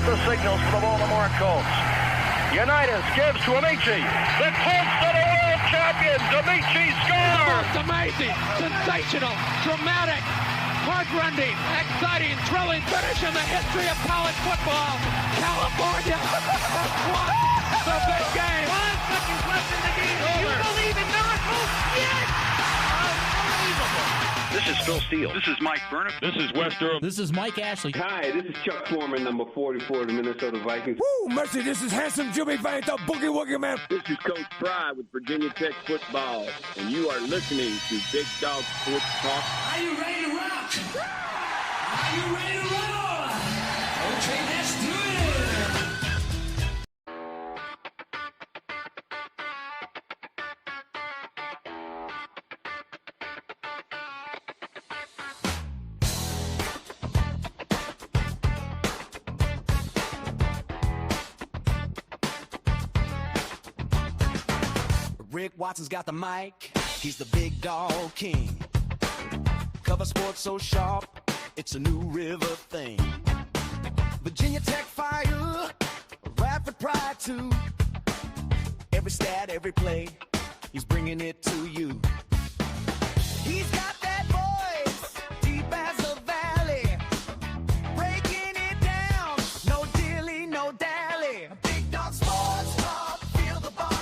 the signals for the Baltimore Colts. Unitas gives to Amici. The Colts are the world champions. Amici scores. It's amazing, sensational, dramatic, heart-rending, exciting, thrilling finish in the history of college football. California has won the big game. 5 seconds left in the game. You believe in miracles? Yes! Unbelievable. This is Phil Steele. This is Mike Burnham. This is Wes Durham. This is Mike Ashley. Hi, this is Chuck Foreman, number 44 of the Minnesota Vikings. Woo, mercy, this is handsome Jimmy Van, the Boogie Woogie Man. This is Coach Fry with Virginia Tech Football, and you are listening to Big Dog Sports Talk. Are you ready to rock? Are you ready to roll? Okay, let's do it. Rick Watson's got the mic, he's the big dog king. Cover sports so sharp, it's a new river thing. Virginia Tech fire, rapid pride too. Every stat, every play, he's bringing it to you. He's got that voice, deep as a valley, breaking it down, no dilly, no dally. Big dog sports talk, feel the bark.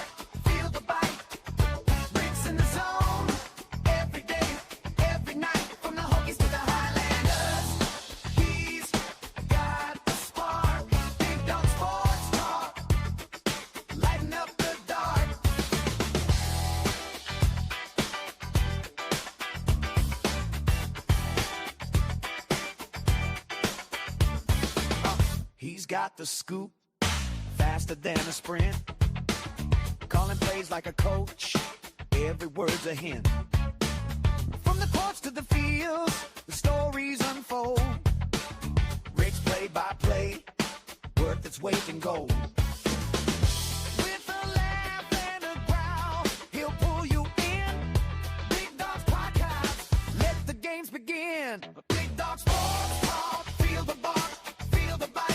He's got the scoop, faster than a sprint. Calling plays like a coach, every word's a hint. From the courts to the fields, the stories unfold. Rick's play-by-play, worth its weight in gold. With a laugh and a growl, he'll pull you in. Big Dog's podcast, let the games begin. Big Dog Sports Talk, feel the bark, feel the bite.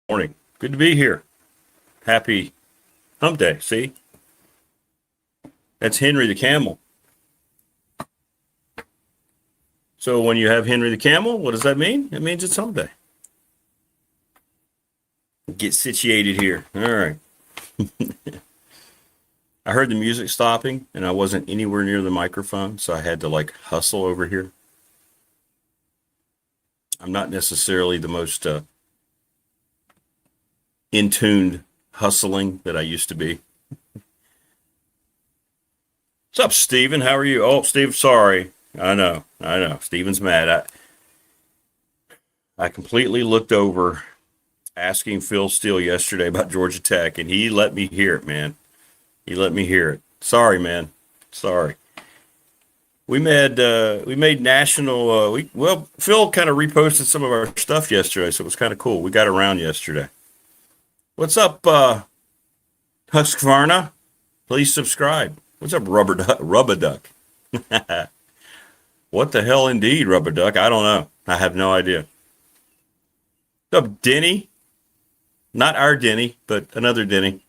Morning. Good to be here. Happy Hump Day. See? That's Henry the Camel. So when you have Henry the Camel, what does that mean? It means it's Hump Day. Get situated here. All right. I heard the music stopping and I wasn't anywhere near the microphone, so I had to like hustle over here. I'm not necessarily the most in-tuned hustling that I used to be. What's up, Steven? How are you? Oh, Steve, sorry. I know. Steven's mad. I completely looked over asking Phil Steele yesterday about Georgia Tech, and he let me hear it, man. He let me hear it. Sorry, man. Sorry. We made national. Phil kind of reposted some of our stuff yesterday, so it was kind of cool. We got around yesterday. What's up, Husqvarna? Please subscribe. What's up, Rubber Duck? What the hell, indeed, Rubber Duck? I don't know. I have no idea. What's up, Denny? Not our Denny, but another Denny.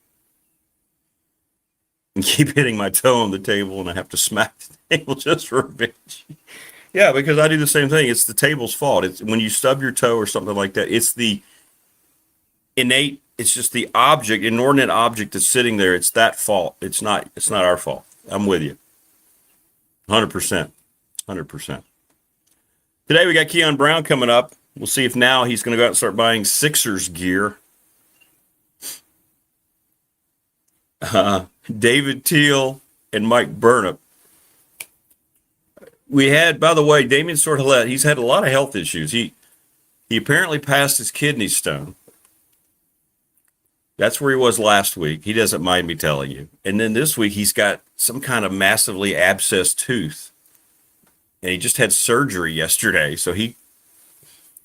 And keep hitting my toe on the table, and I have to smack the table just for revenge. Yeah, because I do the same thing. It's the table's fault. It's when you stub your toe or something like that. It's the innate. It's just the object, inordinate object that's sitting there. It's that fault. It's not our fault. I'm with you. 100%. 100%. Today we got Keon Brown coming up. We'll see if now he's going to go out and start buying Sixers gear. David Teal and Mike Burnip. We had, by the way, Damian Sortolette. He's had a lot of health issues. He apparently passed his kidney stone. That's where he was last week. He doesn't mind me telling you. And then this week, he's got some kind of massively abscessed tooth. And he just had surgery yesterday. So he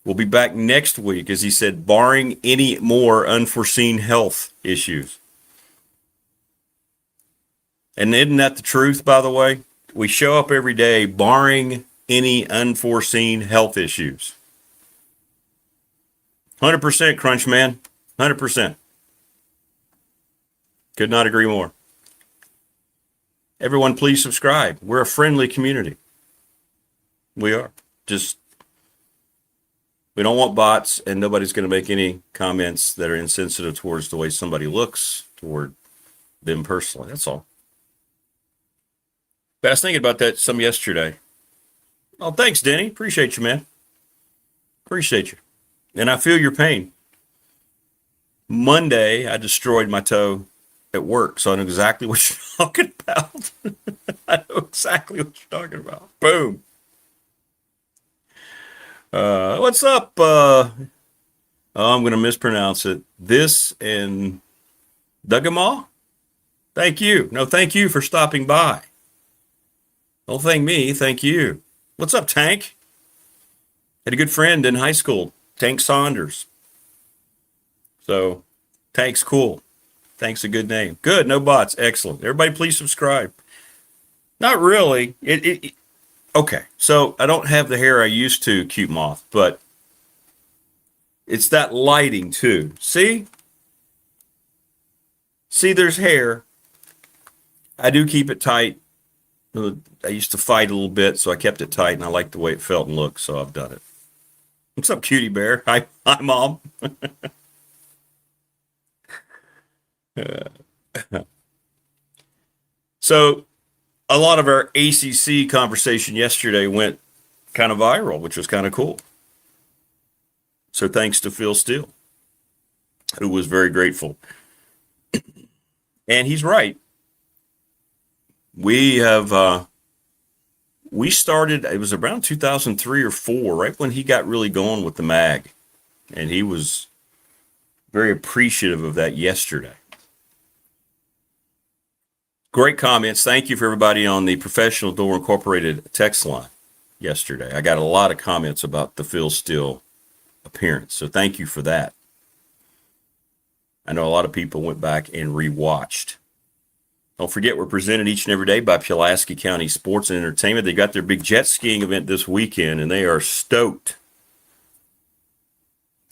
will be back next week, as he said, barring any more unforeseen health issues. And isn't that the truth, by the way? We show up every day barring any unforeseen health issues. 100% crunch, man. 100%. Could not agree more. Everyone, please subscribe. We're a friendly community. We are. We don't want bots, and nobody's going to make any comments that are insensitive towards the way somebody looks toward them personally. That's all. But I was thinking about that some yesterday. Oh, thanks, Denny. Appreciate you, man. Appreciate you. And I feel your pain. Monday, I destroyed my toe at work, so I know exactly what you're talking about. I know exactly what you're talking about. Boom. What's up? I'm going to mispronounce it. This and Dugamaw? Thank you. No, thank you for stopping by. Don't thank me, thank you. What's up, Tank? Had a good friend in high school, Tank Saunders. So, Tank's cool. Tank's a good name. Good, no bots. Excellent. Everybody, please subscribe. Not really. Okay, so I don't have the hair I used to, Cute Moth, but it's that lighting too. See? See, there's hair. I do keep it tight. I used to fight a little bit, so I kept it tight, and I liked the way it felt and looked, so I've done it. What's up, Cutie Bear? Hi, Mom. So, a lot of our ACC conversation yesterday went kind of viral, which was kind of cool. So, thanks to Phil Steele, who was very grateful. And he's right. We started, it was around 2003 or 4, right when he got really going with the mag. And he was very appreciative of that yesterday. Great comments. Thank you for everybody on the Professional Door Incorporated text line yesterday. I got a lot of comments about the Phil Steele appearance. So thank you for that. I know a lot of people went back and rewatched. Don't forget, we're presented each and every day by Pulaski County Sports and Entertainment. They got their big jet skiing event this weekend, and they are stoked.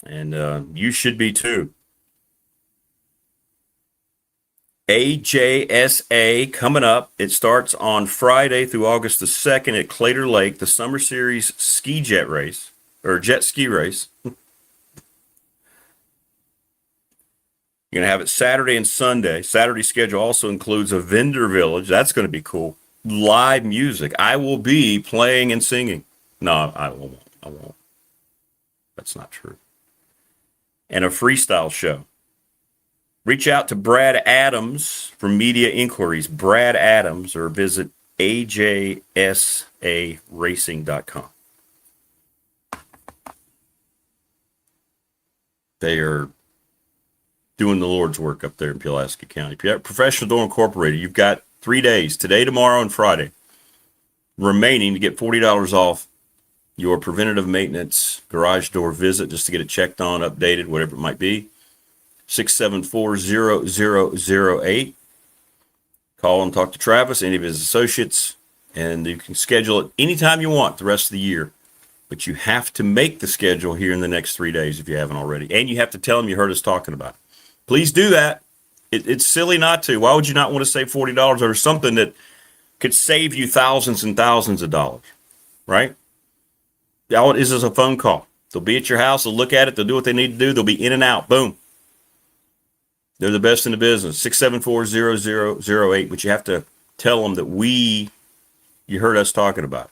And you should be too. AJSA coming up. It starts on Friday through August the 2nd at Clater Lake, the Summer Series ski jet race, or jet ski race. You're going to have it Saturday and Sunday. Saturday schedule also includes a vendor village. That's going to be cool. Live music. I will be playing and singing. No, I won't. That's not true. And a freestyle show. Reach out to Brad Adams for media inquiries. Brad Adams, or visit ajsaracing.com. They are doing the Lord's work up there in Pulaski County. Professional Door Incorporated, you've got 3 days, today, tomorrow, and Friday, remaining to get $40 off your preventative maintenance garage door visit just to get it checked on, updated, whatever it might be. 674-0008. Call and talk to Travis, any of his associates, and you can schedule it anytime you want the rest of the year. But you have to make the schedule here in the next 3 days if you haven't already. And you have to tell them you heard us talking about it. Please do that. It's silly not to. Why would you not want to save $40 over something that could save you thousands and thousands of dollars, right? All it is a phone call. They'll be at your house. They'll look at it. They'll do what they need to do. They'll be in and out. Boom. They're the best in the business. 674-0008. But you have to tell them that you heard us talking about it.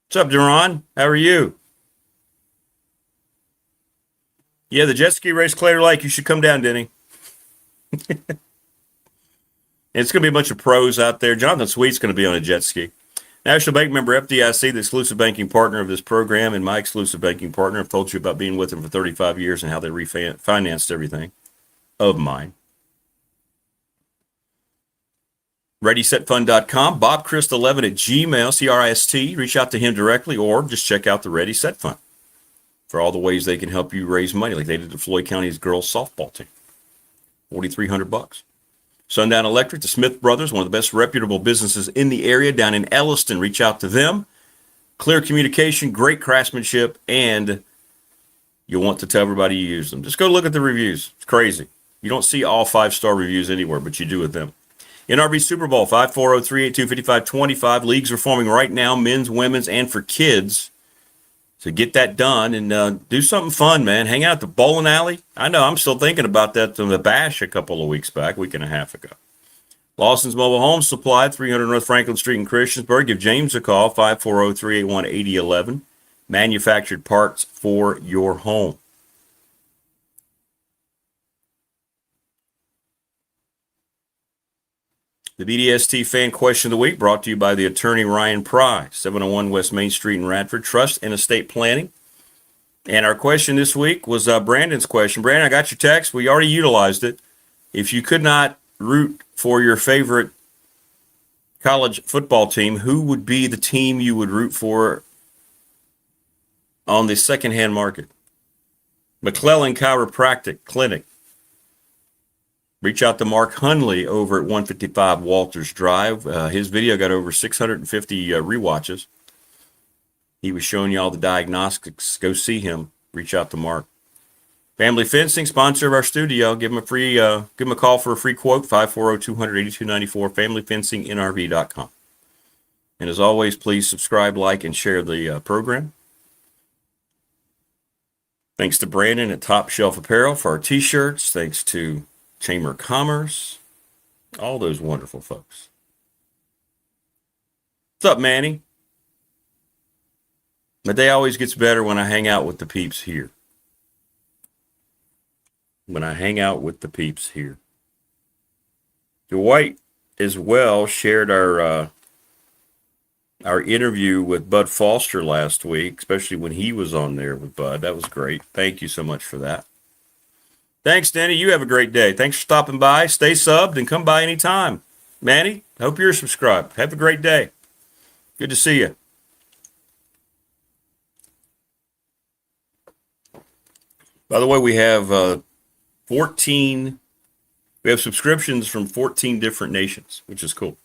What's up, Duran? How are you? Yeah, the jet ski race, Clear Lake. You should come down, Denny. It's going to be a bunch of pros out there. Jonathan Sweet's going to be on a jet ski. National Bank member FDIC, the exclusive banking partner of this program, and my exclusive banking partner. I've told you about being with them for 35 years and how they refinanced everything of mine. ReadySetFund.com. BobChrist11 at Gmail, CRIST. Reach out to him directly or just check out the Ready Set Fund for all the ways they can help you raise money, like they did to Floyd County's girls softball team. $4,300. Sundown Electric, the Smith Brothers, one of the best reputable businesses in the area down in Elliston. Reach out to them. Clear communication, great craftsmanship, and you'll want to tell everybody you use them. Just go look at the reviews. It's crazy. You don't see all 5-star reviews anywhere, but you do with them. NRB Super Bowl, 540-382-5525. Leagues are forming right now, men's, women's, and for kids. So get that done and do something fun, man. Hang out at the bowling alley. I know, I'm still thinking about that from the Bash a couple of weeks back, week and a half ago. Lawson's Mobile Home Supply, 300 North Franklin Street in Christiansburg. Give James a call, 540-381-8011. Manufactured parts for your home. The BDST Fan Question of the Week brought to you by the attorney Ryan Pry, 701 West Main Street in Radford, Trust and Estate Planning. And our question this week was Brandon's question. Brandon, I got your text. We already utilized it. If you could not root for your favorite college football team, who would be the team you would root for on the secondhand market? McClellan Chiropractic Clinic. Reach out to Mark Hunley over at 155 Walters Drive. His video got over 650 rewatches. He was showing you all the diagnostics. Go see him. Reach out to Mark. Family Fencing, sponsor of our studio. Give him a call for a free quote, 540-200-8294, familyfencingnrv.com. And as always, please subscribe, like, and share the program. Thanks to Brandon at Top Shelf Apparel for our t-shirts. Thanks to Chamber of Commerce, all those wonderful folks. What's up, Manny? My day always gets better when I hang out with the peeps here. Dwight as well shared our interview with Bud Foster last week, especially when he was on there with Bud. That was great. Thank you so much for that. Thanks, Danny. You have a great day. Thanks for stopping by. Stay subbed and come by anytime. Manny, hope you're subscribed. Have a great day. Good to see you. By the way, we have 14. We have subscriptions from 14 different nations, which is cool.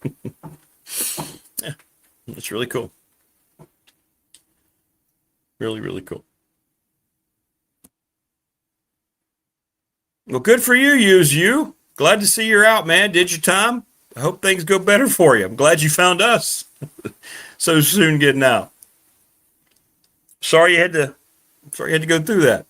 Yeah, it's really cool. Really, really cool. Well, good for you, you. Glad to see you're out, man. Did your time. I hope things go better for you. I'm glad you found us so soon getting out. Sorry you had to go through that.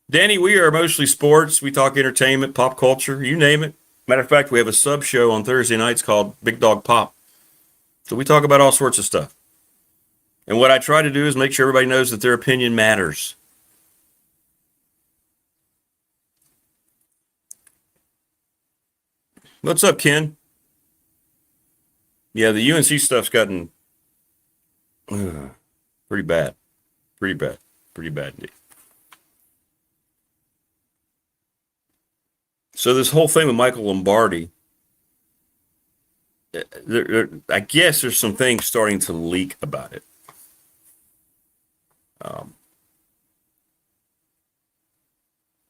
Danny, we are mostly sports. We talk entertainment, pop culture, you name it. Matter of fact, we have a sub show on Thursday nights called Big Dog Pop. So we talk about all sorts of stuff. And what I try to do is make sure everybody knows that their opinion matters. What's up, Ken? Yeah, the UNC stuff's gotten pretty bad. Pretty bad indeed. So this whole thing with Michael Lombardi, I guess there's some things starting to leak about it. And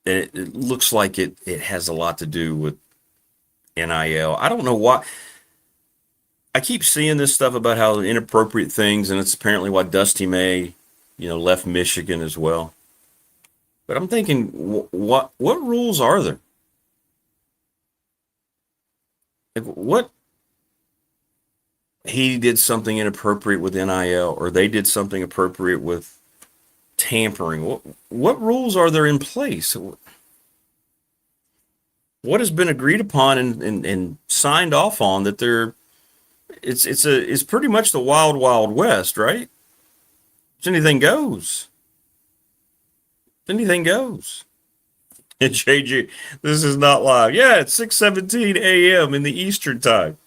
it looks like it has a lot to do with NIL. I don't know why. I keep seeing this stuff about how inappropriate things, and it's apparently why Dusty May, left Michigan as well. But I'm thinking, what rules are there? Like, what? He did something inappropriate with NIL, or they did something appropriate with tampering. What rules are there in place? What has been agreed upon and signed off on that they're it's pretty much the wild, wild west, right? Anything goes. Anything goes. And JG, this is not live. Yeah, it's 6:17 a.m. in the Eastern time.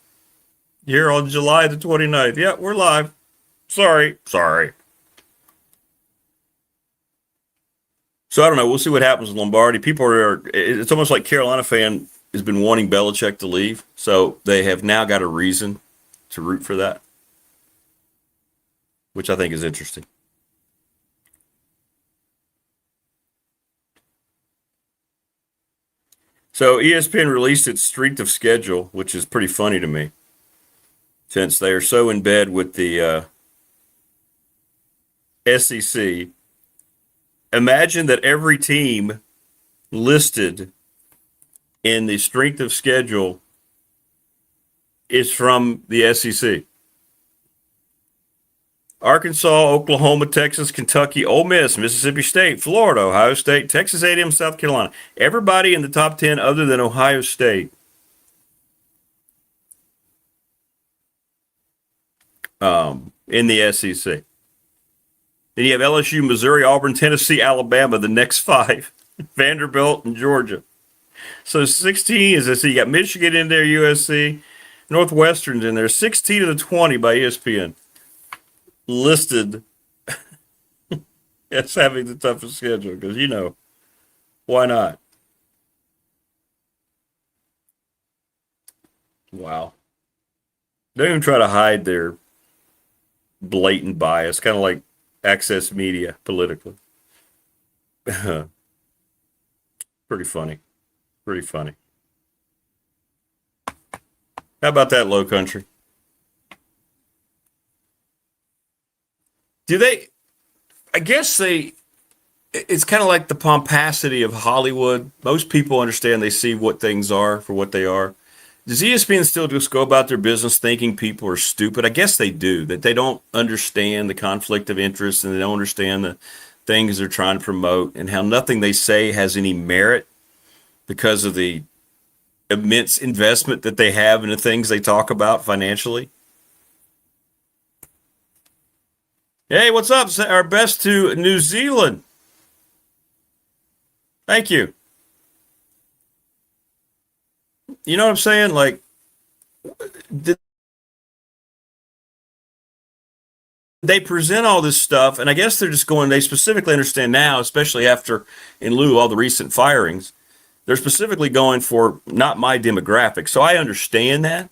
Here on July the 29th. Yeah, we're live. Sorry. So I don't know. We'll see what happens with Lombardi. It's almost like Carolina fan has been wanting Belichick to leave. So they have now got a reason to root for that, which I think is interesting. So ESPN released its strength of schedule, which is pretty funny to me, since they are so in bed with the SEC. Imagine that every team listed in the strength of schedule is from the SEC. Arkansas, Oklahoma, Texas, Kentucky, Ole Miss, Mississippi State, Florida, Ohio State, Texas A&M, South Carolina. Everybody in the top 10 other than Ohio State in the SEC. Then you have LSU, Missouri, Auburn, Tennessee, Alabama, the next 5, Vanderbilt, and Georgia. So 16 is, you got Michigan in there, USC, Northwestern's in there. 16 of the 20 by ESPN listed as having the toughest schedule because, why not? Wow. Don't even try to hide their blatant bias, kind of like access media politically. Pretty funny. How about that, Low Country? It's kind of like the pomposity of Hollywood. Most people understand, they see what things are for what they are. Does ESPN still just go about their business thinking people are stupid? I guess they do, that they don't understand the conflict of interest and they don't understand the things they're trying to promote and how nothing they say has any merit because of the immense investment that they have in the things they talk about financially. Hey, what's up? Our best to New Zealand. Thank you. You know what I'm saying? Like, they present all this stuff, and I guess they're just they specifically understand now, especially after, in lieu of all the recent firings, they're specifically going for not my demographic. So I understand that.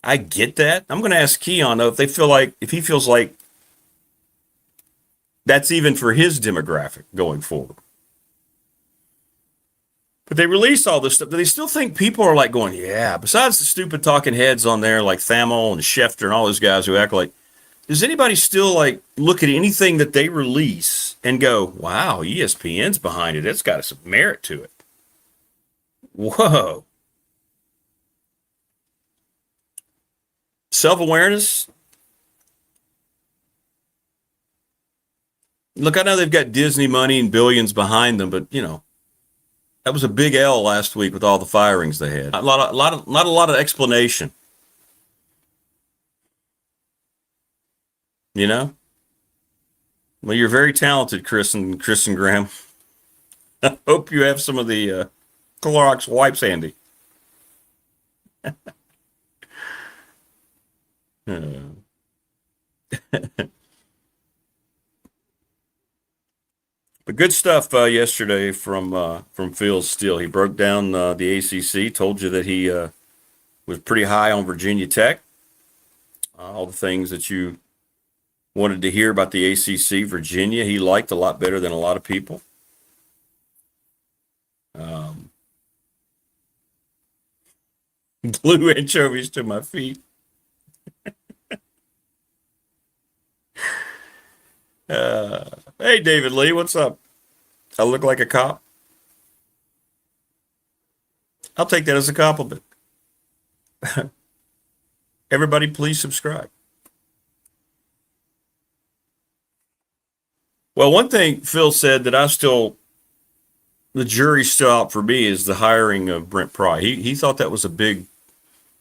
I get that. I'm going to ask Keon, though, if he feels like that's even for his demographic going forward. But they release all this stuff. But they still think people are like going, yeah, besides the stupid talking heads on there like Thamel and Schefter and all those guys who act like, does anybody still like look at anything that they release and go, wow, ESPN's behind it. It's got some merit to it. Whoa. Self-awareness. Look, I know they've got Disney money and billions behind them, but that was a big L last week with all the firings they had. Not a lot of explanation. Well, you're very talented, Chris and Graham. I hope you have some of the Clorox wipes handy. But good stuff yesterday from Phil Steele. He broke down the ACC, told you that he was pretty high on Virginia Tech. All the things that you wanted to hear about the ACC. Virginia, he liked a lot better than a lot of people. Glue anchovies to my feet. Hey, David Lee, what's up? I look like a cop? I'll take that as a compliment. Everybody, please subscribe. Well, one thing Phil said that the jury's still out for me is the hiring of Brent Pry. He thought that was a big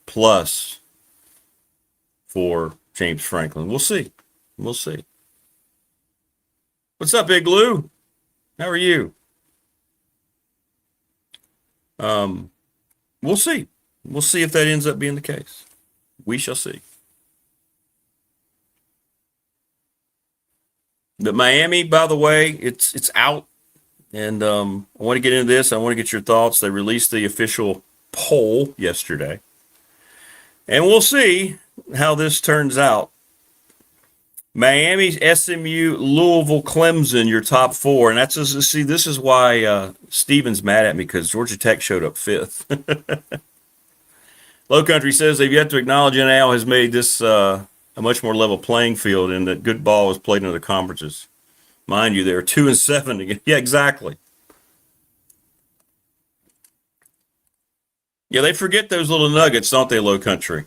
plus for James Franklin. We'll see. We'll see. What's up, Big Lou? How are you? We'll see. We'll see if that ends up being the case. We shall see. But Miami, by the way, it's out. And I want to get into this. I want to get your thoughts. They released the official poll yesterday. And we'll see how this turns out. Miami, SMU, Louisville, Clemson, your top four. And that's just, see, this is why Steven's mad at me, because Georgia Tech showed up fifth. Low Country says they've yet to acknowledge NIL has made this a much more level playing field and that good ball is played in other conferences. Mind you, they're 2-7 again. Yeah, exactly. Yeah, they forget those little nuggets, don't they, Low Country?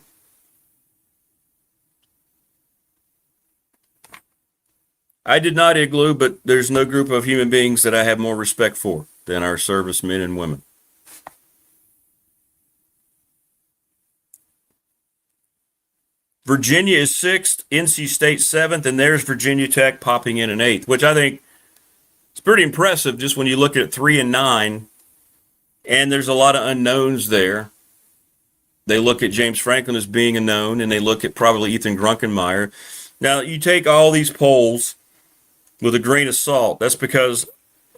I did not igloo, but there's no group of human beings that I have more respect for than our servicemen and women. Virginia is 6th, NC State 7th, and there's Virginia Tech popping in 8th, which I think is pretty impressive just when you look at 3 and 9, and there's a lot of unknowns there. They look at James Franklin as being a known, and they look at probably Ethan Grunkenmeyer. Now, you take all these polls with a grain of salt. That's because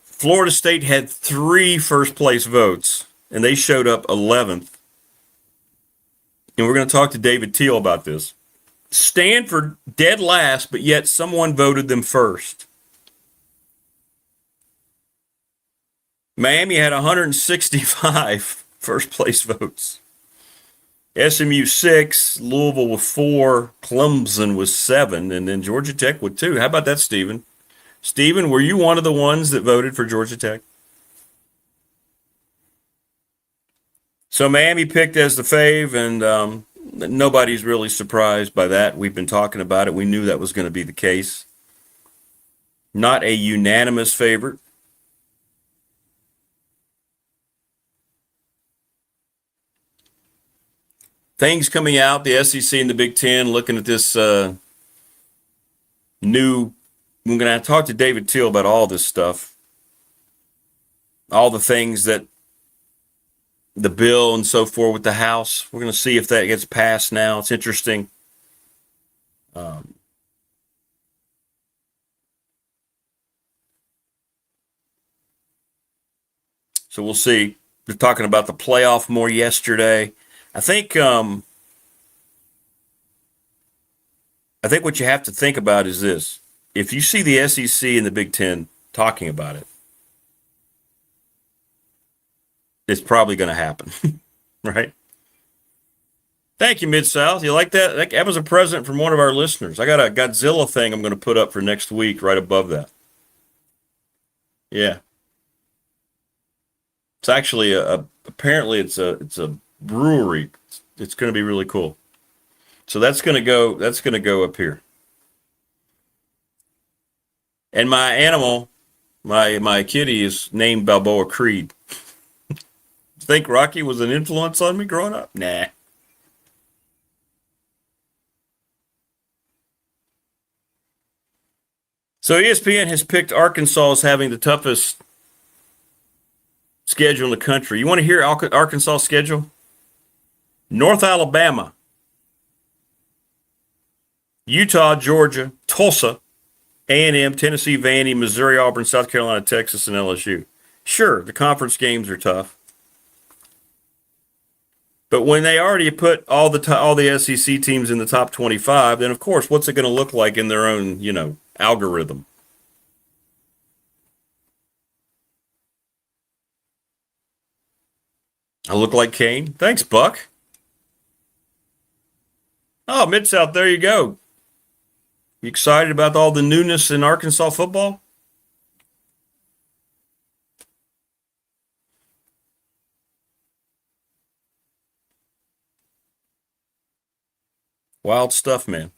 Florida State had 3 first-place votes, and they showed up 11th. And we're going to talk to David Teal about this. Stanford dead last, but yet someone voted them first. Miami had 165 first-place votes. SMU 6, Louisville with 4, Clemson with 7, and then Georgia Tech with 2. How about that, Stephen? Stephen, were you one of the ones that voted for Georgia Tech? So Miami picked as the fave, and nobody's really surprised by that. We've been talking about it. We knew that was going to be the case. Not a unanimous favorite. Things coming out, the SEC and the Big Ten looking at this new. We're going to talk to David Teal about all this stuff. All the things that the bill and so forth with the House. We're going to see if that gets passed now. It's interesting. So we'll see. They're talking about the playoff more yesterday. I think what you have to think about is this. If you see the SEC and the Big Ten talking about it, it's probably going to happen, right? Thank you, Mid-South. You like that? That was a present from one of our listeners. I got a Godzilla thing I'm going to put up for next week right above that. Yeah. It's actually apparently it's a brewery. It's going to be really cool. So that's going to go up here. And my animal, my kitty is named Balboa Creed. Think Rocky was an influence on me growing up? Nah. So ESPN has picked Arkansas as having the toughest schedule in the country. You want to hear Arkansas' schedule? North Alabama, Utah, Georgia, Tulsa, A&M, Tennessee, Vandy, Missouri, Auburn, South Carolina, Texas, and LSU. Sure, the conference games are tough. But when they already put all the SEC teams in the top 25, then of course, what's it going to look like in their own, algorithm? I look like Kane. Thanks, Buck. Oh, Mid-South, there you go. You excited about all the newness in Arkansas football? Wild stuff, man.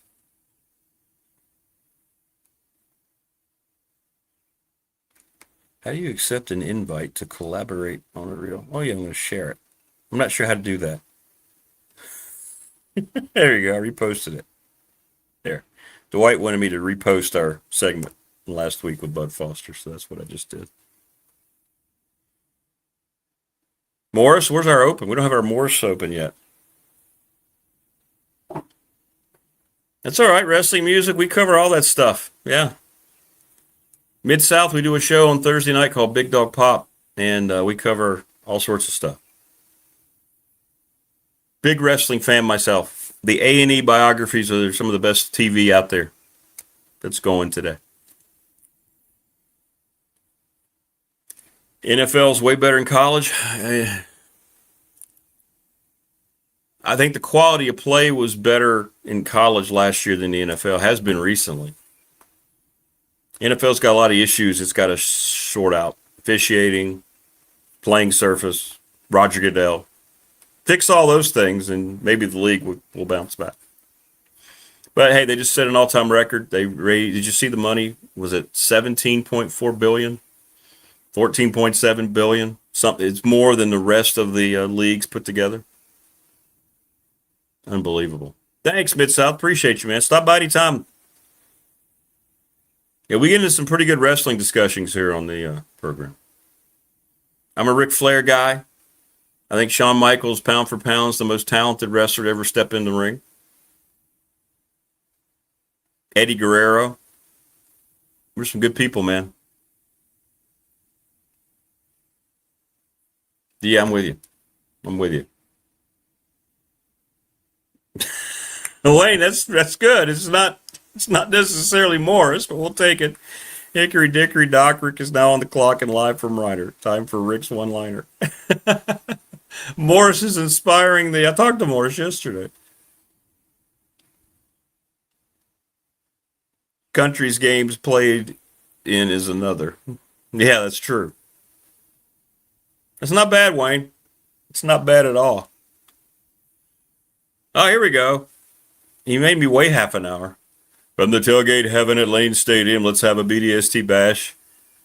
How do you accept an invite to collaborate on a reel? Oh, yeah, I'm going to share it. I'm not sure how to do that. There you go. I reposted it. There. Dwight wanted me to repost our segment last week with Bud Foster, so that's what I just did. Morris, where's our open? We don't have our Morris open yet. That's all right. Wrestling music, we cover all that stuff. Yeah. Mid-South, we do a show on Thursday night called Big Dog Pop, and we cover all sorts of stuff. Big wrestling fan myself. The A&E biographies are some of the best TV out there that's going today. NFL's way better in college. I think the quality of play was better in college last year than the NFL has been recently. NFL's got a lot of issues it's got to sort out. Officiating, playing surface, Roger Goodell. Fix all those things, and maybe the league will bounce back. But, hey, they just set an all-time record. Did you see the money? Was it $17.4 billion? $14.7 billion? Something. It's more than the rest of the leagues put together. Unbelievable. Thanks, Mid-South. Appreciate you, man. Stop by anytime. Yeah, we get into some pretty good wrestling discussions here on the program. I'm a Ric Flair guy. I think Shawn Michaels, pound for pound, is the most talented wrestler to ever step in the ring. Eddie Guerrero. We're some good people, man. Yeah, I'm with you. Wayne, that's good. It's not necessarily Morris, but we'll take it. Hickory Dickory Doc Rick is now on the clock and live from Ryder. Time for Rick's one-liner. Morris is inspiring I talked to Morris yesterday. Country's games played in is another. Yeah, that's true. It's not bad, Wayne. It's not bad at all. Oh, here we go. He made me wait half an hour. From the tailgate heaven at Lane Stadium, let's have a BDST bash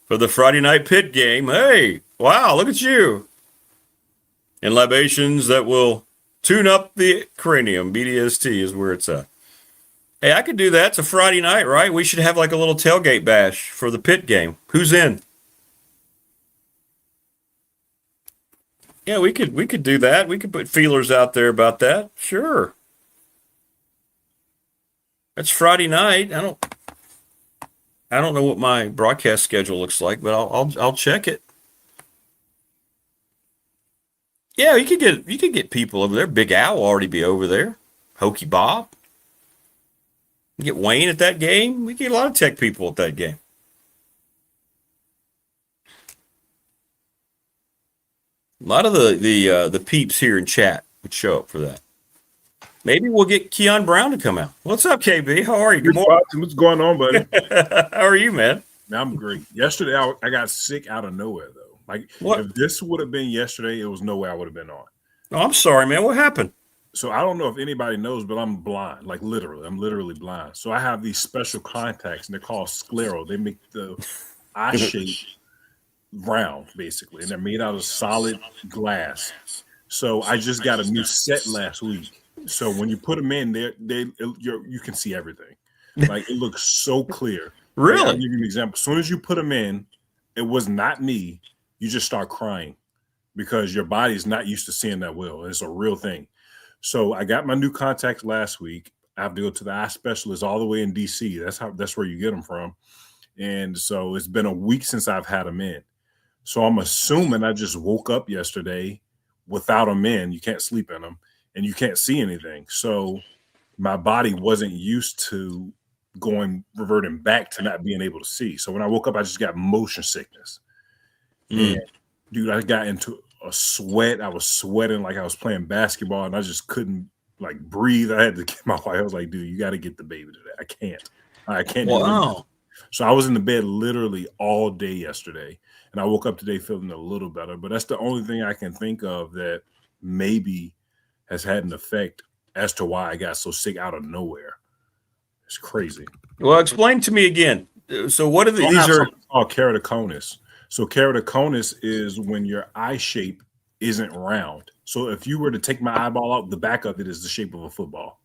for the Friday night pit game. Hey, wow, look at you. And libations that will tune up the cranium. BDST is where it's at. Hey, I could do that. It's a Friday night, right? We should have like a little tailgate bash for the pit game. Who's in? Yeah, we could do that. We could put feelers out there about that. Sure. That's Friday night. I don't know what my broadcast schedule looks like, but I'll check it. Yeah, you could get people over there. Big Al will already be over there. Hokey Bob. You get Wayne at that game. We get a lot of tech people at that game. A lot of the peeps here in chat would show up for that. Maybe we'll get Keon Brown to come out. What's up, KB? How are you? Good morning. What's going on, buddy? How are you, man? I'm great. Yesterday, I got sick out of nowhere, though. Like, what? If this would have been yesterday, it was no way I would have been on. Oh, I'm sorry, man. What happened? So I don't know if anybody knows, but I'm blind. Like, literally. I'm literally blind. So I have these special contacts, and they're called sclero. They make the eye shape round, basically, and they're made out of solid glass. So I just got a new set last week. So when you put them in there, you can see everything. Like, it looks so clear. Really? I'll give you an example. As soon as you put them in, it was not me. You just start crying because your body's not used to seeing that well. It's a real thing. So I got my new contacts last week. I have to go to the eye specialist all the way in DC. That's where you get them from. And so it's been a week since I've had them in. So I'm assuming I just woke up yesterday without them in. You can't sleep in them and you can't see anything. So my body wasn't used to reverting back to not being able to see. So when I woke up, I just got motion sickness. And dude, I got into a sweat. I was sweating like I was playing basketball and I just couldn't like breathe. I had to get my wife. I was like, dude, you got to get the baby today. I can't do it. So I was in the bed literally all day yesterday. And I woke up today feeling a little better. But that's the only thing I can think of that maybe has had an effect as to why I got so sick out of nowhere. It's crazy. Well, explain to me again. So what are these are called keratoconus. So keratoconus is when your eye shape isn't round. So if you were to take my eyeball out, the back of it is the shape of a football.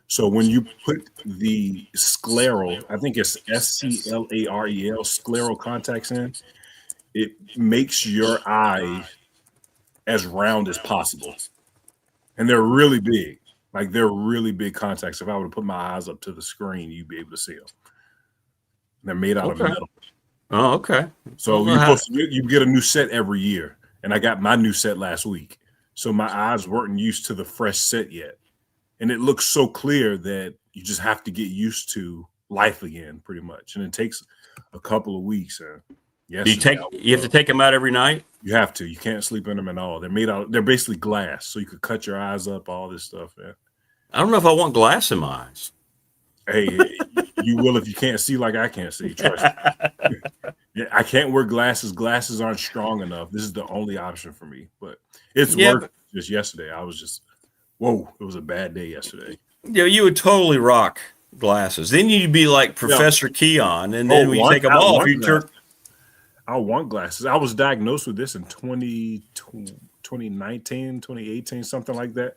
So when you put the scleral, I think it's SCLAREL, scleral contacts in, it makes your eye as round as possible. And they're really big. Like they're really big contacts. If I were to put my eyes up to the screen, you'd be able to see them. They're made out of metal. Oh, okay. So you get a new set every year. And I got my new set last week. So my eyes weren't used to the fresh set yet. And it looks so clear that you just have to get used to life again, pretty much. And it takes a couple of weeks. You have to take them out every night? You have to. You can't sleep in them at all. They're basically glass. So you could cut your eyes up, all this stuff, man. I don't know if I want glass in my eyes. Hey, you will if you can't see like I can't see. Trust me. Yeah, I can't wear glasses. Glasses aren't strong enough. This is the only option for me. But it's worked. Just yesterday, I was just, whoa, it was a bad day yesterday. Yeah, you would totally rock glasses. Then you'd be like Professor Keon, and then when you take them off, you turn. I want glasses. I was diagnosed with this in 2019, 2018, something like that.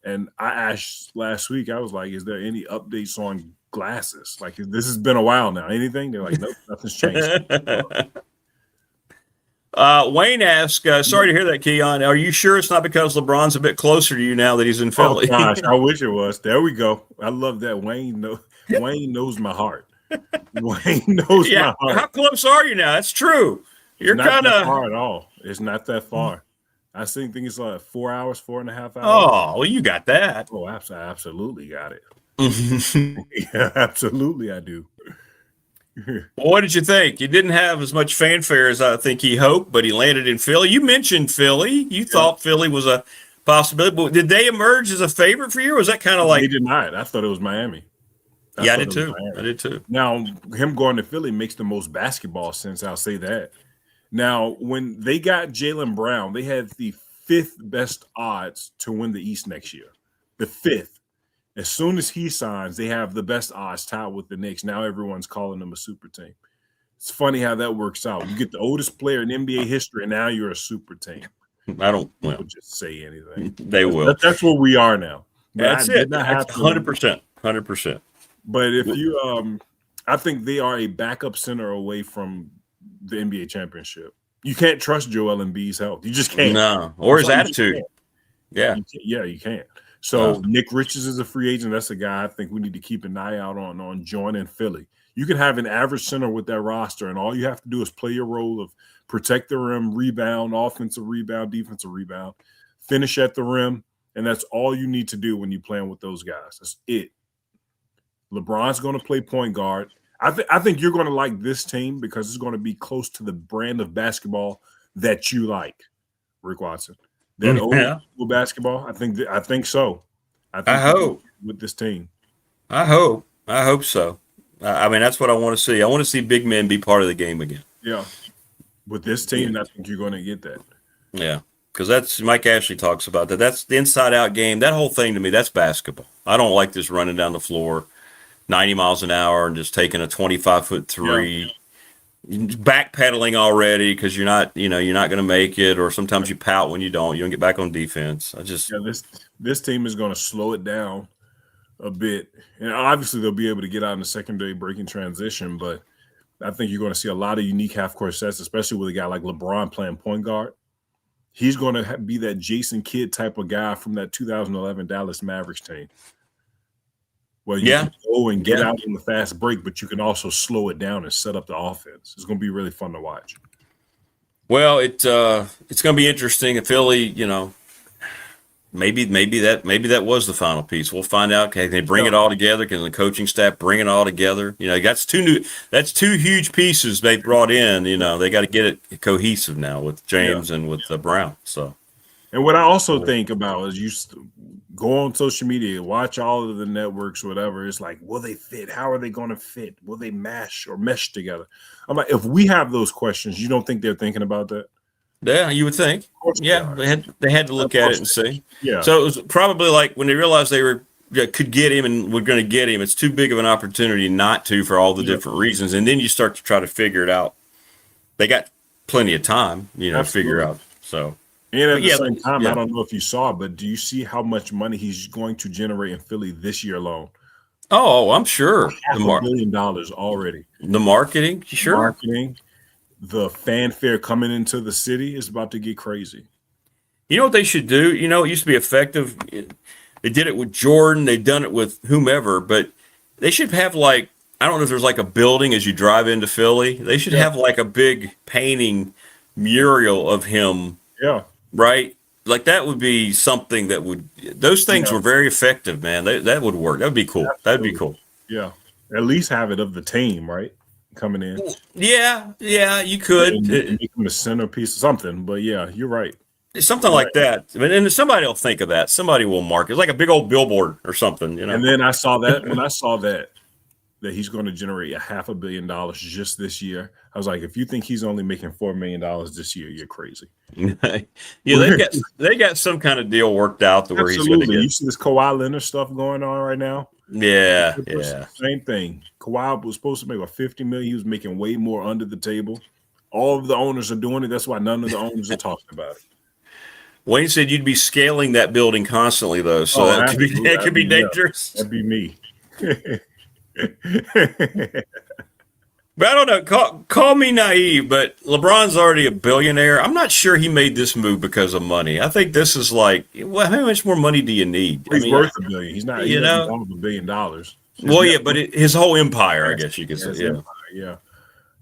And I asked last week, I was like, is there any updates on glasses? Like, this has been a while now. Anything? They're like, nope, nothing's changed. Wayne asked, sorry to hear that, Keon. Are you sure it's not because LeBron's a bit closer to you now that he's in Philly? Oh, gosh, I wish it was. There we go. I love that. Wayne knows my heart. Wayne knows my heart. How close are you now? That's true. You're kind of far at all. It's not that far. I think it's like 4 hours, 4.5 hours. Oh, well, you got that. Oh, I absolutely got it. Yeah, absolutely, I do. Well, what did you think? You didn't have as much fanfare as I think he hoped, but he landed in Philly. You mentioned Philly. You thought Philly was a possibility, but did they emerge as a favorite for you, or was that kind of like? They did not. I thought it was Miami. I did too. Now, him going to Philly makes the most basketball sense. I'll say that. Now, when they got Jaylen Brown, they had the 5th best odds to win the East next year. The 5th. As soon as he signs, they have the best odds tied with the Knicks. Now everyone's calling them a super team. It's funny how that works out. You get the oldest player in NBA history, and now you're a super team. People just say anything. They will. That's where we are now. That's it. That's 100%. 100%. But if you, I think they are a backup center away from the NBA championship. You can't trust Joel Embiid's health. You just can't. No, or his attitude. Yeah. You can't. So Nick Richards is a free agent. That's a guy I think we need to keep an eye out on joining Philly. You can have an average center with that roster, and all you have to do is play your role of protect the rim, rebound, offensive rebound, defensive rebound, finish at the rim, and that's all you need to do when you're playing with those guys. That's it. LeBron's going to play point guard. I think you're going to like this team because it's going to be close to the brand of basketball that you like, Rick Watson. That old school basketball. I think so. I hope with this team. I hope so. I mean, that's what I want to see. I want to see big men be part of the game again. Yeah. With this team, I think you're going to get that. Yeah. Because that's Mike Ashley talks about that. That's the inside-out game. That whole thing to me, that's basketball. I don't like this running down the floor 90 miles an hour and just taking a 25-foot three. Yeah. Backpedaling already because you're not going to make it, or sometimes you pout when you don't get back on defense. This team is going to slow it down a bit, and obviously they'll be able to get out in the secondary breaking transition. But I think you're going to see a lot of unique half-court sets, especially with a guy like LeBron playing point guard. He's going to be that Jason Kidd type of guy from that 2011 Dallas Mavericks team. Well, you can go and get out in the fast break, but you can also slow it down and set up the offense. It's going to be really fun to watch. Well, it's going to be interesting. Philly, maybe that was the final piece. We'll find out. Can they bring it all together? Can the coaching staff bring it all together? That's two huge pieces they brought in. They got to get it cohesive now with James and with Brown. So, and what I also think about is you go on social media, watch all of the networks, whatever. It's like, will they fit? How are they going to fit? Will they mesh together? I'm like, if we have those questions, you don't think they're thinking about that? Yeah, you would think. Yeah, they had to look at it and see. Yeah. So it was probably like when they realized they could get him and were going to get him. It's too big of an opportunity not to for all the different reasons, and then you start to try to figure it out. They got plenty of time, to figure out. So. And at the same time, I don't know if you saw, but do you see how much money he's going to generate in Philly this year alone? Oh, I'm sure. $500 million already. The marketing, sure. Marketing, the fanfare coming into the city is about to get crazy. You know what they should do? It used to be effective. They did it with Jordan. They've done it with whomever, but they should have I don't know if there's a building as you drive into Philly. They should have a big painting mural of him. Yeah. Right? That would be something that those things were very effective, man. That would work. That would be cool. That'd be cool. Yeah. At least have it of the team, right? Coming in. Yeah, you could. Make them a centerpiece or something, but yeah, you're right. Something like that. And somebody will think of that. Somebody will mark it. It's like a big old billboard or something, And then I saw that when I saw that he's going to generate $500 million just this year. I was like, if you think he's only making $4 million this year, you're crazy. they got some kind of deal worked out to where he's going to get. You see this Kawhi Leonard stuff going on right now? Yeah. Same thing. Kawhi was supposed to make $50 million. He was making way more under the table. All of the owners are doing it. That's why none of the owners are talking about it. Wayne said you'd be scaling that building constantly, though, so that could be dangerous. That'd be me. But I don't know. Call me naive, but LeBron's already a billionaire. I'm not sure he made this move because of money. I think this is how much more money do you need? He's worth $1 billion. He's not. He doesn't own $1 billion. But his whole empire, I guess you could say. Yeah. Empire, yeah.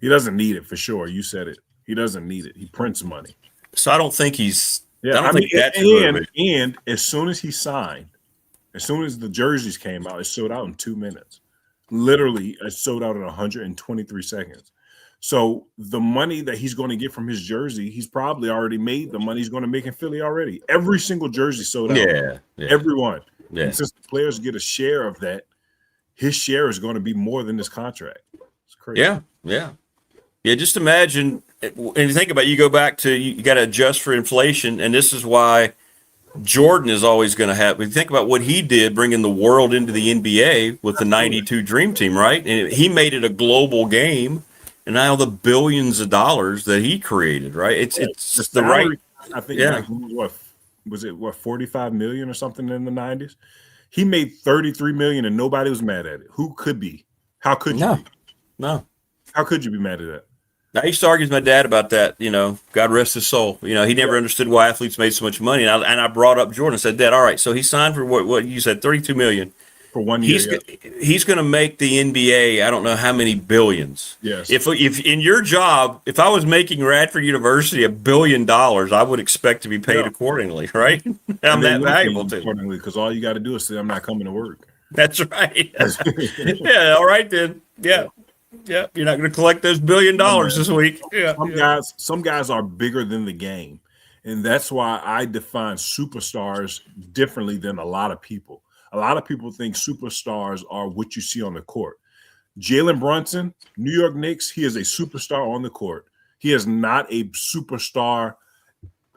He doesn't need it for sure. You said it. He doesn't need it. He prints money. So I don't think he's. Yeah. I don't think that's and as soon as he signed, as soon as the jerseys came out, it sold out in 2 minutes. Literally, it sold out in 123 seconds. So the money that he's going to get from his jersey, he's probably already made the money he's going to make in Philly already. Every single jersey sold out. Yeah. Everyone. Yeah. And since the players get a share of that, his share is going to be more than this contract. It's crazy. Yeah. Just imagine, and you think about it, you go back to, you got to adjust for inflation, and this is why Jordan is always going to have. When you think about what he did, bringing the world into the NBA with the '92 Dream Team, right? And he made it a global game, and now the billions of dollars that he created, right? It's the right. I think was it 45 million or something in the '90s? He made 33 million, and nobody was mad at it. Who could be? How could you? No. How could you be mad at that? I used to argue with my dad about that, God rest his soul. He never understood why athletes made so much money. And I brought up Jordan and said, Dad, all right, so he signed for what you said, $32 million. For 1 year. He's going to make the NBA, I don't know how many billions. Yes. If in your job, if I was making Radford University $1 billion, I would expect to be paid accordingly, right? I'm that valuable to accordingly, because all you got to do is say, I'm not coming to work. That's right. Yeah, all right then. Yeah. Yeah, you're not going to collect those $1 billion this week. Yeah, some guys are bigger than the game, and that's why I define superstars differently than a lot of people. A lot of people think superstars are what you see on the court. Jalen Brunson, New York Knicks, he is a superstar on the court. He is not a superstar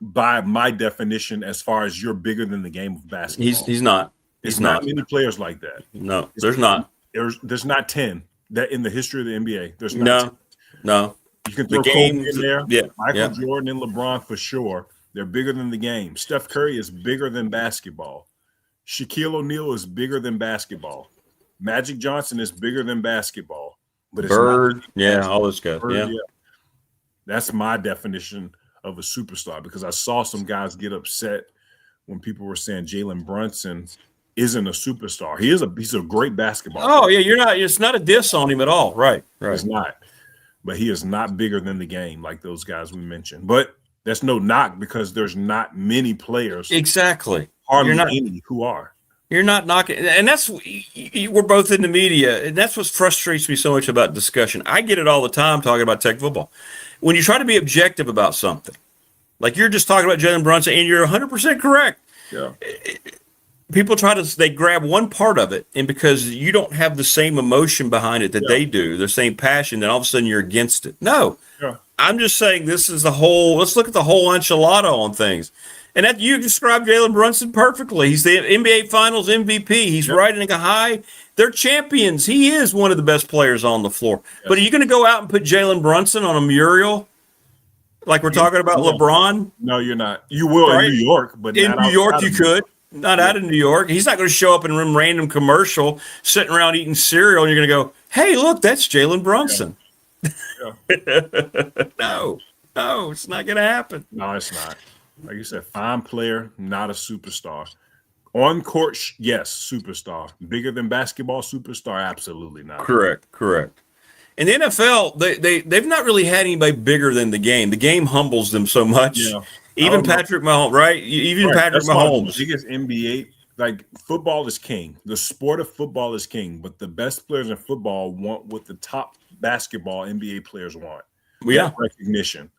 by my definition as far as you're bigger than the game of basketball. He's not. There's not many players like that. No, there's not. There's not 10 that in the history of the NBA. There's not. No. You can throw Kobe in there. Yeah, Michael Jordan and LeBron for sure. They're bigger than the game. Steph Curry is bigger than basketball. Shaquille O'Neal is bigger than basketball. Magic Johnson is bigger than basketball. But it's Bird, all those guys. Yeah. That's my definition of a superstar, because I saw some guys get upset when people were saying Jalen Brunson isn't a superstar. He's a great basketball Oh player. yeah, it's not a diss on him at all. Right. It's not. But he is not bigger than the game like those guys we mentioned. But that's no knock because there's not many players. Exactly. Hardly any who are. You're not knocking, and that's we're both in the media, and that's what frustrates me so much about discussion. I get it all the time talking about Tech football. When you try to be objective about something, like you're just talking about Jalen Brunson, and you're 100% correct. Yeah. People they grab one part of it, and because you don't have the same emotion behind it that they do, the same passion, then all of a sudden you're against it. No, I'm just saying this is the whole. Let's look at the whole enchilada on things. And that you described Jalen Brunson perfectly. He's the NBA Finals MVP. He's riding a high. They're champions. He is one of the best players on the floor. But are you going to go out and put Jalen Brunson on a mural like we're talking about LeBron? No, you're not. You will in New York, but in New York you could. Not out of New York. He's not going to show up in a random commercial sitting around eating cereal, and you're going to go, hey, look, that's Jalen Brunson. No, it's not going to happen. No, it's not. Like you said, fine player, not a superstar. On court, yes, superstar. Bigger than basketball superstar, absolutely not. Correct. In the NFL, they've not really had anybody bigger than the game. The game humbles them so much. Yeah. Even Patrick Mahomes, right? Patrick Mahomes. Biggest NBA, like football is king. The sport of football is king, but the best players in football want what the top basketball NBA players want. Yeah. Recognition.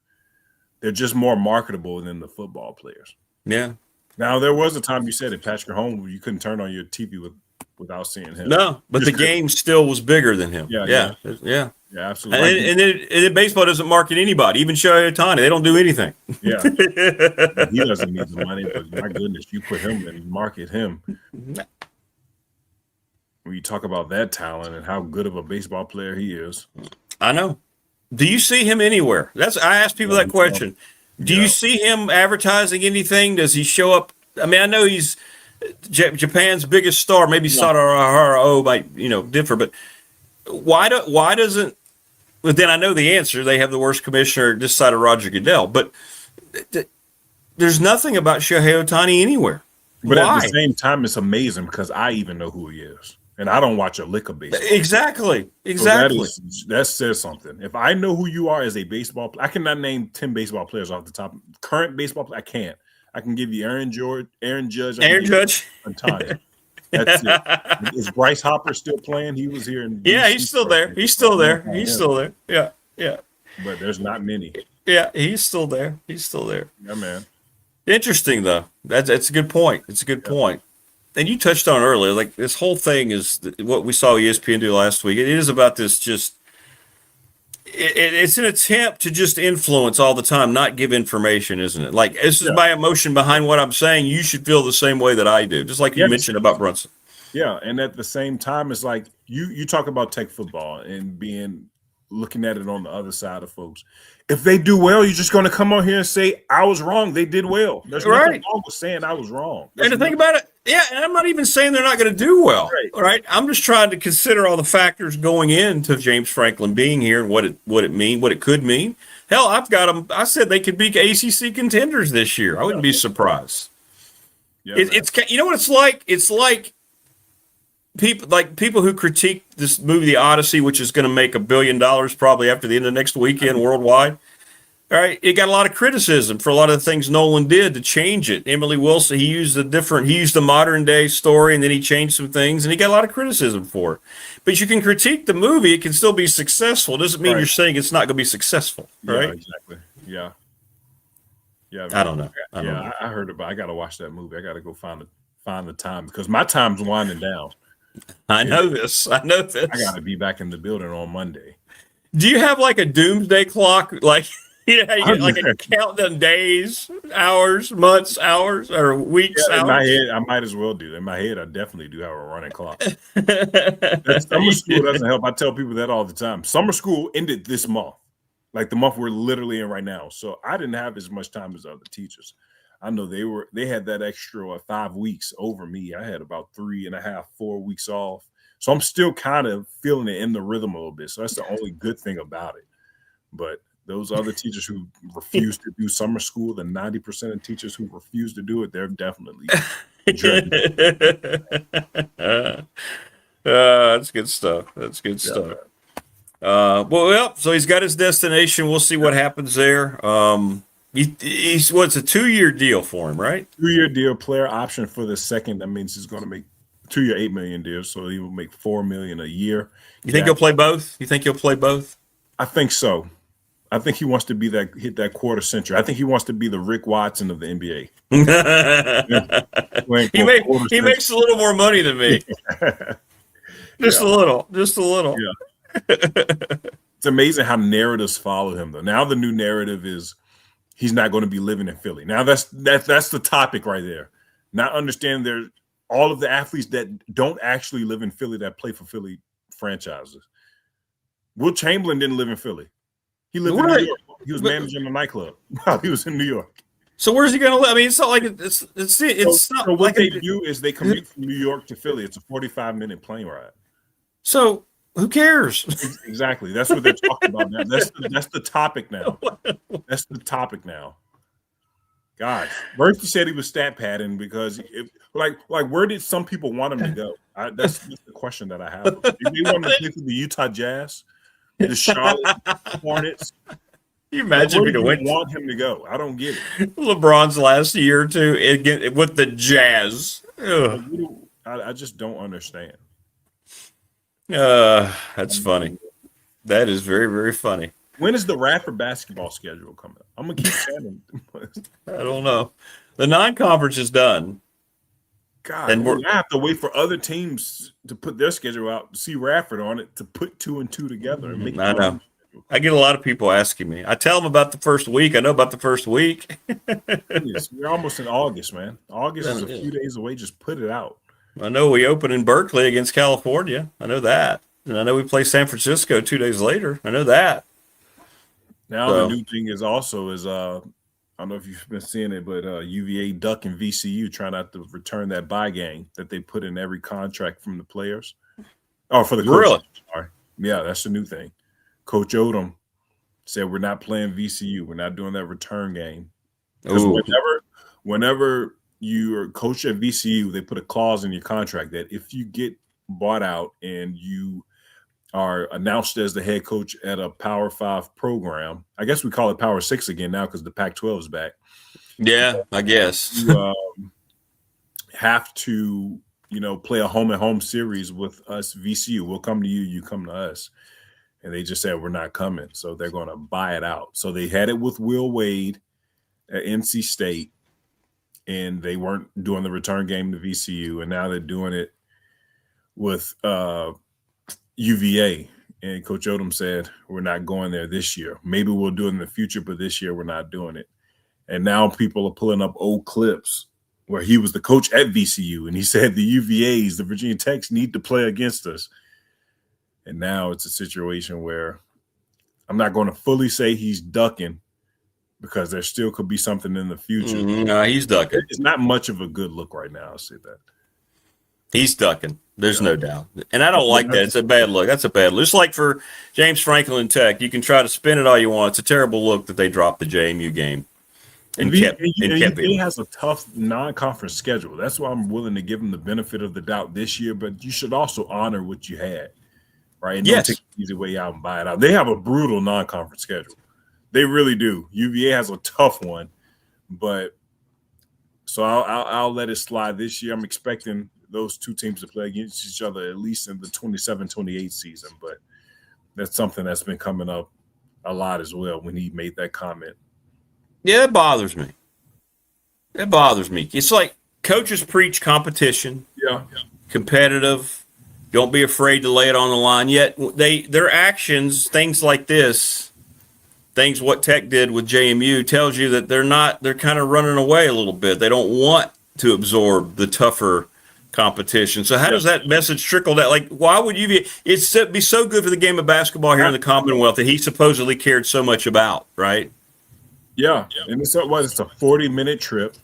They're just more marketable than the football players. Yeah. Now, there was a time you said at Patrick Mahomes, you couldn't turn on your TV without seeing him. No, but the game still was bigger than him. Yeah, absolutely. And then baseball doesn't market anybody, even Shohei Ohtani. They don't do anything. Yeah. He doesn't need the money, but my goodness, you put him and market him. When you talk about that talent and how good of a baseball player he is. I know. Do you see him anywhere? I ask people that question. Do you see him advertising anything? Does he show up? I mean, I know he's Japan's biggest star. Maybe Sadara might differ, but why doesn't? But then I know the answer. They have the worst commissioner this side of Roger Goodell, but there's nothing about Shohei Ohtani anywhere. But at the same time, it's amazing because I even know who he is. And I don't watch a lick of baseball. Exactly. So that says something. If I know who you are as a baseball player, I cannot name 10 baseball players off the top. Current baseball player, I can't. I can give you Aaron Judge. And Tanya. That's it. Is Bryce Hopper still playing? He was here in DC. He's still there. He's still there. Yeah. But there's not many. Yeah, he's still there. Yeah, man. Interesting though. That's a good point. It's a good point. And you touched on earlier, like this whole thing is what we saw ESPN do last week. It is about this it's an attempt to just influence all the time, not give information, isn't it? Like this is my emotion behind what I'm saying. You should feel the same way that I do, just like you mentioned about Brunson. Yeah, and at the same time, it's like you talk about Tech football and looking at it on the other side of folks. If they do well, you're just going to come on here and say, I was wrong. They did well. There's nothing wrong with saying I was wrong. And to think about it, and I'm not even saying they're not going to do well. Right? I'm just trying to consider all the factors going into James Franklin being here and what it could mean. Hell, I've got them. I said they could be ACC contenders this year. I wouldn't be surprised. Yeah, it's you know what it's like? It's like people who critique this movie, The Odyssey, which is going to make $1 billion probably after the end of next weekend worldwide. All right, it got a lot of criticism for a lot of the things Nolan did to change it. Emily Wilson, he used the modern day story, and then he changed some things, and he got a lot of criticism for it. But you can critique the movie; it can still be successful. It doesn't mean you're saying it's not going to be successful, right? Yeah, exactly. Yeah. I don't know. I heard about. I got to watch that movie. I got to go find the time because my time's winding down. I know this. I got to be back in the building on Monday. Do you have like a doomsday clock? Like, you get like a countdown days, hours, months, hours, or weeks, hours? In my head, I might as well do. In my head, I definitely do have a running clock. Summer school doesn't help. I tell people that all the time. Summer school ended this month, like the month we're literally in right now. So I didn't have as much time as other teachers. I know they had that extra 5 weeks over me. I had about 3.5, 4 weeks off. So I'm still kind of feeling it in the rhythm a little bit. So that's the only good thing about it. But Those other teachers who refuse to do summer school, the 90% of teachers who refuse to do it, they're definitely dreading it. That's good stuff. That's good stuff. Well, so he's got his destination. We'll see what happens there. He's what's a 2-year deal for him, right? 2-year deal, player option for the second. That means he's going to make 2-year, $8 million deal, so he will make $4 million a year. You think he'll play both? You think he'll play both? I think so. I think he wants to be hit that quarter century. I think he wants to be the Rick Watson of the NBA. He makes a little more money than me. Just a little. Yeah. It's amazing how narratives follow him, though. Now the new narrative is he's not going to be living in Philly. Now that's the topic right there. Not understanding there's all of the athletes that don't actually live in Philly that play for Philly franchises. Will Chamberlain didn't live in Philly. He lived in New York. He was managing a nightclub while he was in New York. So where's he going to live? I mean, it's not like it's not. So what like they do is they commute from New York to Philly. It's a 45-minute plane ride. So who cares? Exactly. That's what they're talking about now. That's the topic now. That's the topic now. God, Murphy said he was stat padding because, where did some people want him to go? That's the question that I have. If they want to play for the Utah Jazz, the Charlotte Hornets, you imagine where do you want him to go? I don't get it. LeBron's last year or two with the Jazz. I just don't understand. That's funny. That is very, very funny. When is the Radford basketball schedule coming up? I'm gonna keep saying it. I don't know. The non-conference is done. God, and I have to wait for other teams to put their schedule out, to see Radford on it, to put 2 and 2 together. And make I know. I get a lot of people asking me. I tell them about the first week. I know about the first week. We're almost in August, man. August is a few days away. Just put it out. I know we open in Berkeley against California. I know that. And I know we play San Francisco 2 days later. I know that. Now the new thing is also I don't know if you've been seeing it, but UVA ducking VCU, trying not to return that buy game that they put in every contract from the players. Oh, for the coach. Really? Sorry. Yeah, that's the new thing. Coach Odom said we're not playing VCU. We're not doing that return game. Because whenever you're coach at VCU, they put a clause in your contract that if you get bought out and you are announced as the head coach at a Power 5 program, I guess we call it Power 6 again now because the Pac-12 is back. Yeah, I guess. You have to, play a home-and-home series with us, VCU. We'll come to you, you come to us. And they just said, we're not coming. So they're going to buy it out. So they had it with Will Wade at NC State, and they weren't doing the return game to VCU. And now they're doing it with UVA. And Coach Odom said, we're not going there this year. Maybe we'll do it in the future, but this year we're not doing it. And now people are pulling up old clips where he was the coach at VCU. And he said the UVAs, the Virginia Techs, need to play against us. And now it's a situation where I'm not going to fully say he's ducking because there still could be something in the future. No, he's ducking. It's not much of a good look right now. I'll say that. He's ducking. There's no doubt. And I don't like that. It's a bad look. That's a bad look. It's like for James Franklin Tech. You can try to spin it all you want. It's a terrible look that they dropped the JMU game. And kept it. Has a tough non-conference schedule. That's why I'm willing to give him the benefit of the doubt this year, but you should also honor what you had. Right? And don't take the easy way out and buy it out. They have a brutal non-conference schedule. They really do. UVA has a tough one, but so I'll let it slide this year. I'm expecting those two teams to play against each other at least in the 27-28 season, but that's something that's been coming up a lot as well when he made that comment. Yeah, it bothers me. It bothers me. It's like coaches preach competition, competitive. Don't be afraid to lay it on the line. Yet their actions, things like this, things what Tech did with JMU tells you that they're kind of running away a little bit. They don't want to absorb the tougher competition. So how does that message trickle down? Like, why would you be so good for the game of basketball here in the Commonwealth that he supposedly cared so much about, right? Yeah. And it's a 40-minute trip.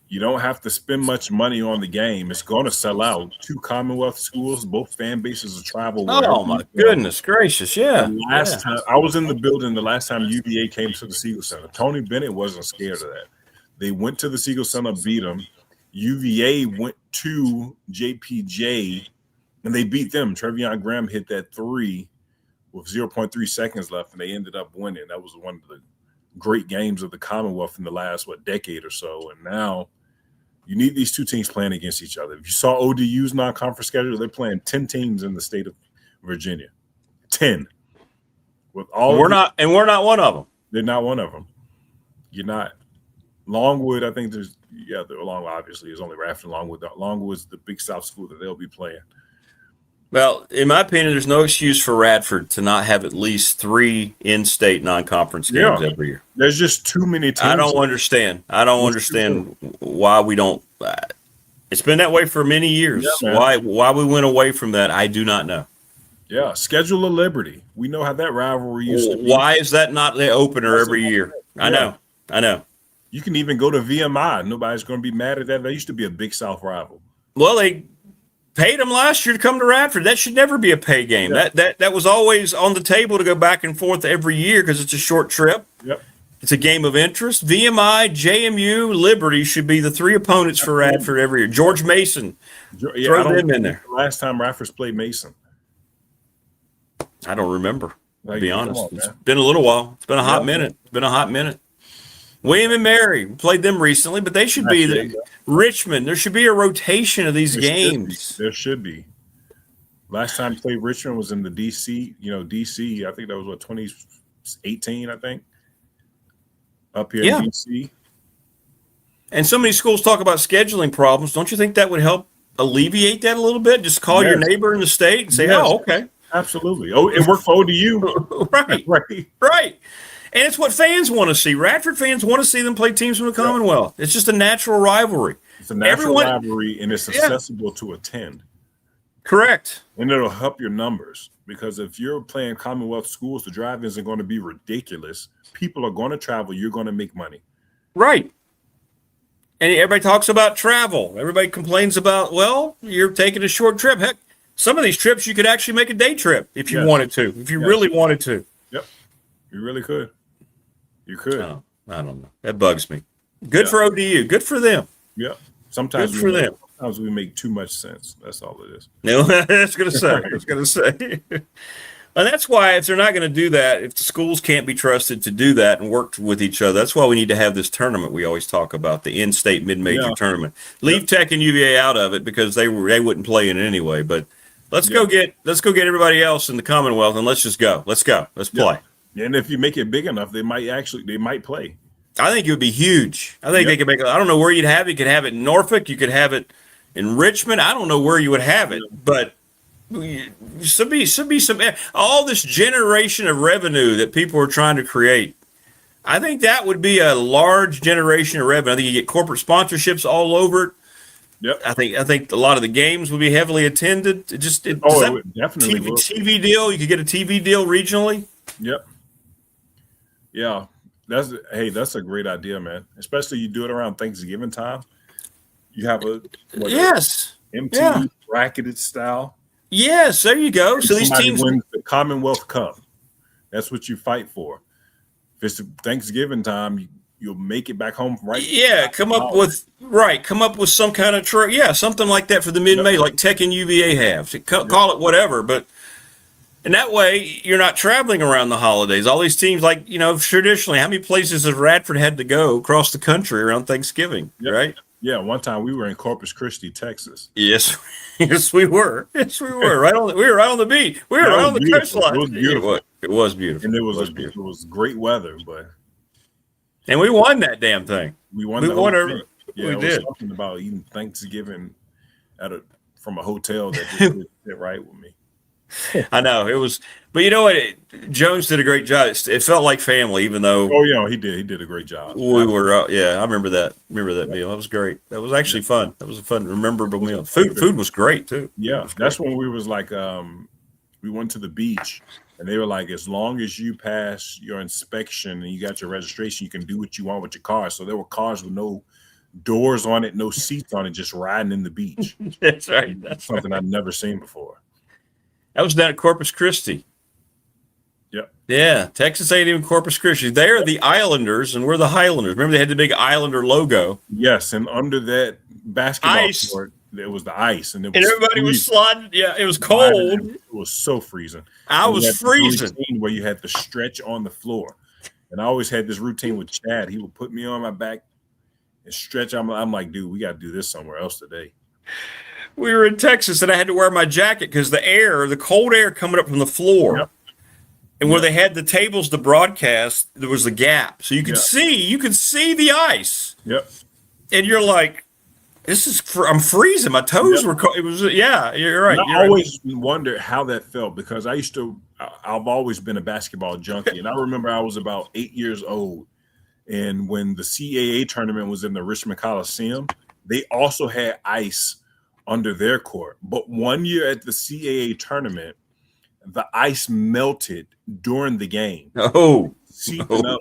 You don't have to spend much money on the game. It's going to sell out. 2 Commonwealth schools, both fan bases of travel. Oh my goodness gracious! Yeah. The last time I was in the building, the last time UVA came to the Siegel Center, Tony Bennett wasn't scared of that. They went to the Siegel Center, beat them. UVA went to JPJ, and they beat them. Trevion Graham hit that 3 with 0.3 seconds left, and they ended up winning. That was one of the great games of the Commonwealth in the last decade or so. And now you need these 2 teams playing against each other. If you saw ODU's non-conference schedule, they're playing 10 teams in the state of Virginia. 10. With all we're not one of them. They're not one of them. You're not. Longwood, I think there's Longwood obviously is only Rafton Longwood. Longwood's the Big South school that they'll be playing. Well, in my opinion, there's no excuse for Radford to not have at least 3 in-state non-conference games every year. There's just too many teams. I don't understand why we don't. It's been that way for many years. Yeah, why we went away from that, I do not know. Yeah, Schedule of Liberty. We know how that rivalry used to be. Why is that not the opener every year? Yeah. I know. You can even go to VMI. Nobody's going to be mad at that. That used to be a Big South rival. Well, they paid them last year to come to Radford. That should never be a pay game. Yeah. That was always on the table to go back and forth every year because it's a short trip. Yep. It's a game of interest. VMI, JMU, Liberty should be the 3 opponents for Radford every year. George Mason. Throw them in there. Last time Radford's played Mason. I don't remember, to be honest. It's been a little while. It's been a hot minute. William and Mary played them recently, but they should be Richmond. There should be a rotation of these games. There should be. Last time played Richmond was in the DC. DC. I think that was 2018. I think up here in DC. And so many schools talk about scheduling problems. Don't you think that would help alleviate that a little bit? Just call your neighbor in the state and say, "Oh, okay." Absolutely. Oh, it worked for ODU. Right. And it's what fans want to see. Radford fans want to see them play teams from the Commonwealth. It's just a natural rivalry. It's a natural rivalry, and it's accessible to attend. Correct. And it'll help your numbers because if you're playing Commonwealth schools, the drive-ins are going to be ridiculous. People are going to travel. You're going to make money. Right. And everybody talks about travel. Everybody complains about, you're taking a short trip. Heck, some of these trips you could actually make a day trip if you wanted to, if you really wanted to. Yep. You really could. You could. Oh, I don't know. That bugs me. Good for ODU. Good for them. Yep. Sometimes we make too much sense. That's all it is. No, I was going to say. And that's why if they're not going to do that, if the schools can't be trusted to do that and work with each other, that's why we need to have this tournament we always talk about, the in-state mid-major tournament. Leave Tech and UVA out of it because they wouldn't play in it anyway. But let's go get everybody else in the Commonwealth and let's just go. Let's go. Let's play. And if you make it big enough, they might play. I think it would be huge. I think they could make it. I don't know where you'd have it. You could have it in Norfolk. You could have it in Richmond. I don't know where you would have it, but should be some all this generation of revenue that people are trying to create. I think that would be a large generation of revenue. I think you get corporate sponsorships all over it. Yep. I think a lot of the games would be heavily attended. It would definitely TV deal. You could get a TV deal regionally. Yep. Yeah. That's a great idea, man. Especially you do it around Thanksgiving time. You have MTV bracketed style. Yes, there you go. So these teams win the Commonwealth Cup. That's what you fight for. If it's Thanksgiving time, you'll make it back home, right? Yeah, come up with some kind of something like that for the mid-May, like Tech and UVA have. Call it whatever, but and that way you're not traveling around the holidays. All these teams, traditionally, how many places has Radford had to go across the country around Thanksgiving, right? Yeah, one time we were in Corpus Christi, Texas. Yes, we were. We were right on the beach. We were right on the coastline. It was beautiful. It was beautiful. And it was great weather, and we won that damn thing. We won everything. Yeah, we did. Talking about eating Thanksgiving from a hotel that just didn't sit right with me. I know it was, but you know what? Jones did a great job. It felt like family, even though. Oh yeah, he did. He did a great job. We were, I remember that. Meal. That was great. That was actually fun. That was a fun, memorable meal. Food was great too. Yeah, that's when we was like, we went to the beach, and they were like, as long as you pass your inspection and you got your registration, you can do what you want with your car. So there were cars with no doors on it, no seats on it, just riding in the beach. That's right. That's something right. I've never seen before. That was down at Corpus Christi. Yep. Yeah, Texas A&M Corpus Christi. They're the Islanders, and we're the Highlanders. Remember, they had the big Islander logo. Yes, and under that basketball Ice. court, there was the ice, and Everybody was sliding. Yeah, it was cold. It was so freezing. I was freezing. Where you had to stretch on the floor, and I always had this routine with Chad. He would put me on my back and stretch. I'm like, dude, we got to do this somewhere else today. We were in Texas, and I had to wear my jacket because the cold air coming up from the floor. Yep. And where they had the tables to broadcast, there was a gap. So you could see the ice. Yep. And you're like, I'm freezing. My toes were cold. It was, you're right. I always wondered how that felt because I've always been a basketball junkie. And I remember I was about 8 years old. And when the CAA tournament was in the Richmond Coliseum, they also had ice under their court. But one year at the CAA tournament, the ice melted during the game. Seeping up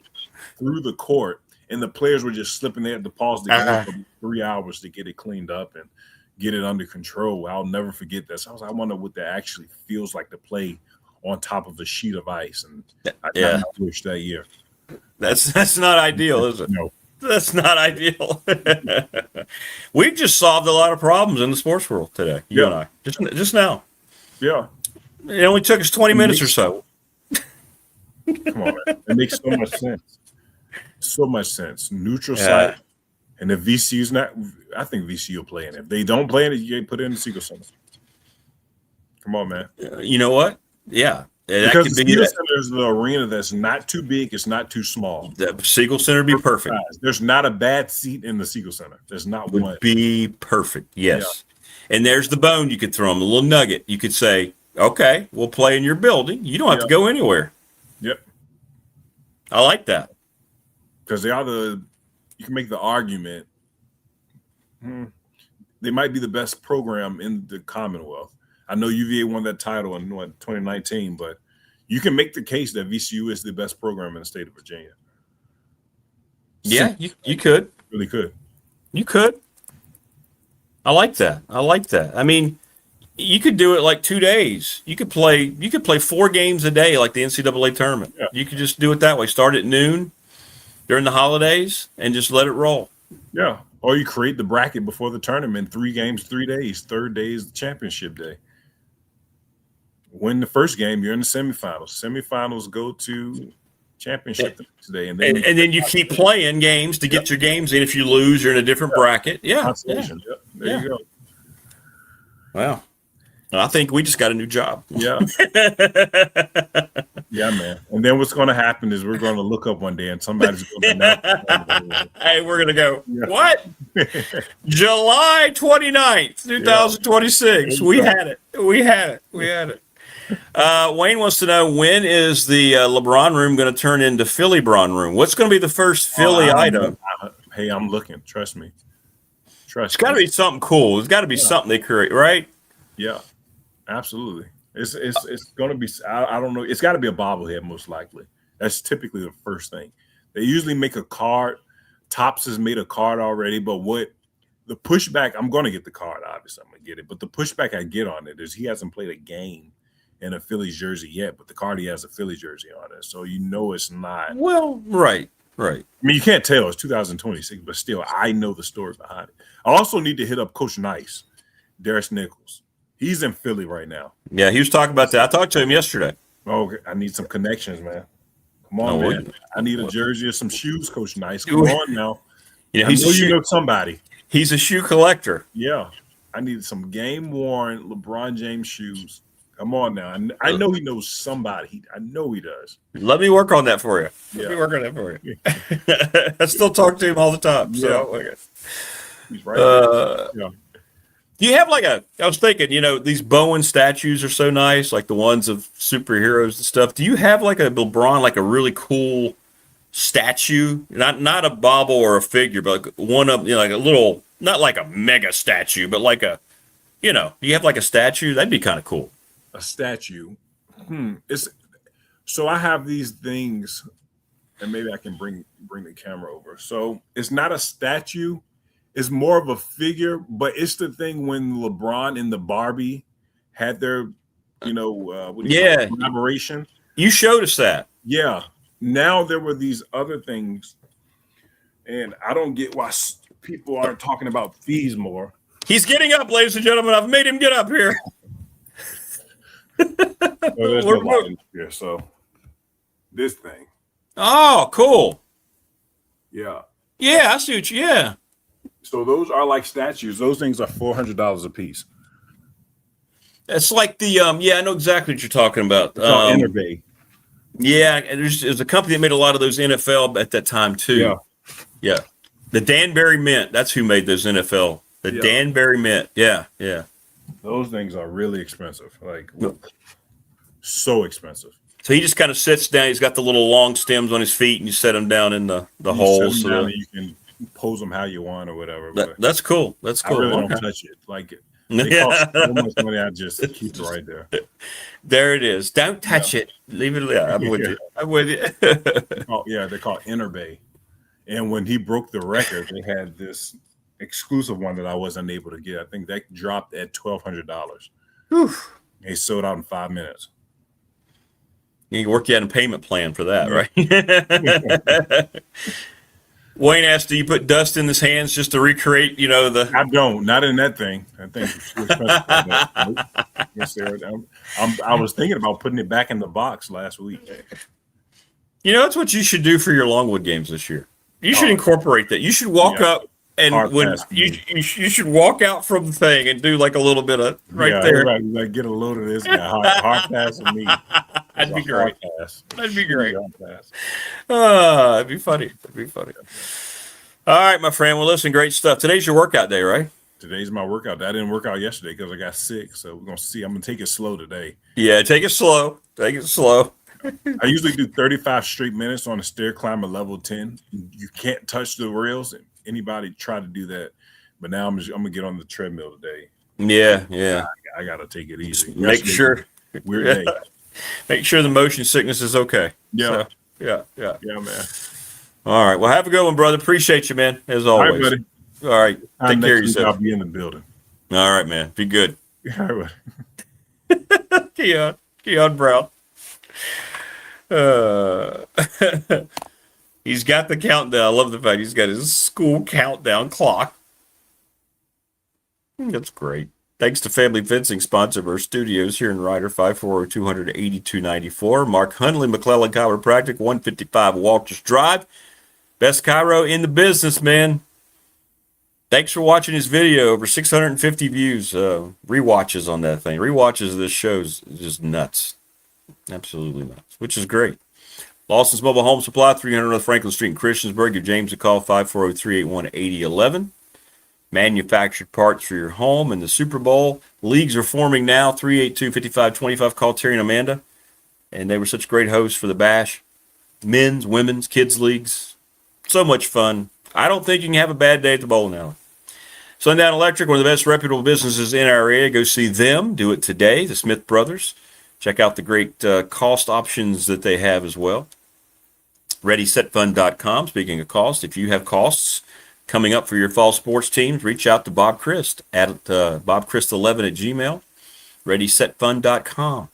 through the court, and the players were just slipping. They had to pause the game for 3 hours to get it cleaned up and get it under control. I'll never forget this. I was like, I wonder what that actually feels like to play on top of a sheet of ice. And I wish that year. That's not ideal, is it? No. That's not ideal. We've just solved a lot of problems in the sports world today, you and I. Just now. Yeah. It only took us 20 minutes or so. Come on, man. It makes so much sense. So much sense. Neutral site. And if VCU's not, I think VCU will play in it. If they don't play in it, you can't put it in the Siegel Center. Come on, man. You know what? Yeah. Because the Siegel Center is the arena that's not too big, it's not too small. The Siegel Center would be perfect. There's not a bad seat in the Siegel Center. There's not one. Would be perfect, yes. Yeah. And there's the bone you could throw them, a little nugget. You could say, okay, we'll play in your building. You don't have to go anywhere. Yep. I like that. Because you can make the argument, they might be the best program in the Commonwealth. I know UVA won that title in 2019, but you can make the case that VCU is the best program in the state of Virginia. Yeah, you could. Really could. You could. I like that. I mean, you could do it like 2 days. You could play 4 games a day like the NCAA tournament. Yeah. You could just do it that way. Start at noon during the holidays and just let it roll. Yeah. Or you create the bracket before the tournament, 3 games, 3 days. Third day is the championship day. Win the first game, you're in the semifinals. Semifinals go to championship the next day. And then you keep playing games to get your games in. If you lose, you're in a different bracket. Yeah. Yep. There you go. Wow. I think we just got a new job. Yeah. Yeah, man. And then what's going to happen is we're going to look up one day and somebody's going to hey, we're going to go, what? July 29th, 2026. We had it. Wayne wants to know, when is the LeBron room going to turn into Philly Bron room? What's going to be the first Philly item? Hey, I'm looking. Trust me. It's got to be something cool. It's got to be something they create, right? Yeah, absolutely. It's going to be, I don't know. It's got to be a bobblehead, most likely. That's typically the first thing. They usually make a card. Topps has made a card already, but what the pushback, I'm going to get the card, obviously. I'm going to get it. But the pushback I get on it is he hasn't played a game in a Phillies jersey yet, but the card he has a Philly jersey on it. So you know it's not. Well, right. I mean, you can't tell. It's 2026, but still, I know the story behind it. I also need to hit up Coach Nice, Darius Nichols. He's in Philly right now. Yeah, he was talking about that. I talked to him yesterday. Oh, I need some connections, man. Come on, man. I need a jersey or some shoes, Coach Nice. Come on now. You know somebody. He's a shoe collector. Yeah. I need some game-worn LeBron James shoes. Come on now. I know he knows somebody. I know he does. Let me work on that for you. Yeah. Let me work on that for you. I still talk to him all the time. So he's right. Do you have I was thinking, these Bowen statues are so nice, like the ones of superheroes and stuff. Do you have like a LeBron, like a really cool statue? Not a bauble or a figure, but one of, like a little, not like a mega statue, but like a, you have like a statue? That'd be kind of cool. A statue. So I have these things, and maybe I can bring the camera over. So it's not a statue. It's more of a figure, but it's the thing when LeBron and the Barbie had their, collaboration. You showed us that. Yeah. Now there were these other things, and I don't get why people aren't talking about these more. He's getting up, ladies and gentlemen. I've made him get up here. Well, there's no light here, so this thing. Oh, cool. Yeah. Yeah, I see what you. Yeah. So those are like statues. Those things are $400 a piece. It's like the I know exactly what you're talking about. It's called Interbay. Yeah, and there's a company that made a lot of those NFL at that time too. Yeah. The Danbury Mint. That's who made those NFL. The Danbury Mint. Yeah. Those things are really expensive. Like so expensive. So he just kind of sits down. He's got the little long stems on his feet, and you set them down in the holes. So that you can pose them how you want or whatever. That's cool. That's cool. I really don't touch it. Like they cost so much money. I just keep it right there. There it is. Don't touch it. Leave it there. I'm with you. I'm with you. They're called Interbay. And when he broke the record, they had this exclusive one that I wasn't able to get. I think that dropped at $1,200. They sold out in 5 minutes. You can work out a payment plan for that, right? Wayne asked, "Do you put dust in his hands just to recreate, the?" I don't. Not in that thing. I think it's too expensive. Yes, sir. I was thinking about putting it back in the box last week. That's what you should do for your Longwood games this year. You should incorporate that. You should walk up and when you should walk out from the thing and do like a little bit of there. Like get a load of this guy. Hard pass of me. That'd be great. That'd be great. It'd be funny. All right, my friend. Well, listen, great stuff. Today's your workout day, right? Today's my workout day. I didn't work out yesterday because I got sick. So we're going to see. I'm going to take it slow today. Yeah, take it slow. I usually do 35 straight minutes on a stair climber level 10. You can't touch the rails. Anybody try to do that. But now I'm going to get on the treadmill today. Yeah. I got to take it easy. Make sure. Weird day. Make sure the motion sickness is okay. Yeah. So, yeah, man. All right. Well, have a good one, brother. Appreciate you, man, as always. All right, buddy. All right. Take care of yourself. I'll be in the building. All right, man. Be good. All right. Keon Brown. He's got the countdown. I love the fact he's got his school countdown clock. That's great. Thanks to Family Fencing, sponsor of our studios here in Ryder, 540-200-8294. Mark Hundley, McClellan Chiropractic, 155 Walters Drive. Best chiro in the business, man. Thanks for watching his video. Over 650 views, rewatches on that thing. Rewatches of this show is just nuts. Absolutely nuts, which is great. Lawson's Mobile Home Supply, 300 North Franklin Street in Christiansburg. Give James a call, 540-381-8011. Manufactured parts for your home and the Super Bowl. Leagues are forming now, 382-5525. Call Terry and Amanda. And they were such great hosts for the Bash. Men's, women's, kids' leagues. So much fun. I don't think you can have a bad day at the bowling alley. Sundown Electric, one of the best reputable businesses in our area. Go see them. Do it today. The Smith Brothers. Check out the great cost options that they have as well. ReadySetFund.com. Speaking of cost, if you have costs coming up for your fall sports teams, reach out to Bob Christ at bobchrist11@gmail. ReadySetFund.com.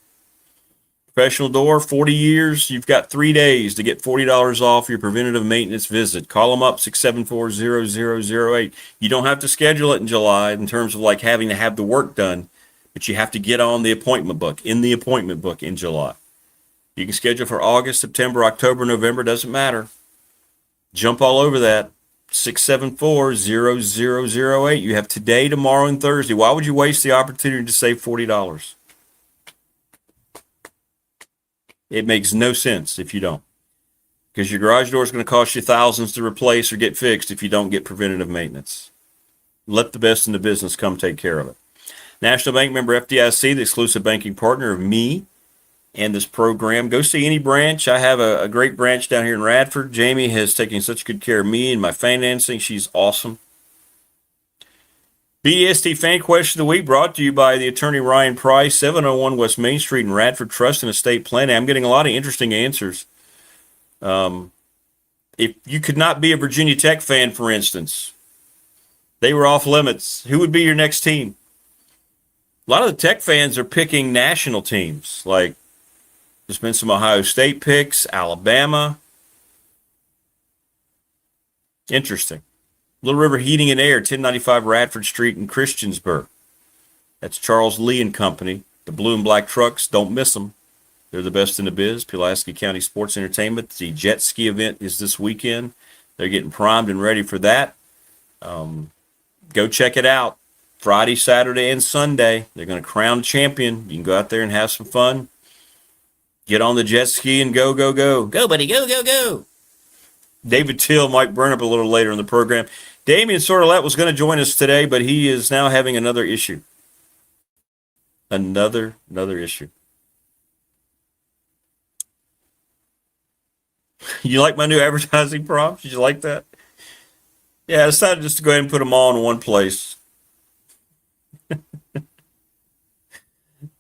Professional Door, 40 years. You've got 3 days to get $40 off your preventative maintenance visit. Call them up, 674-0008. You don't have to schedule it in July in terms of like having to have the work done, but you have to get on the appointment book, in July. You can schedule for August, September, October, November, doesn't matter. Jump all over that. 674-0008. You have today, tomorrow, and Thursday. Why would you waste the opportunity to save $40? It makes no sense if you don't. Because your garage door is going to cost you thousands to replace or get fixed if you don't get preventative maintenance. Let the best in the business come take care of it. National Bank member FDIC, the exclusive banking partner of me and this program. Go see any branch. I have a great branch down here in Radford. Jamie has taken such good care of me and my financing. She's awesome. BST Fan Question of the Week brought to you by the attorney Ryan Price, 701 West Main Street in Radford, Trust and Estate Planning. I'm getting a lot of interesting answers. If you could not be a Virginia Tech fan, for instance, They were off limits. Who would be your next team? A lot of the Tech fans are picking national teams. Like, there's been some Ohio State picks, Alabama. Interesting. Little River Heating and Air, 1095 Radford Street in Christiansburg. That's Charles Lee and Company. The blue and black trucks, don't miss them. They're the best in the biz. Pulaski County Sports Entertainment. The jet ski event is this weekend. They're getting primed and ready for that. Go check it out. Friday, Saturday, and Sunday. They're going to crown a champion. You can go out there and have some fun. Get on the jet ski and go, go, go. Go, buddy, go, go, go. David Till might burn up a little later in the program. Damian Sordelette was going to join us today, but he is now having another issue. Another issue. You like my new advertising prompts? Did you like that? Yeah, I decided just to go ahead and put them all in one place.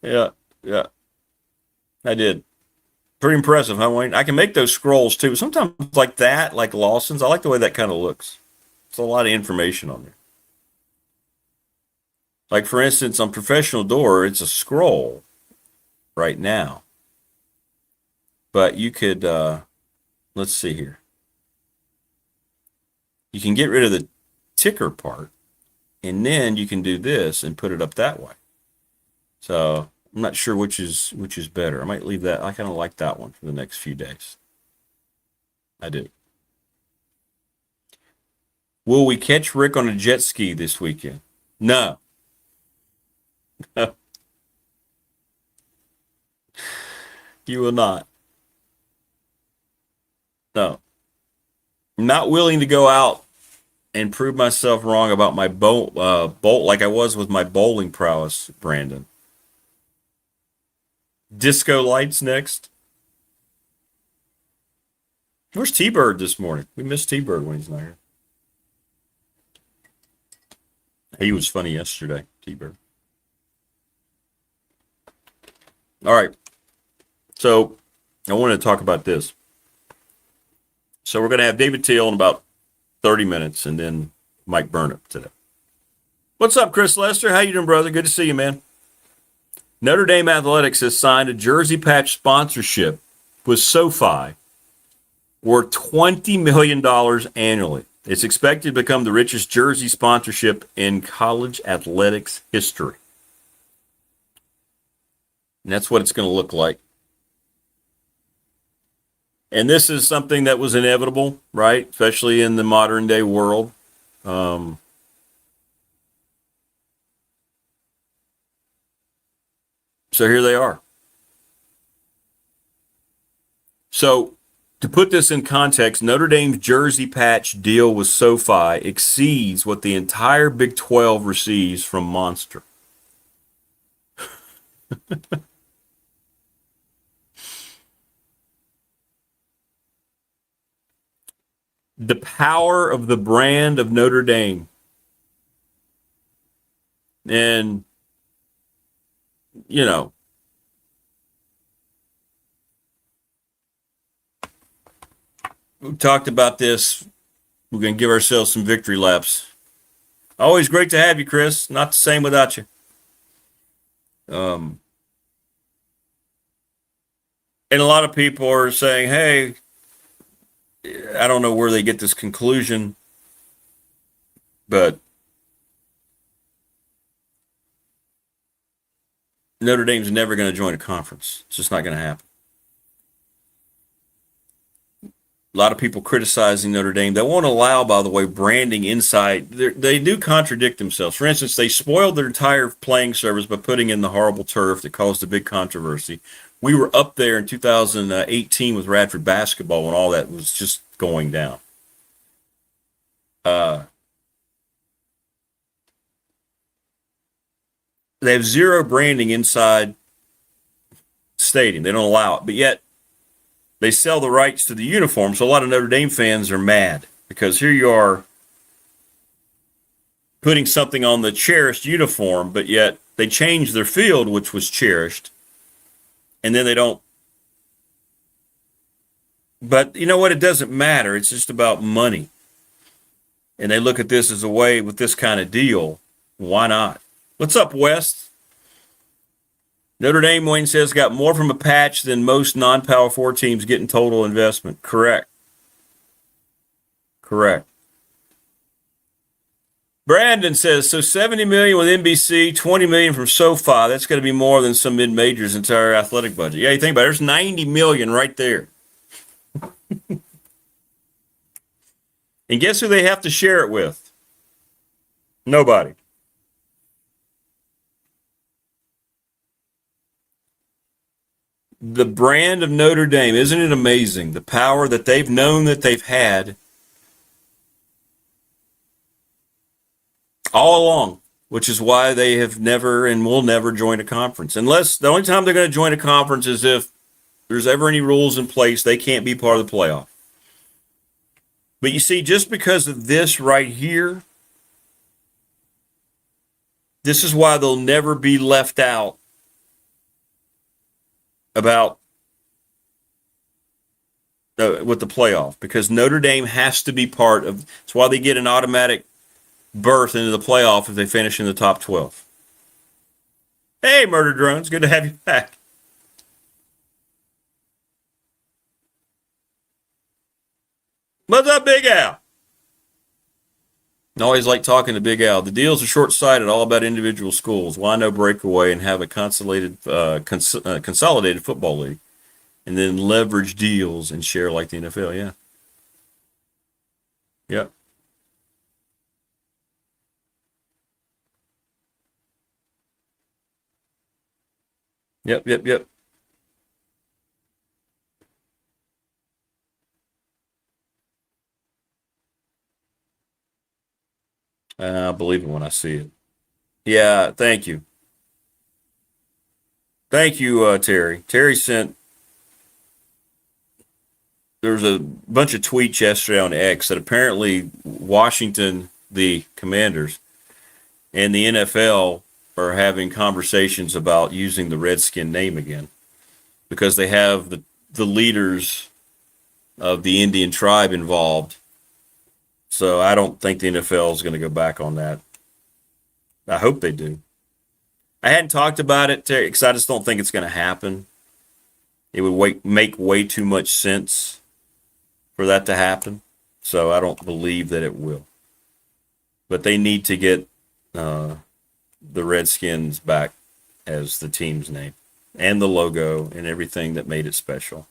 Yeah. I did. Pretty impressive, huh, Wayne? I can make those scrolls, too. Sometimes like that, like Lawson's, I like the way that kind of looks. It's a lot of information on there. Like, for instance, on Professional Door, it's a scroll right now. But you could, let's see here. You can get rid of the ticker part, and then you can do this and put it up that way. So I'm not sure which is better. I might leave that. I kind of like that one for the next few days. I do. Will we catch Rick on a jet ski this weekend? No. You will not. No. I'm not willing to go out and prove myself wrong about my bolt like I was with my bowling prowess, Brandon. Disco lights next. Where's T-Bird this morning? We missed T-Bird when he's not here. He was funny yesterday, T-Bird. All right. So I wanted to talk about this. So we're going to have David Teal in about 30 minutes and then Mike Burnip today. What's up, Chris Lester? How you doing, brother? Good to see you, man. Notre Dame Athletics has signed a jersey patch sponsorship with SoFi worth $20 million annually. It's expected to become the richest jersey sponsorship in college athletics history. And that's what it's going to look like. And this is something that was inevitable, right? Especially in the modern day world. So here they are. So to put this in context, Notre Dame's jersey patch deal with SoFi exceeds what the entire Big 12 receives from Monster. The power of the brand of Notre Dame. And, you know, we talked about this. We're going to give ourselves some victory laps. Always great to have you, Chris. Not the same without you. And a lot of people are saying, hey, I don't know where they get this conclusion, but Notre Dame's never going to join a conference. It's just not going to happen. A lot of people criticizing Notre Dame. They won't allow, by the way, branding inside. They do contradict themselves. For instance, they spoiled their entire playing service by putting in the horrible turf that caused a big controversy. We were up there in 2018 with Radford basketball when all that was just going down. They have zero branding inside stadium. They don't allow it. But yet, they sell the rights to the uniform, so a lot of Notre Dame fans are mad because here you are putting something on the cherished uniform, but yet they change their field, which was cherished, and then they don't. But you know what? It doesn't matter. It's just about money. and they look at this as a way with this kind of deal, why not? What's up, West? Notre Dame, Wayne says, got more from a patch than most non-Power 4 teams get in total investment. Correct. Brandon says, so $70 million with NBC, $20 million from SoFi. That's going to be more than some mid-majors' entire athletic budget. Yeah, you think about it. There's $90 million right there. And guess who they have to share it with? Nobody. The brand of Notre Dame, isn't it amazing? The power that they've known that they've had all along, which is why they have never and will never join a conference. Unless the only time they're going to join a conference is if there's ever any rules in place, they can't be part of the playoff. But you see, just because of this right here, this is why they'll never be left out about with the playoff, because Notre Dame has to be part of. That's why they get an automatic berth into the playoff if they finish in the top 12. Hey, Murder Drones, good to have you back. What's up, Big Al? I always like talking to Big Al. The deals are short-sighted, all about individual schools. Why no breakaway and have a consolidated football league, and then leverage deals and share like the NFL? Yeah. Yep. Yep. I'll believe it when I see it. Yeah, thank you. Thank you, Terry. Terry sent, there was a bunch of tweets yesterday on X that apparently Washington, the Commanders, and the NFL are having conversations about using the Redskin name again, because they have the leaders of the Indian tribe involved. So I don't think the NFL is going to go back on that. I hope they do. I hadn't talked about it, Terry, because I just don't think it's going to happen. It would make way too much sense for that to happen. So I don't believe that it will. But they need to get the Redskins back as the team's name and the logo and everything that made it special.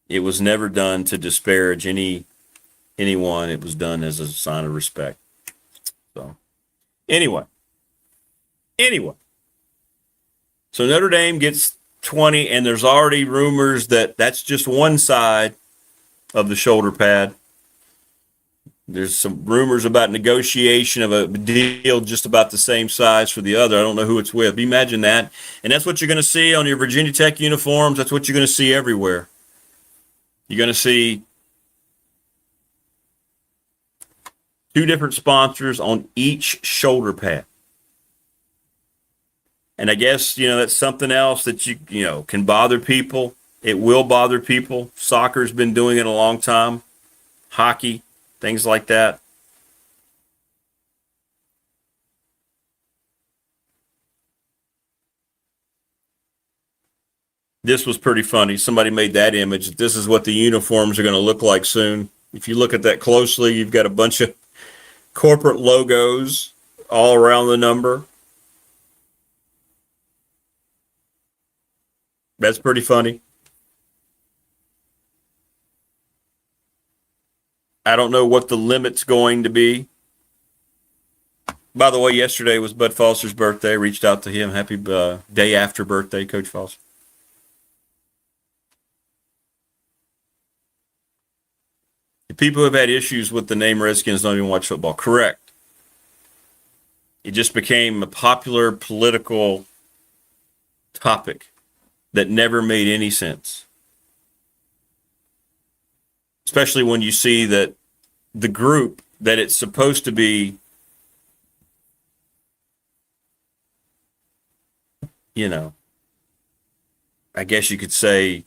It was never done to disparage anyone. It was done as a sign of respect. So anyway, so Notre Dame gets 20, and there's already rumors that that's just one side of the shoulder pad. There's some rumors about negotiation of a deal just about the same size for the other. I don't know who it's with. Imagine that. And that's what you're going to see on your Virginia Tech uniforms. That's what you're going to see everywhere. You're going to see two different sponsors on each shoulder pad. And I guess, that's something else that you can bother people. It will bother people. Soccer's been doing it a long time. Hockey, things like that. This was pretty funny. Somebody made that image. This is what the uniforms are going to look like soon. If you look at that closely, you've got a bunch of corporate logos all around the number. That's pretty funny. I don't know what the limit's going to be. By the way, yesterday was Bud Foster's birthday. Reached out to him. Happy day after birthday, Coach Foster. The people who have had issues with the name Redskins don't even watch football. Correct. It just became a popular political topic that never made any sense. Especially when you see that the group that it's supposed to be, I guess you could say,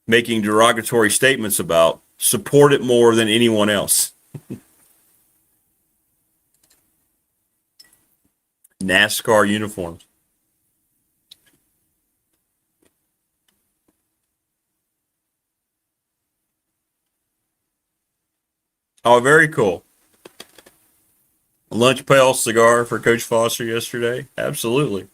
making derogatory statements about support it more than anyone else. NASCAR uniforms. Oh, very cool. Lunch pail cigar for Coach Foster yesterday. Absolutely.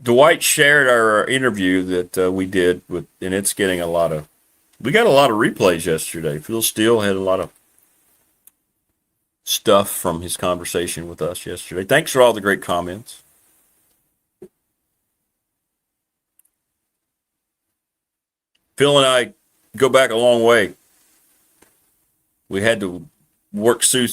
Dwight shared our interview that we did with, and it's getting we got a lot of replays yesterday. Phil Steele had a lot of stuff from his conversation with us yesterday. Thanks for all the great comments. Phil and I go back a long way. We had to work through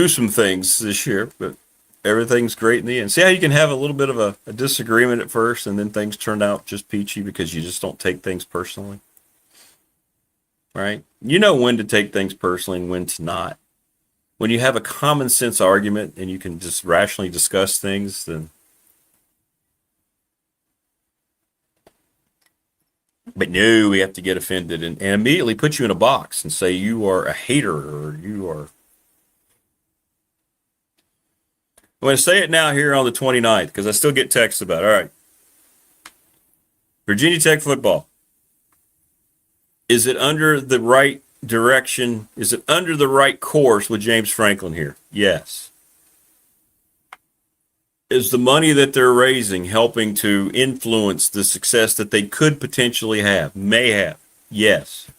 some things this year, but everything's great in the end. See how you can have a little bit of a disagreement at first, and then things turn out just peachy because you just don't take things personally, right? You know when to take things personally and when to not. When you have a common sense argument and you can just rationally discuss things, then. But no, we have to get offended and immediately put you in a box and say you are a hater or you are. I'm going to say it now here on the 29th because I still get texts about it. All right. Virginia Tech football. Is it under the right direction? Is it under the right course with James Franklin here? Yes. Is the money that they're raising helping to influence the success that they could potentially have? May have. Yes.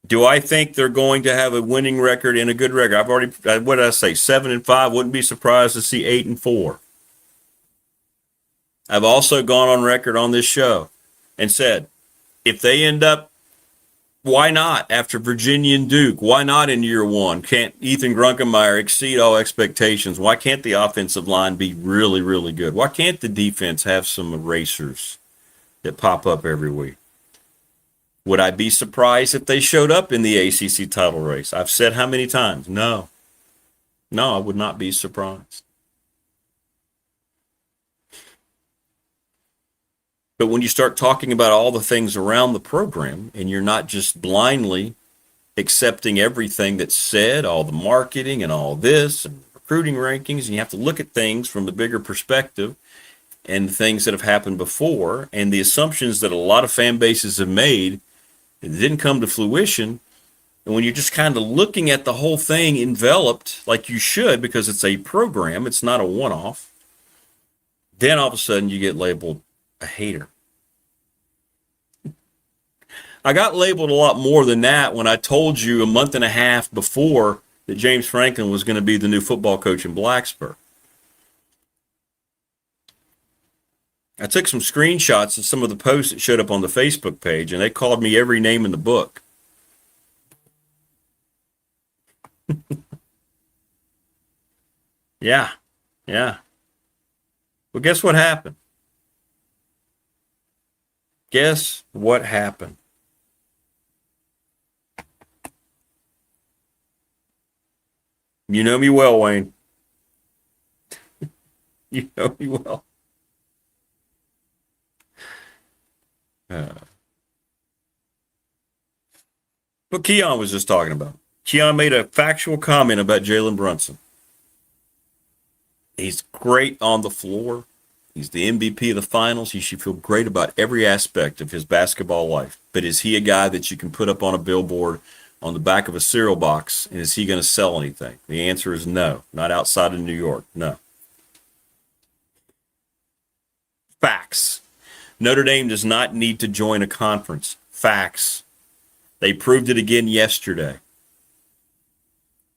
Do I think they're going to have a winning record and a good record? I've already, what did I say? 7-5. Wouldn't be surprised to see 8-4. I've also gone on record on this show and said, if they end up, why not after Virginia and Duke? Why not in year one? Can't Ethan Grunkemeyer exceed all expectations? Why can't the offensive line be really, really good? Why can't the defense have some erasers that pop up every week? Would I be surprised if they showed up in the ACC title race? I've said how many times? No. No, I would not be surprised. But when you start talking about all the things around the program and you're not just blindly accepting everything that's said, all the marketing and all this and recruiting rankings, and you have to look at things from the bigger perspective and things that have happened before and the assumptions that a lot of fan bases have made that didn't come to fruition. And when you're just kind of looking at the whole thing enveloped like you should because it's a program, it's not a one-off, then all of a sudden you get labeled a hater. I got labeled a lot more than that when I told you a month and a half before that James Franklin was going to be the new football coach in Blacksburg. I took some screenshots of some of the posts that showed up on the Facebook page, and they called me every name in the book. Yeah. Well, guess what happened? Guess what happened? You know me well, Wayne. You know me well. What Keon was just talking about. Keon made a factual comment about Jalen Brunson. He's great on the floor. He's the MVP of the finals. He should feel great about every aspect of his basketball life. But is he a guy that you can put up on a billboard on the back of a cereal box, and is he going to sell anything? The answer is no. Not outside of New York. No. Facts. Notre Dame does not need to join a conference. Facts. They proved it again yesterday.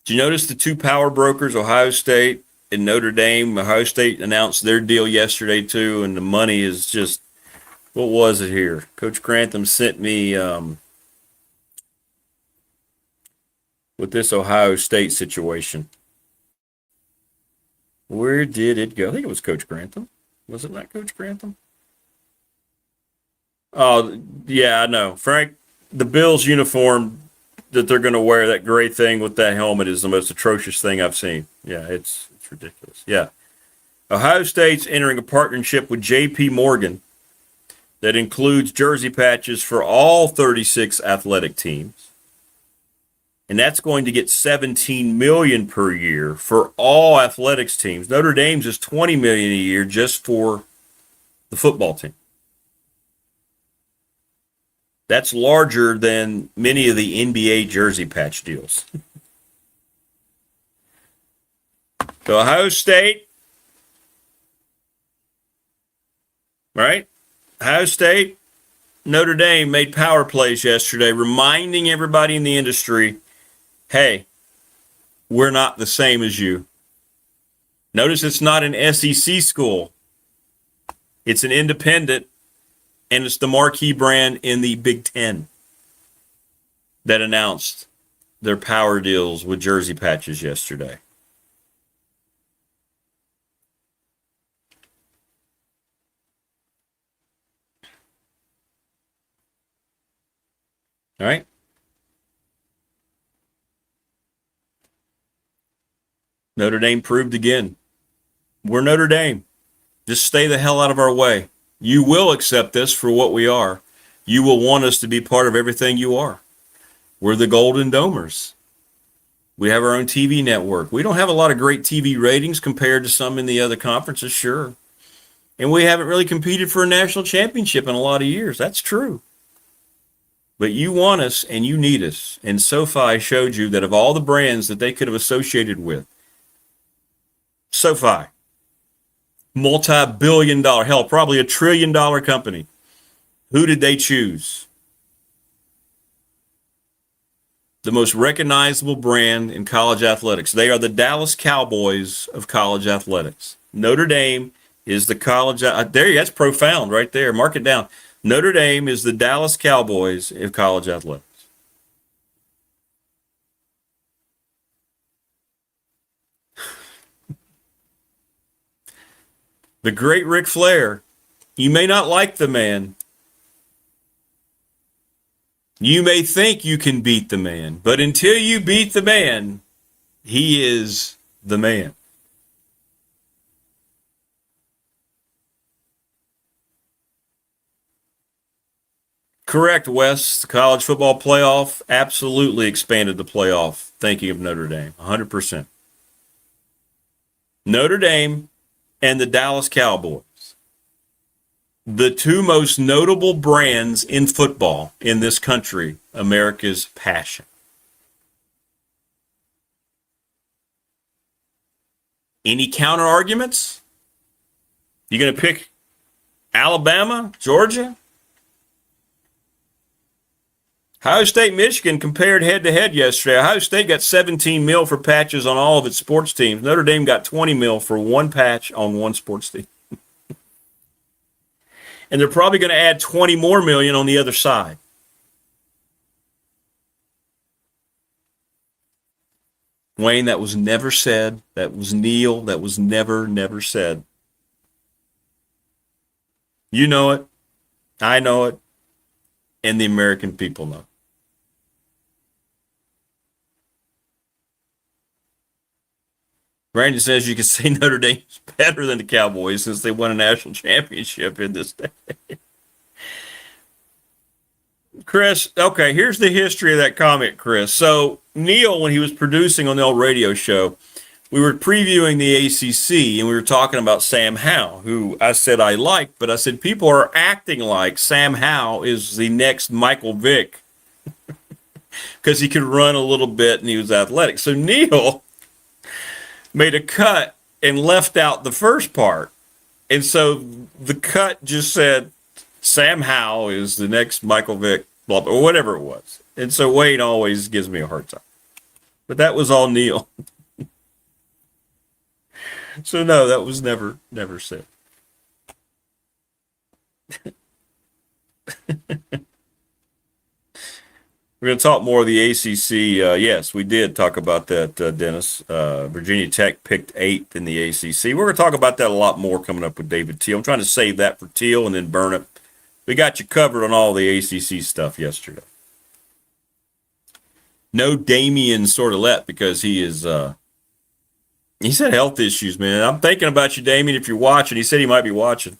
Did you notice the two power brokers, Ohio State and Notre Dame? Ohio State announced their deal yesterday too, and the money is just, what was it here? Coach Grantham sent me with this Ohio State situation. Where did it go? I think it was Coach Grantham. Was it not Coach Grantham? Oh, yeah, I know. Frank, the Bills uniform that they're going to wear, that gray thing with that helmet, is the most atrocious thing I've seen. Yeah, it's ridiculous. Yeah. Ohio State's entering a partnership with J.P. Morgan that includes jersey patches for all 36 athletic teams. And that's going to get $17 million per year for all athletics teams. Notre Dame's is $20 million a year just for the football team. That's larger than many of the NBA jersey patch deals. So Ohio State, right? Ohio State, Notre Dame made power plays yesterday, reminding everybody in the industry, hey, we're not the same as you. Notice it's not an SEC school. It's an independent, and it's the marquee brand in the Big Ten that announced their power deals with jersey patches yesterday. All right. Notre Dame proved again. We're Notre Dame. Just stay the hell out of our way. You will accept this for what we are. You will want us to be part of everything you are. We're the Golden Domers. We have our own TV network. We don't have a lot of great TV ratings compared to some in the other conferences, sure. And we haven't really competed for a national championship in a lot of years. That's true. But you want us and you need us. And SoFi showed you that of all the brands that they could have associated with, SoFi, multi-billion-dollar, hell, probably $1 trillion company. Who did they choose? The most recognizable brand in college athletics. They are the Dallas Cowboys of college athletics. Notre Dame is the college. That's profound right there. Mark it down. Notre Dame is the Dallas Cowboys of college athletics. The great Ric Flair. You may not like the man. You may think you can beat the man, but until you beat the man, he is the man. Correct, Wes. The college football playoff absolutely expanded the playoff, thinking of Notre Dame, 100%. Notre Dame and the Dallas Cowboys, the two most notable brands in football in this country, America's passion. Any counter arguments? You going to pick Alabama, Georgia? Ohio State, Michigan compared head-to-head yesterday. Ohio State got $17 million for patches on all of its sports teams. Notre Dame got $20 million for one patch on one sports team. And they're probably going to add $20 more million on the other side. Wayne, that was never said. That was Neil. That was never said. You know it. I know it. And the American people know. Brandon says you can say Notre Dame's better than the Cowboys since they won a national championship in this day. Chris, okay, here's the history of that comment, Chris. So Neil, when he was producing on the old radio show, we were previewing the ACC, and we were talking about Sam Howell, who I said I liked, but I said people are acting like Sam Howell is the next Michael Vick because he could run a little bit and he was athletic. So Neil made a cut and left out the first part. And so the cut just said, Sam Howell is the next Michael Vick, blah, blah, or whatever it was. And so Wayne always gives me a hard time. But that was all Neil. So no, that was never said. We're going to talk more of the ACC. Yes, we did talk about that, Dennis. Virginia Tech picked 8th in the ACC. We're going to talk about that a lot more coming up with David Teal. I'm trying to save that for Teal and then burn it. We got you covered on all the ACC stuff yesterday. No Damian Sordelet because he is He said health issues, man. I'm thinking about you, Damien, if you're watching. He said he might be watching.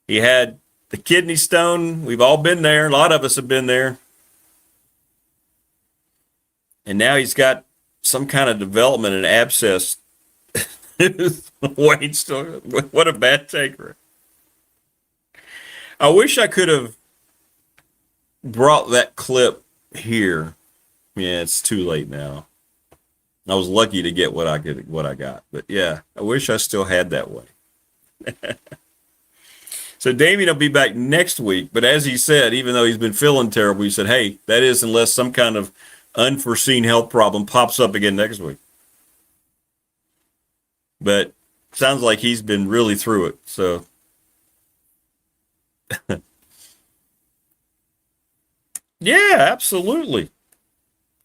He had the kidney stone. We've all been there. A lot of us have been there. And now he's got some kind of development and abscess. Wayne still, what a bad taker. I wish I could have brought that clip here. Yeah, it's too late now. I was lucky to get what I got. But yeah, I wish I still had that way. So Damien will be back next week. But as he said, even though he's been feeling terrible, he said, hey, that is unless some kind of unforeseen health problem pops up again next week. But sounds like he's been really through it. So yeah, absolutely.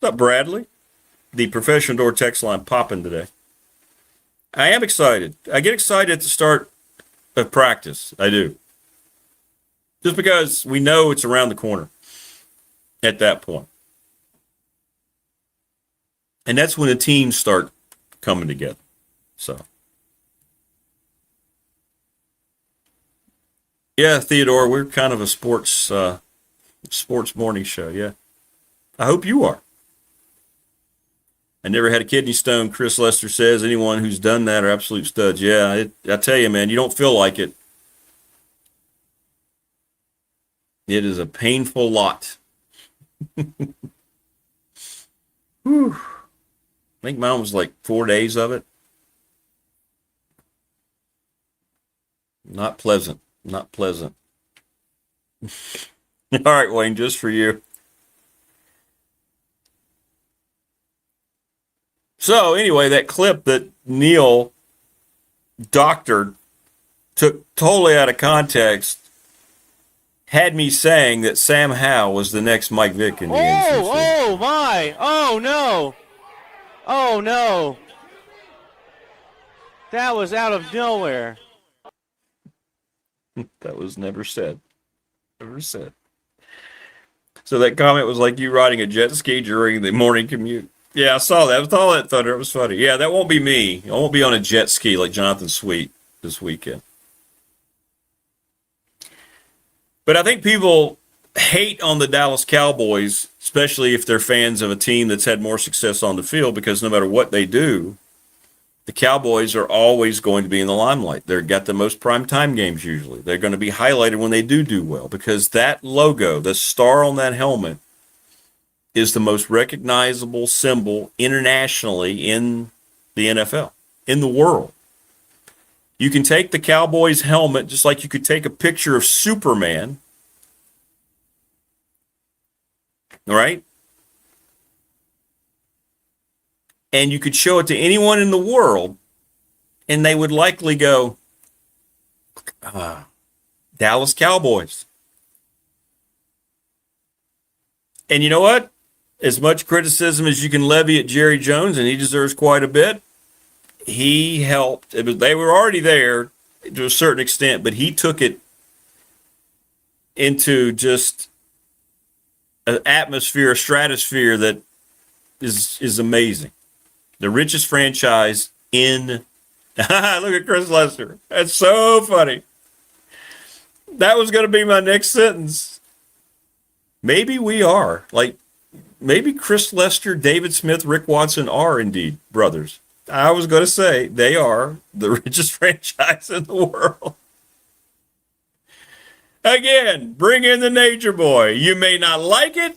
What's up, Bradley? The Professional Door text line popping today. I am excited. I get excited at the start of practice. I do. Just because we know it's around the corner at that point. And that's when the teams start coming together. So. Yeah, Theodore, we're kind of a sports morning show, yeah. I hope you are. I never had a kidney stone, Chris Lester says. Anyone who's done that are absolute studs. Yeah, I tell you, man, you don't feel like it. It is a painful lot. Whew. I think mine was like 4 days of it. Not pleasant. Not pleasant. All right, Wayne, just for you. So anyway, that clip that Neil doctored, took totally out of context, had me saying that Sam Howell was the next Mike Vick in the ACC. Oh my! Oh no! Oh no! That was out of nowhere. That was never said. Never said. So that comment was like you riding a jet ski during the morning commute. Yeah, I saw that. I saw that thunder. It was funny. Yeah, that won't be me. I won't be on a jet ski like Jonathan Sweet this weekend. But I think people hate on the Dallas Cowboys, especially if they're fans of a team that's had more success on the field, because no matter what they do, the Cowboys are always going to be in the limelight. They've got the most primetime games usually. They're going to be highlighted when they do well, because that logo, the star on that helmet, is the most recognizable symbol internationally in the NFL, in the world. You can take the Cowboys helmet just like you could take a picture of Superman, all right? And you could show it to anyone in the world, and they would likely go, Dallas Cowboys. And you know what? As much criticism as you can levy at Jerry Jones, and he deserves quite a bit, he helped. They were already there to a certain extent, but he took it into just an atmosphere, a stratosphere that is amazing. The richest franchise in. Look at Chris Lester. That's so funny. That was going to be my next sentence. Maybe we are. Like, maybe Chris Lester, David Smith, Rick Watson are indeed brothers. I was going to say they are the richest franchise in the world. Again, bring in the nature boy. You may not like it.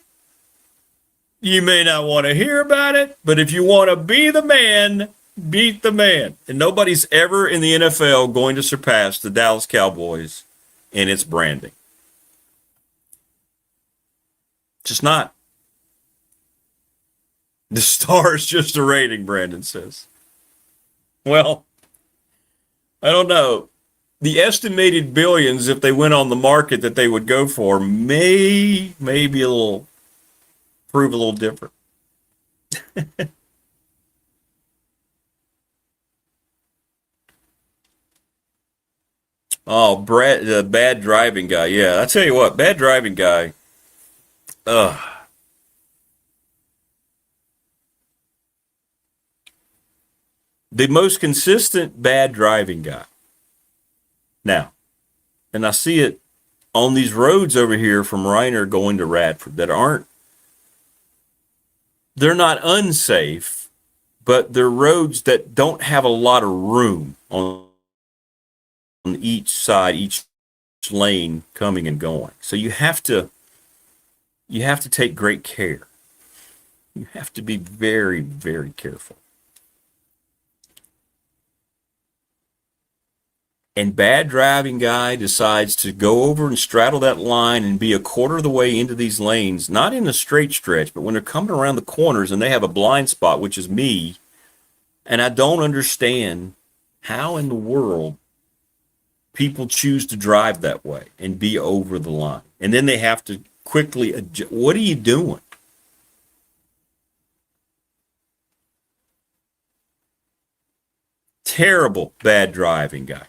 You may not want to hear about it. But if you want to be the man, beat the man. And nobody's ever in the NFL going to surpass the Dallas Cowboys in its branding. Just not. The star is just a rating, Brandon says. Well, I don't know. The estimated billions, if they went on the market that they would go for, may be prove a little different. Oh, Brad, the bad driving guy. Yeah, I tell you what, bad driving guy. the most consistent bad driving guy. Now, and I see it on these roads over here from Reiner going to Radford that they're not unsafe, but they're roads that don't have a lot of room on each side, each lane coming and going. So you have to take great care. You have to be very, very careful. And bad driving guy decides to go over and straddle that line and be a quarter of the way into these lanes, not in a straight stretch, but when they're coming around the corners and they have a blind spot, which is me, and I don't understand how in the world people choose to drive that way and be over the line. And then they have to quickly adjust. What are you doing? Terrible bad driving guy.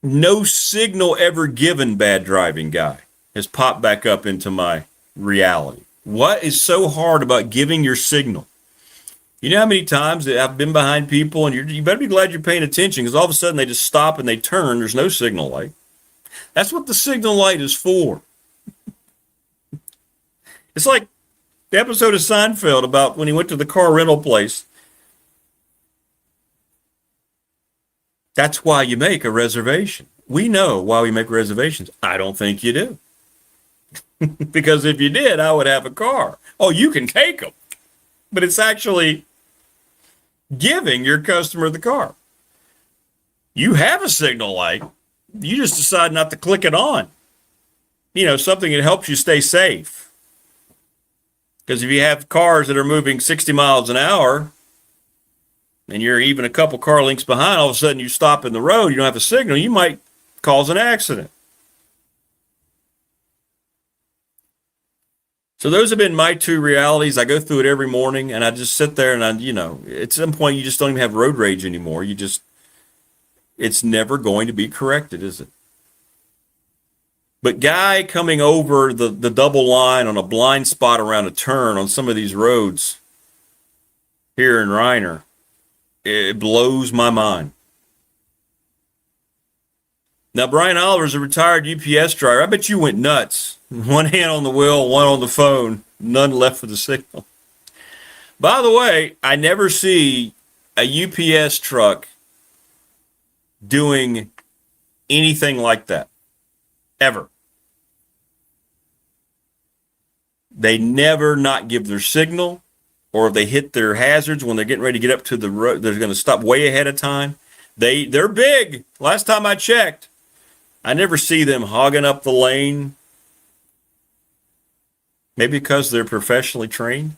No signal ever given bad driving guy has popped back up into my reality. What is so hard about giving your signal? You know how many times that I've been behind people and you better be glad you're paying attention because all of a sudden they just stop and they turn. There's no signal light. That's what the signal light is for. It's like the episode of Seinfeld about when he went to the car rental place. That's why you make a reservation. We know why we make reservations. I don't think you do. Because if you did, I would have a car. Oh, you can take them. But it's actually giving your customer the car. You have a signal light. You just decide not to click it on. You know, something that helps you stay safe. Because if you have cars that are moving 60 miles an hour, and you're even a couple car lengths behind, all of a sudden you stop in the road, you don't have a signal, you might cause an accident. So those have been my two realities. I go through it every morning, and I just sit there, and at some point you just don't even have road rage anymore. It's never going to be corrected, is it? But guy coming over the double line on a blind spot around a turn on some of these roads here in Reiner, it blows my mind. Now, Brian Oliver's a retired UPS driver. I bet you went nuts. One hand on the wheel, one on the phone, none left for the signal. By the way, I never see a UPS truck doing anything like that. Ever. They never not give their signal. Or if they hit their hazards when they're getting ready to get up to the road, they're going to stop way ahead of time. They're big. Last time I checked, I never see them hogging up the lane. Maybe because they're professionally trained.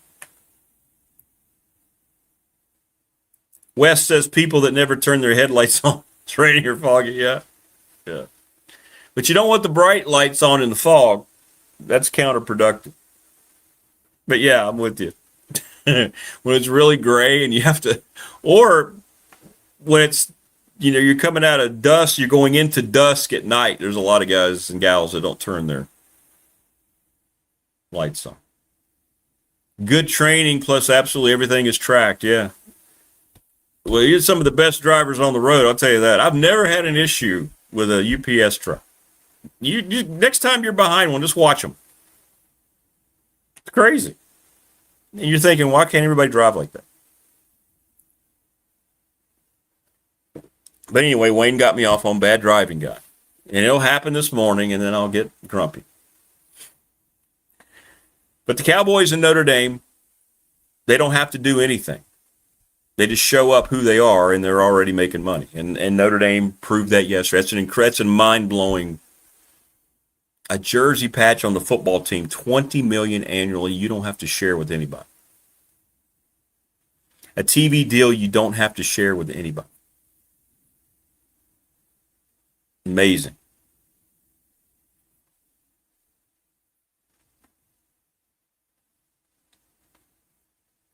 Wes says people that never turn their headlights on. It's raining or foggy, yeah. But you don't want the bright lights on in the fog. That's counterproductive. But yeah, I'm with you. When it's really gray and you have to, or when it's, you're coming out of dusk, you're going into dusk at night. There's a lot of guys and gals that don't turn their lights on. Good training plus absolutely everything is tracked. Yeah. Well, you're some of the best drivers on the road. I'll tell you that. I've never had an issue with a UPS truck. You next time you're behind one, just watch them. It's crazy. And you're thinking, why can't everybody drive like that? But anyway, Wayne got me off on bad driving guy. And it'll happen this morning, and then I'll get grumpy. But the Cowboys in Notre Dame, they don't have to do anything. They just show up who they are, and they're already making money. And Notre Dame proved that yesterday. That's a mind-blowing. A jersey patch on the football team, $20 million annually, you don't have to share with anybody. A TV deal you don't have to share with anybody. Amazing.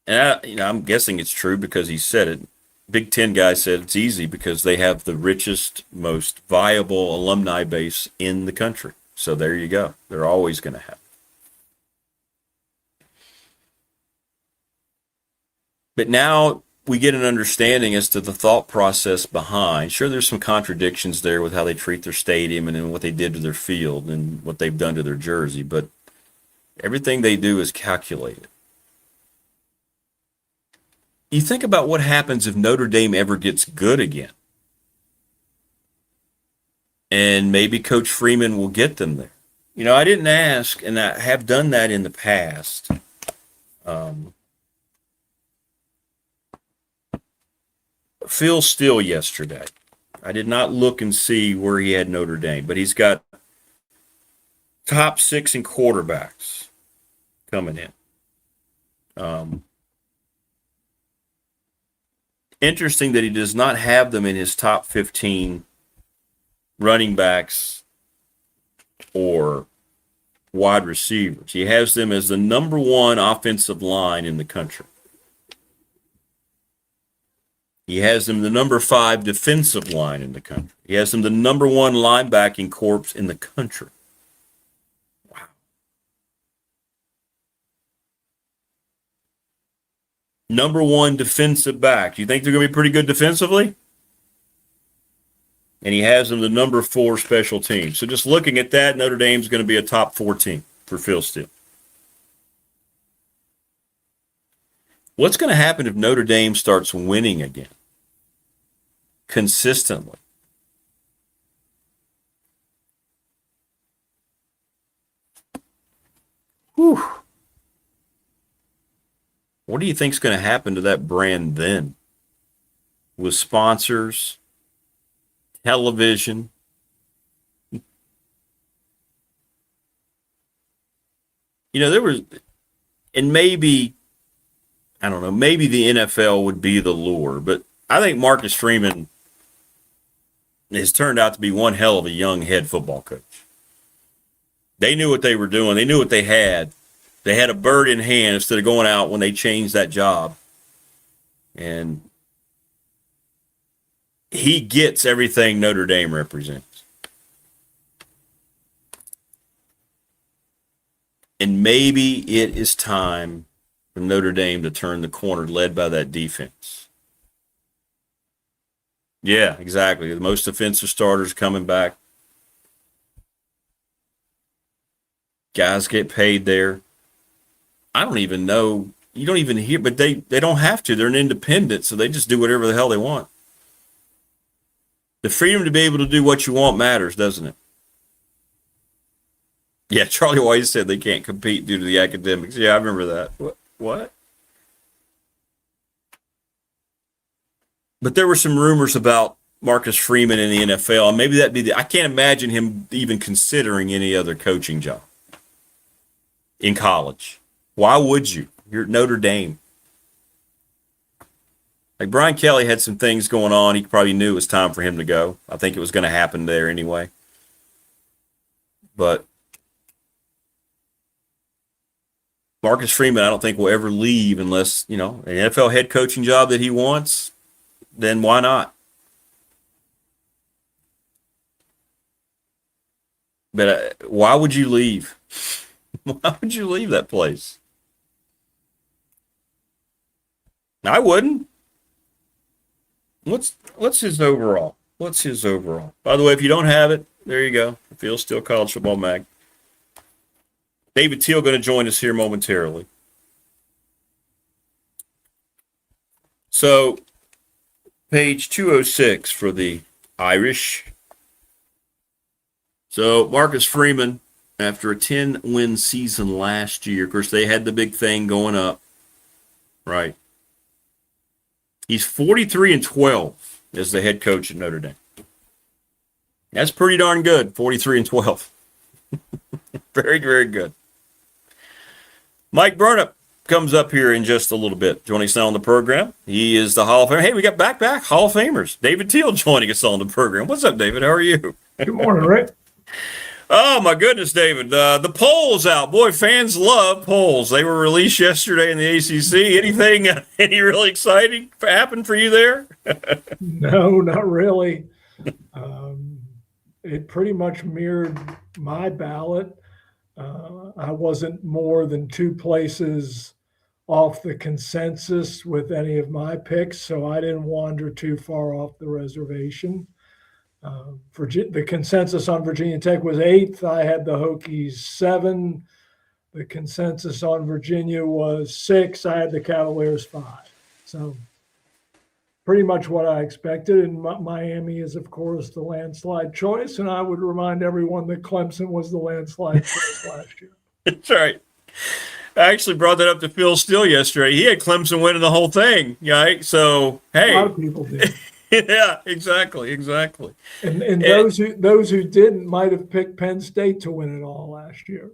And I'm guessing it's true because he said it. Big Ten guy said it's easy because they have the richest, most viable alumni base in the country. So there you go. They're always going to have it. But now we get an understanding as to the thought process behind. Sure, there's some contradictions there with how they treat their stadium and then what they did to their field and what they've done to their jersey, but everything they do is calculated. You think about what happens if Notre Dame ever gets good again. And maybe Coach Freeman will get them there. You know, I didn't ask, and I have done that in the past. Phil Steele yesterday. I did not look and see where he had Notre Dame, but he's got top 6 in quarterbacks coming in. Interesting that he does not have them in his top 15 running backs or wide receivers. He has them as the number 1 offensive line in the country. He has them the number 5 defensive line in the country. He has them the number 1 linebacking corps in the country. Wow. Number 1 defensive back. You think they're going to be pretty good defensively? And he has them the number 4 special team. So just looking at that, Notre Dame's going to be a top 4 team for Phil Steele. What's going to happen if Notre Dame starts winning again? Consistently. Whew. What do you think is going to happen to that brand then? With sponsors, television. You know, there was, and maybe, I don't know, maybe the NFL would be the lure, but I think Marcus Freeman has turned out to be one hell of a young head football coach. They knew what they were doing. They knew what they had. They had a bird in hand instead of going out when they changed that job. And he gets everything Notre Dame represents. And maybe it is time for Notre Dame to turn the corner led by that defense. Yeah, exactly. The most offensive starters coming back. Guys get paid there. I don't even know. You don't even hear, but they don't have to. They're an independent, so they just do whatever the hell they want. The freedom to be able to do what you want matters, doesn't it? Yeah, Charlie White said they can't compete due to the academics. Yeah, I remember that. What? But there were some rumors about Marcus Freeman in the NFL, and maybe that'd be I can't imagine him even considering any other coaching job in college. Why would you? You're at Notre Dame. Like Brian Kelly had some things going on. He probably knew it was time for him to go. I think it was going to happen there anyway. But Marcus Freeman, I don't think will ever leave unless, you know, an NFL head coaching job that he wants, then why not? But why would you leave? Why would you leave that place? I wouldn't. What's his overall? What's his overall? By the way, if you don't have it, there you go. Phil Steele College Football Mag. David Teal going to join us here momentarily. So, page 206 for the Irish. So, Marcus Freeman, after a 10-win season last year, of course, they had the big thing going up, right? He's 43-12 as the head coach at Notre Dame. That's pretty darn good, 43-12. Very, very good. Mike Burnup comes up here in just a little bit, joining us now on the program. He is the Hall of Famer. Hey, we got back Hall of Famers. David Teal joining us on the program. What's up, David? How are you? Good morning, Rick. Oh, my goodness, David. The polls out. Boy, fans love polls. They were released yesterday in the ACC. Anything, any really exciting happened for you there? No, not really. It pretty much mirrored my ballot. I wasn't more than 2 places off the consensus with any of my picks, so I didn't wander too far off the reservation. The consensus on Virginia Tech was 8th. I had the Hokies 7. The consensus on Virginia was 6. I had the Cavaliers 5. So pretty much what I expected. And Miami is, of course, the landslide choice. And I would remind everyone that Clemson was the landslide choice last year. That's right. I actually brought that up to Phil Steele yesterday. He had Clemson winning the whole thing, right? So, hey. A lot of people did. Yeah, exactly. And those who didn't might have picked Penn State to win it all last year.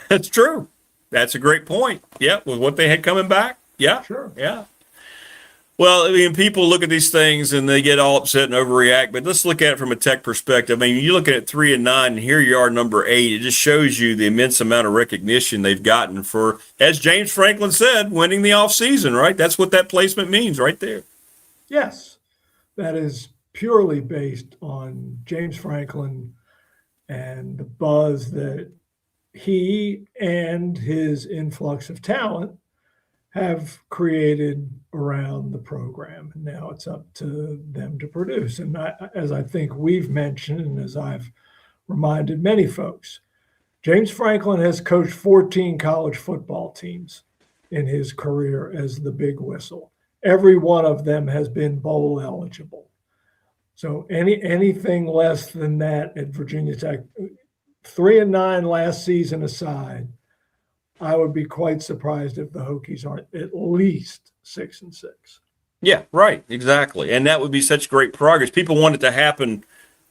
That's true. That's a great point. Yeah, with what they had coming back. Yeah, sure. Yeah. Well, I mean, people look at these things and they get all upset and overreact. But let's look at it from a Tech perspective. I mean, you look at it 3-9, and here you are, number 8. It just shows you the immense amount of recognition they've gotten for, as James Franklin said, winning the offseason, right? That's what that placement means, right there. Yes. That is purely based on James Franklin and the buzz that he and his influx of talent have created around the program. And now it's up to them to produce. And as I think we've mentioned, and as I've reminded many folks, James Franklin has coached 14 college football teams in his career as the big whistle. Every one of them has been bowl eligible. So anything less than that at Virginia Tech, 3-9 last season aside, I would be quite surprised if the Hokies aren't at least 6-6. Yeah, right, exactly. And that would be such great progress. People want it to happen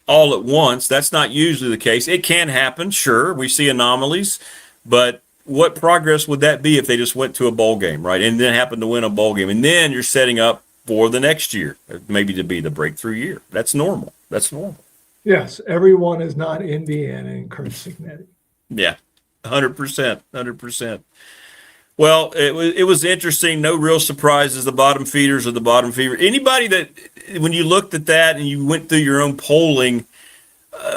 all at once. That's not usually the case. It can happen, sure. We see anomalies, but what progress would that be if they just went to a bowl game, right, and then happened to win a bowl game? And then you're setting up for the next year, maybe to be the breakthrough year. That's normal. Yes, everyone is not Indiana and Kurt Signetti. Yeah, 100%. Well, it was interesting. No real surprises. The bottom feeders are the bottom feeder. Anybody that, when you looked at that and you went through your own polling,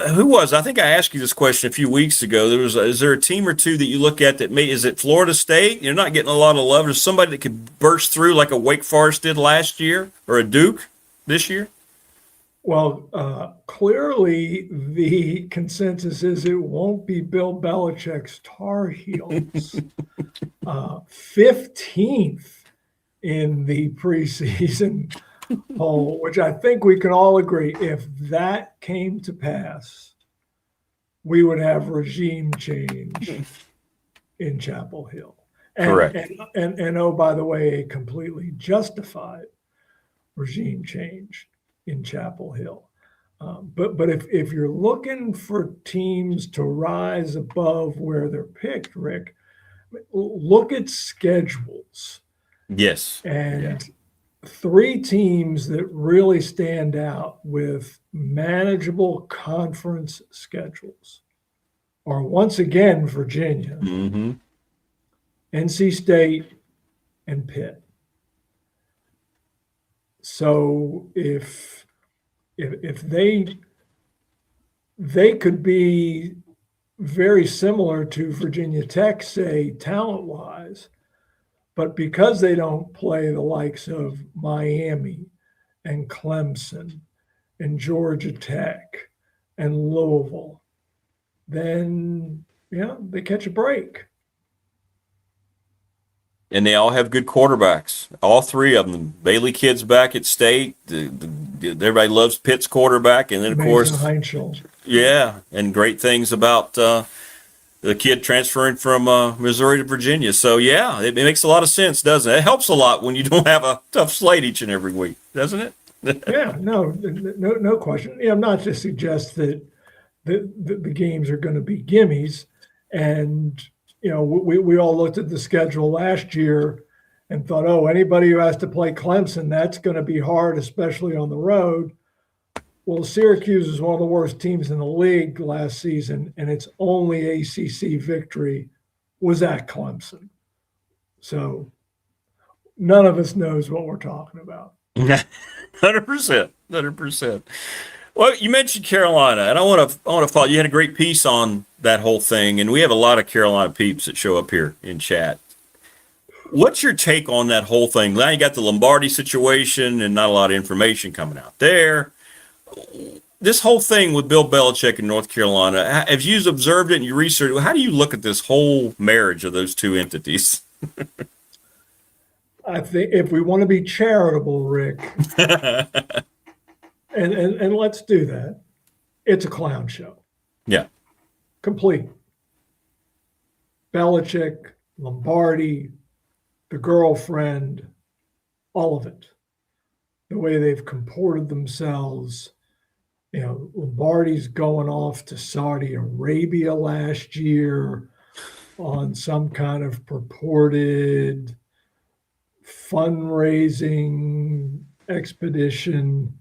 who was? I think I asked you this question a few weeks ago. Is there a team or two that you look at that is it Florida State? You're not getting a lot of love. There's somebody that could burst through like a Wake Forest did last year or a Duke this year? Well, clearly the consensus is it won't be Bill Belichick's Tar Heels. 15th in the preseason poll, which I think we can all agree, if that came to pass, we would have regime change in Chapel Hill. Correct. And oh, by the way, a completely justified regime change in Chapel Hill. But if you're looking for teams to rise above where they're picked, Rick, look at schedules. Yes. And 3 teams that really stand out with manageable conference schedules are once again Virginia, NC State, and Pitt. So if they could be very similar to Virginia Tech, say, talent-wise, but because they don't play the likes of Miami and Clemson and Georgia Tech and Louisville, then, they catch a break. And they all have good quarterbacks. All 3 of them. Bailey Kidd's back at State. Everybody loves Pitt's quarterback. And then, of course, Heinschel. Yeah, and great things about the kid transferring from Missouri to Virginia. So, yeah, it makes a lot of sense, doesn't it? It helps a lot when you don't have a tough slate each and every week, doesn't it? Yeah, no question. I'm not to suggest that the games are going to be gimmies. And, we all looked at the schedule last year and thought, anybody who has to play Clemson, that's going to be hard, especially on the road. Well, Syracuse is one of the worst teams in the league last season, and its only ACC victory was at Clemson. So none of us knows what we're talking about. 100%. Well, you mentioned Carolina, and I want to follow. You had a great piece on that whole thing, and we have a lot of Carolina peeps that show up here in chat. What's your take on that whole thing? Now you got the Lombardi situation and not a lot of information coming out there. This whole thing with Bill Belichick in North Carolina, as you've observed it and you researched it, how do you look at this whole marriage of those two entities? I think if we want to be charitable, Rick, and let's do that, it's a clown show. Yeah. Complete. Belichick, Lombardi, the girlfriend, all of it. The way they've comported themselves. You know, Lombardi's going off to Saudi Arabia last year on some kind of purported fundraising expedition.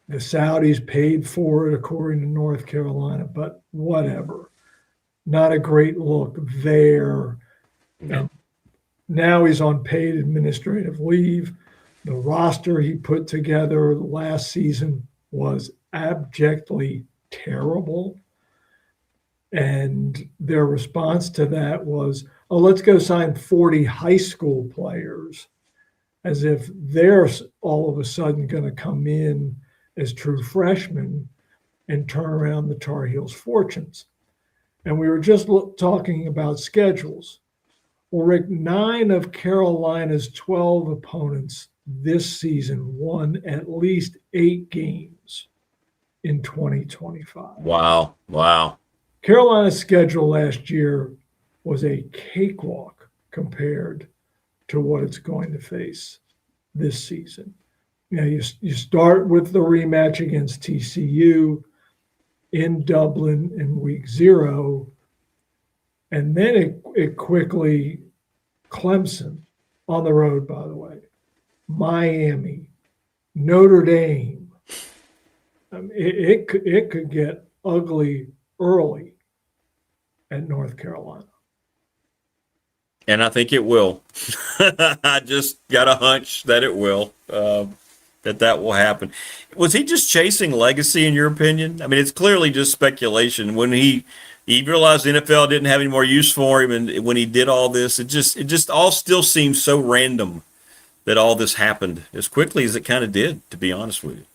The Saudis paid for it, according to North Carolina, but whatever. Not a great look there. No. And now he's on paid administrative leave. The roster he put together last season was abjectly terrible. And their response to that was, oh, let's go sign 40 high school players, as if they're all of a sudden going to come in as true freshmen and turn around the Tar Heels' fortunes. And we were just talking about schedules. Well, Rick, 9 of Carolina's 12 opponents this season won at least 8 games in 2025. Wow. Carolina's schedule last year was a cakewalk compared to what it's going to face this season. You know, you start with the rematch against TCU in Dublin in week 0, and then it quickly Clemson on the road, by the way, Miami, Notre Dame. It could get ugly early at North Carolina. And I think it will. I just got a hunch that it will, that will happen. Was he just chasing legacy, in your opinion? I mean, it's clearly just speculation. When he realized the NFL didn't have any more use for him, and when he did all this, it just all still seems so random that all this happened as quickly as it kind of did, to be honest with you.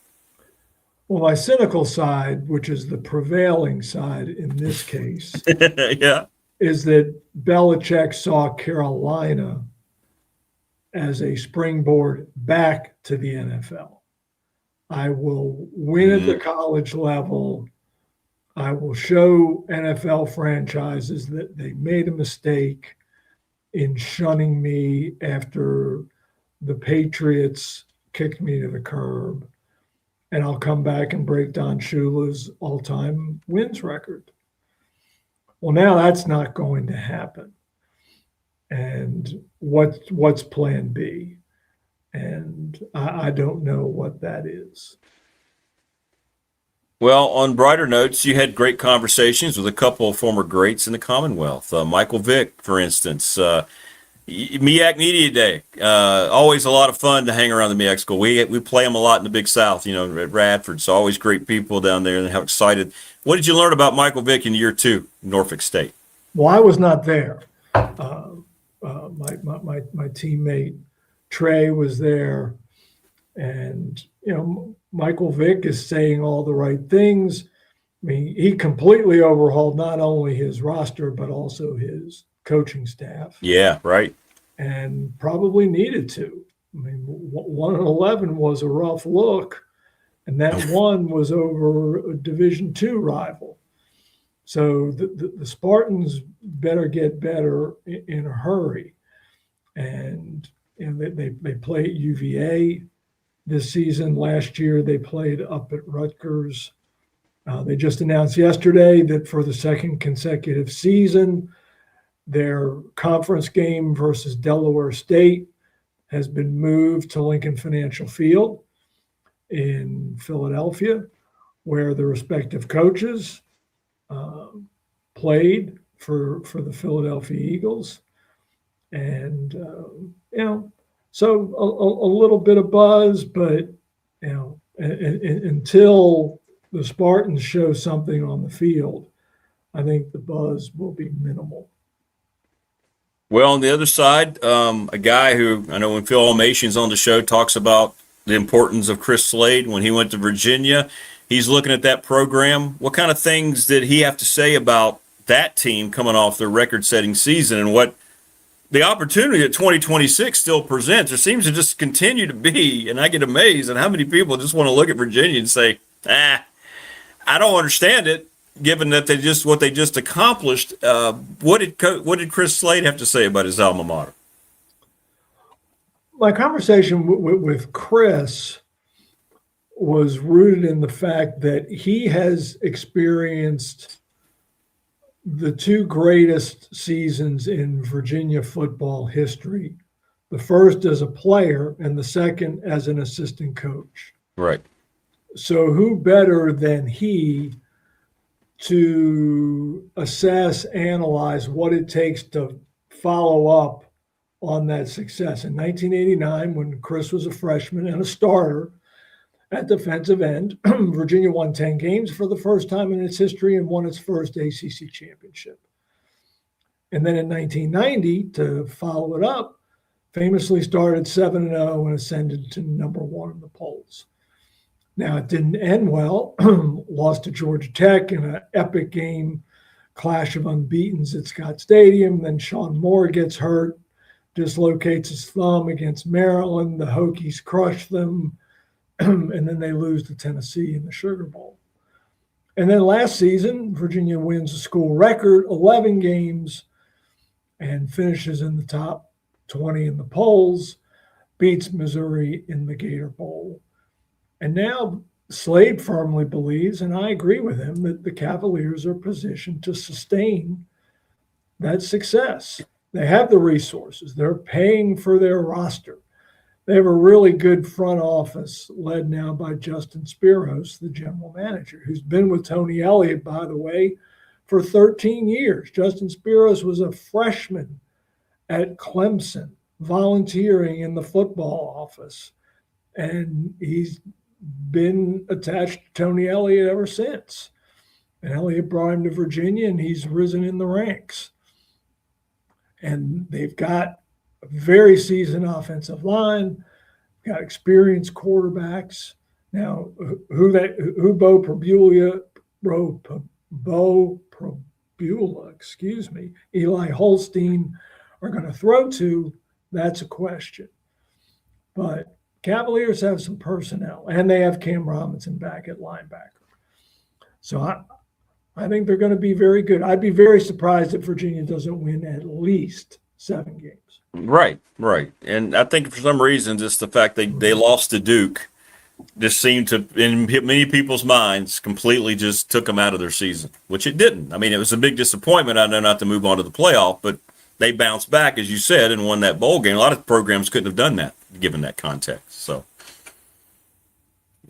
Well, my cynical side, which is the prevailing side in this case, yeah, is that Belichick saw Carolina as a springboard back to the NFL. I will win at the college level. I will show NFL franchises that they made a mistake in shunning me after the Patriots kicked me to the curb. And I'll come back and break Don Shula's all-time wins record. Well, now that's not going to happen. And what's plan B? And I don't know what that is. Well, on brighter notes, you had great conversations with a couple of former greats in the Commonwealth. Michael Vick, for instance. MEAC Media Day. Always a lot of fun to hang around the MEAC school. We play them a lot in the Big South, at Radford. So always great people down there and how excited. What did you learn about Michael Vick in year 2, Norfolk State? Well, I was not there. My teammate Trey was there, and Michael Vick is saying all the right things. I mean, he completely overhauled not only his roster but also his coaching staff. Yeah, right. And probably needed to. I mean, 1-11 was a rough look, and that one was over a Division II rival. So the Spartans better get better in a hurry. And they play at UVA this season. Last year they played up at Rutgers. They just announced yesterday that for the second consecutive season, their conference game versus Delaware State has been moved to Lincoln Financial Field in Philadelphia, where the respective coaches played for the Philadelphia Eagles. And, so a little bit of buzz, but, until the Spartans show something on the field, I think the buzz will be minimal. Well, on the other side, a guy who I know when Phil Almation's on the show talks about the importance of Chris Slade when he went to Virginia. He's looking at that program. What kind of things did he have to say about that team coming off their record-setting season and what the opportunity that 2026 still presents? There seems to just continue to be, and I get amazed at how many people just want to look at Virginia and say, I don't understand it, given that what they just accomplished. What did Chris Slade have to say about his alma mater? My conversation with Chris was rooted in the fact that he has experienced the two greatest seasons in Virginia football history. The first as a player and the second as an assistant coach. Right. So who better than he to assess, analyze what it takes to follow up on that success? In 1989, when Chris was a freshman and a starter at defensive end, Virginia won 10 games for the first time in its history and won its first ACC championship. And then in 1990, to follow it up, famously started 7-0 and ascended to number one in the polls. Now, it didn't end well. Lost to Georgia Tech in an epic game, clash of unbeatens at Scott Stadium. Then Sean Moore gets hurt, dislocates his thumb against Maryland. The Hokies crush them, and then they lose to Tennessee in the Sugar Bowl. And then last season, Virginia wins a school record, 11 games, and finishes in the top 20 in the polls, beats Missouri in the Gator Bowl. And now Slade firmly believes, and I agree with him, that the Cavaliers are positioned to sustain that success. They have the resources. They're paying for their roster. They have a really good front office led now by Justin Spiros, the general manager, who's been with Tony Elliott, by the way, for 13 years. Justin Spiros was a freshman at Clemson, volunteering in the football office. And he's been attached to Tony Elliott ever since. And Elliott brought him to Virginia, and he's risen in the ranks. And they've got a very seasoned offensive line, got experienced quarterbacks. Now, who Bo Prabula, Eli Holstein are going to throw to, that's a question. But Cavaliers have some personnel, and they have Cam Robinson back at linebacker. So I think they're going to be very good. I'd be very surprised if Virginia doesn't win at least 7 games. Right. And I think for some reason, just the fact they lost to Duke just seemed to, in many people's minds, completely just took them out of their season, which it didn't. I mean, it was a big disappointment, I know, not to move on to the playoff, but they bounced back, as you said, and won that bowl game. A lot of programs couldn't have done that, given that context. So,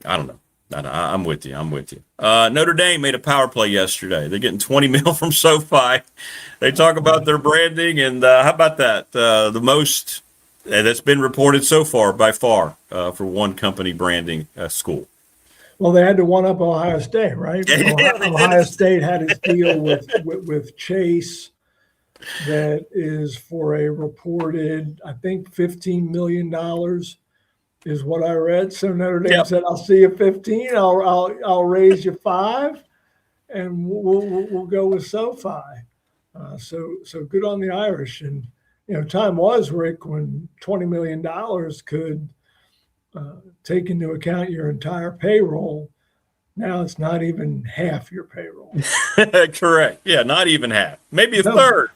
I don't know. I'm with you. Notre Dame made a power play yesterday. They're getting $20 million from SoFi. They talk about their branding, and how about that? The most that's been reported so far, by far, for one company branding a school. Well, they had to one-up Ohio State, right? Ohio State had its deal with Chase that is for a reported, I think, $15 million is what I read. So Notre Dame said, "I'll see you 15. I'll raise you 5, and we'll go with SoFi." So good on the Irish. And time was, Rick, when $20 million could take into account your entire payroll. Now it's not even half your payroll. Correct. Yeah, not even half. Maybe a third.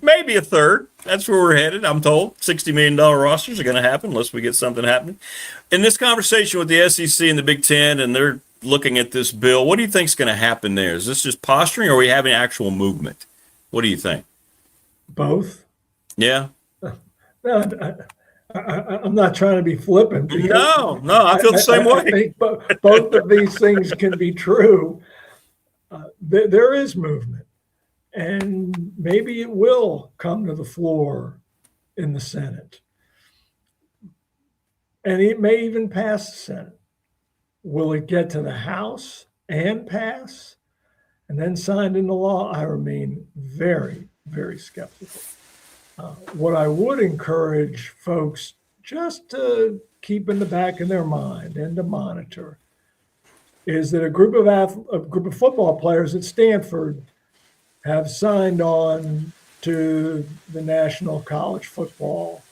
Maybe a third. That's where we're headed, I'm told. $60 million rosters are going to happen unless we get something happening. In this conversation with the SEC and the Big Ten, and they're looking at this bill, what do you think is going to happen there? Is this just posturing, or are we having actual movement? What do you think? Both. Yeah. No, I'm not trying to be flippant. No, I feel the same way. I think both of these things can be true. There is movement. And maybe it will come to the floor in the Senate. And it may even pass the Senate. Will it get to the House and pass and then signed into law? I remain very, very skeptical. What I would encourage folks just to keep in the back of their mind and to monitor is that a group of football players at Stanford have signed on to the National College Football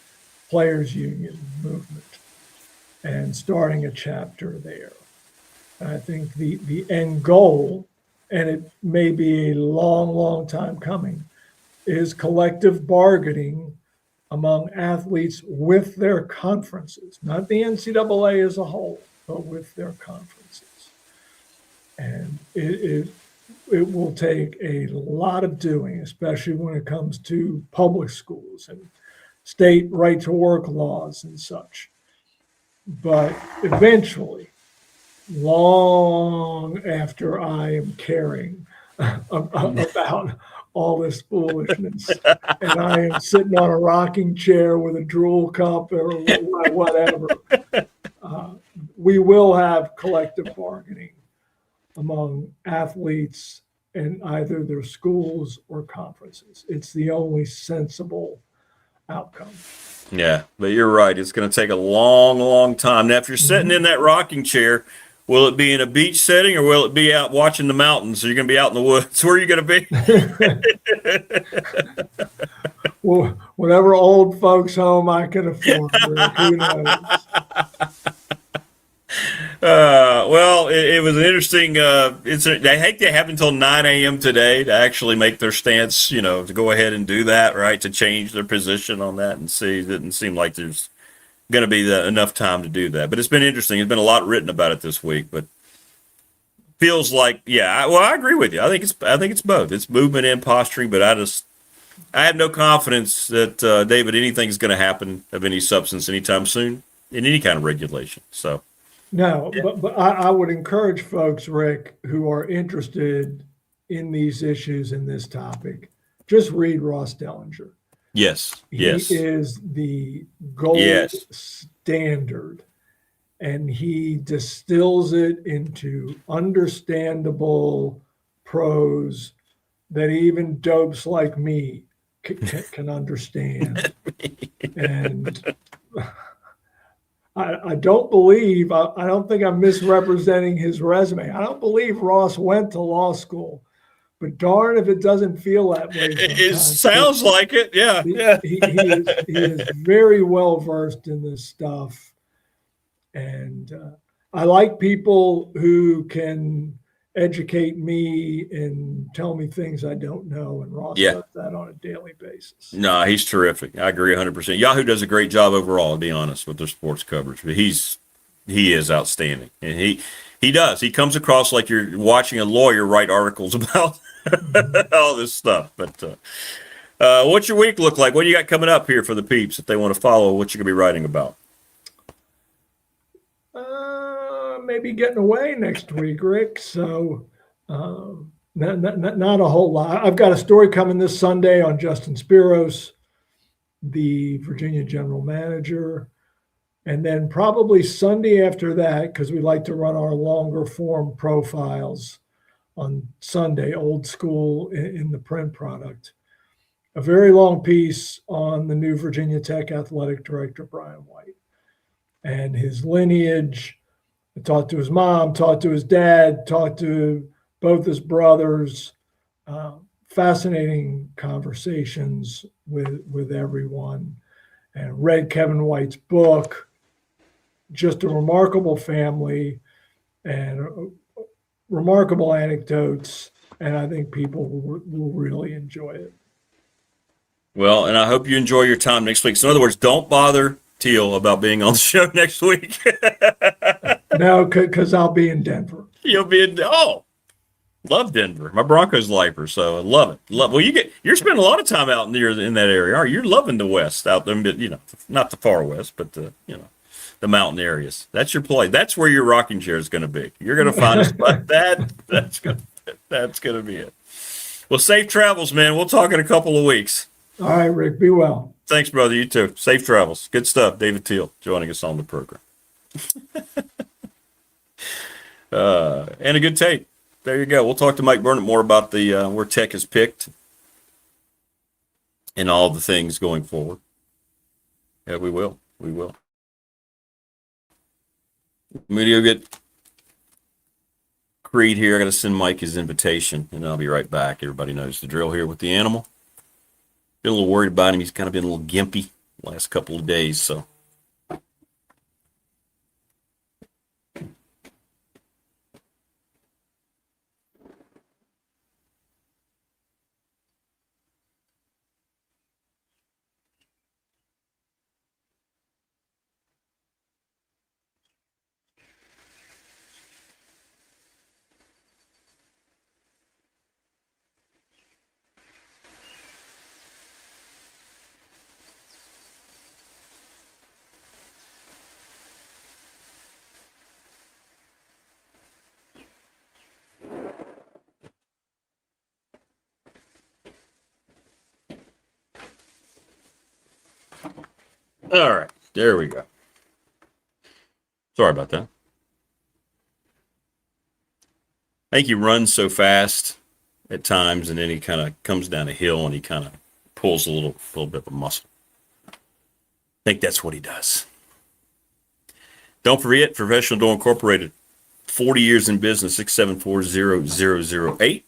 Players Union movement and starting a chapter there. I think the end goal, and it may be a long, long time coming, is collective bargaining among athletes with their conferences, not the NCAA as a whole, but with their conferences. And it will take a lot of doing, especially when it comes to public schools and state right to work laws and such. But eventually, long after I am caring about all this foolishness, and I am sitting on a rocking chair with a drool cup or whatever, we will have collective bargaining among athletes in either their schools or conferences. It's the only sensible outcome. Yeah, but you're right. It's going to take a long, long time. Now, if you're sitting in that rocking chair, will it be in a beach setting or will it be out watching the mountains? Or you're going to be out in the woods? Where are you going to be? Well, whatever old folks home I can afford. Rick, who knows? Well, it was an interesting. They hate to have until 9 a.m. today to actually make their stance. To go ahead and do that, right? To change their position on that and see. It didn't seem like there's going to be enough time to do that. But it's been interesting. There's been a lot written about it this week. But feels like, I agree with you. I think it's both. It's movement and posturing. But I have no confidence that David, anything's going to happen of any substance anytime soon in any kind of regulation. So. No, but I would encourage folks, Rick, who are interested in these issues and this topic, just read Ross Dellinger. Yes. He is the gold standard, and he distills it into understandable prose that even dopes like me can understand. And I don't believe, I don't think I'm misrepresenting his resume. I don't believe Ross went to law school, but darn if it doesn't feel that way. It sounds like it. Yeah. He is very well versed in this stuff. And I like people who can educate me and tell me things I don't know. And Ross does that on a daily basis. No, he's terrific. I agree 100%. Yahoo does a great job overall, to be honest, with their sports coverage. But he is outstanding. And he does. He comes across like you're watching a lawyer write articles about all this stuff. But what's your week look like? What do you got coming up here for the peeps if they want to follow what you're going to be writing about? Maybe getting away next week, Rick. So not a whole lot. I've got a story coming this Sunday on Justin Spiros, the Virginia general manager. And then probably Sunday after that, because we like to run our longer form profiles on Sunday, old school in the print product. A very long piece on the new Virginia Tech athletic director, Brian White, and his lineage. I talked to his mom, talked to his dad, talked to both his brothers. Fascinating conversations with everyone, and read Kevin White's book. Just a remarkable family and remarkable anecdotes, and I think people will really enjoy it. Well, and I hope you enjoy your time next week. So in other words, don't bother Teal about being on the show next week. No, because I'll be in Denver. You'll be in love Denver. My Broncos lifer, so I love it. Well, you're spending a lot of time out in that area, aren't you? You're loving the West out there, not the far West, but the mountain areas. That's your play. That's where your rocking chair is going to be. You're going to find a spot that's going to be it. Well, safe travels, man. We'll talk in a couple of weeks. All right, Rick. Be well. Thanks, brother. You too. Safe travels. Good stuff. David Teal joining us on the program. And a good tape. There you go. We'll talk to Mike Burnett more about the where Tech is picked and all the things going forward. Yeah, we will. We will. I'm going to go get Creed here. I got to send Mike his invitation, and I'll be right back. Everybody knows the drill here with the animal. Been a little worried about him. He's kind of been a little gimpy the last couple of days, so. All right, there we go. Sorry about that. I think he runs so fast at times, and then he kind of comes down a hill and he kind of pulls a little bit of a muscle. I think that's what he does. Don't forget, Professional Door Incorporated, 40 years in business, 674-0008.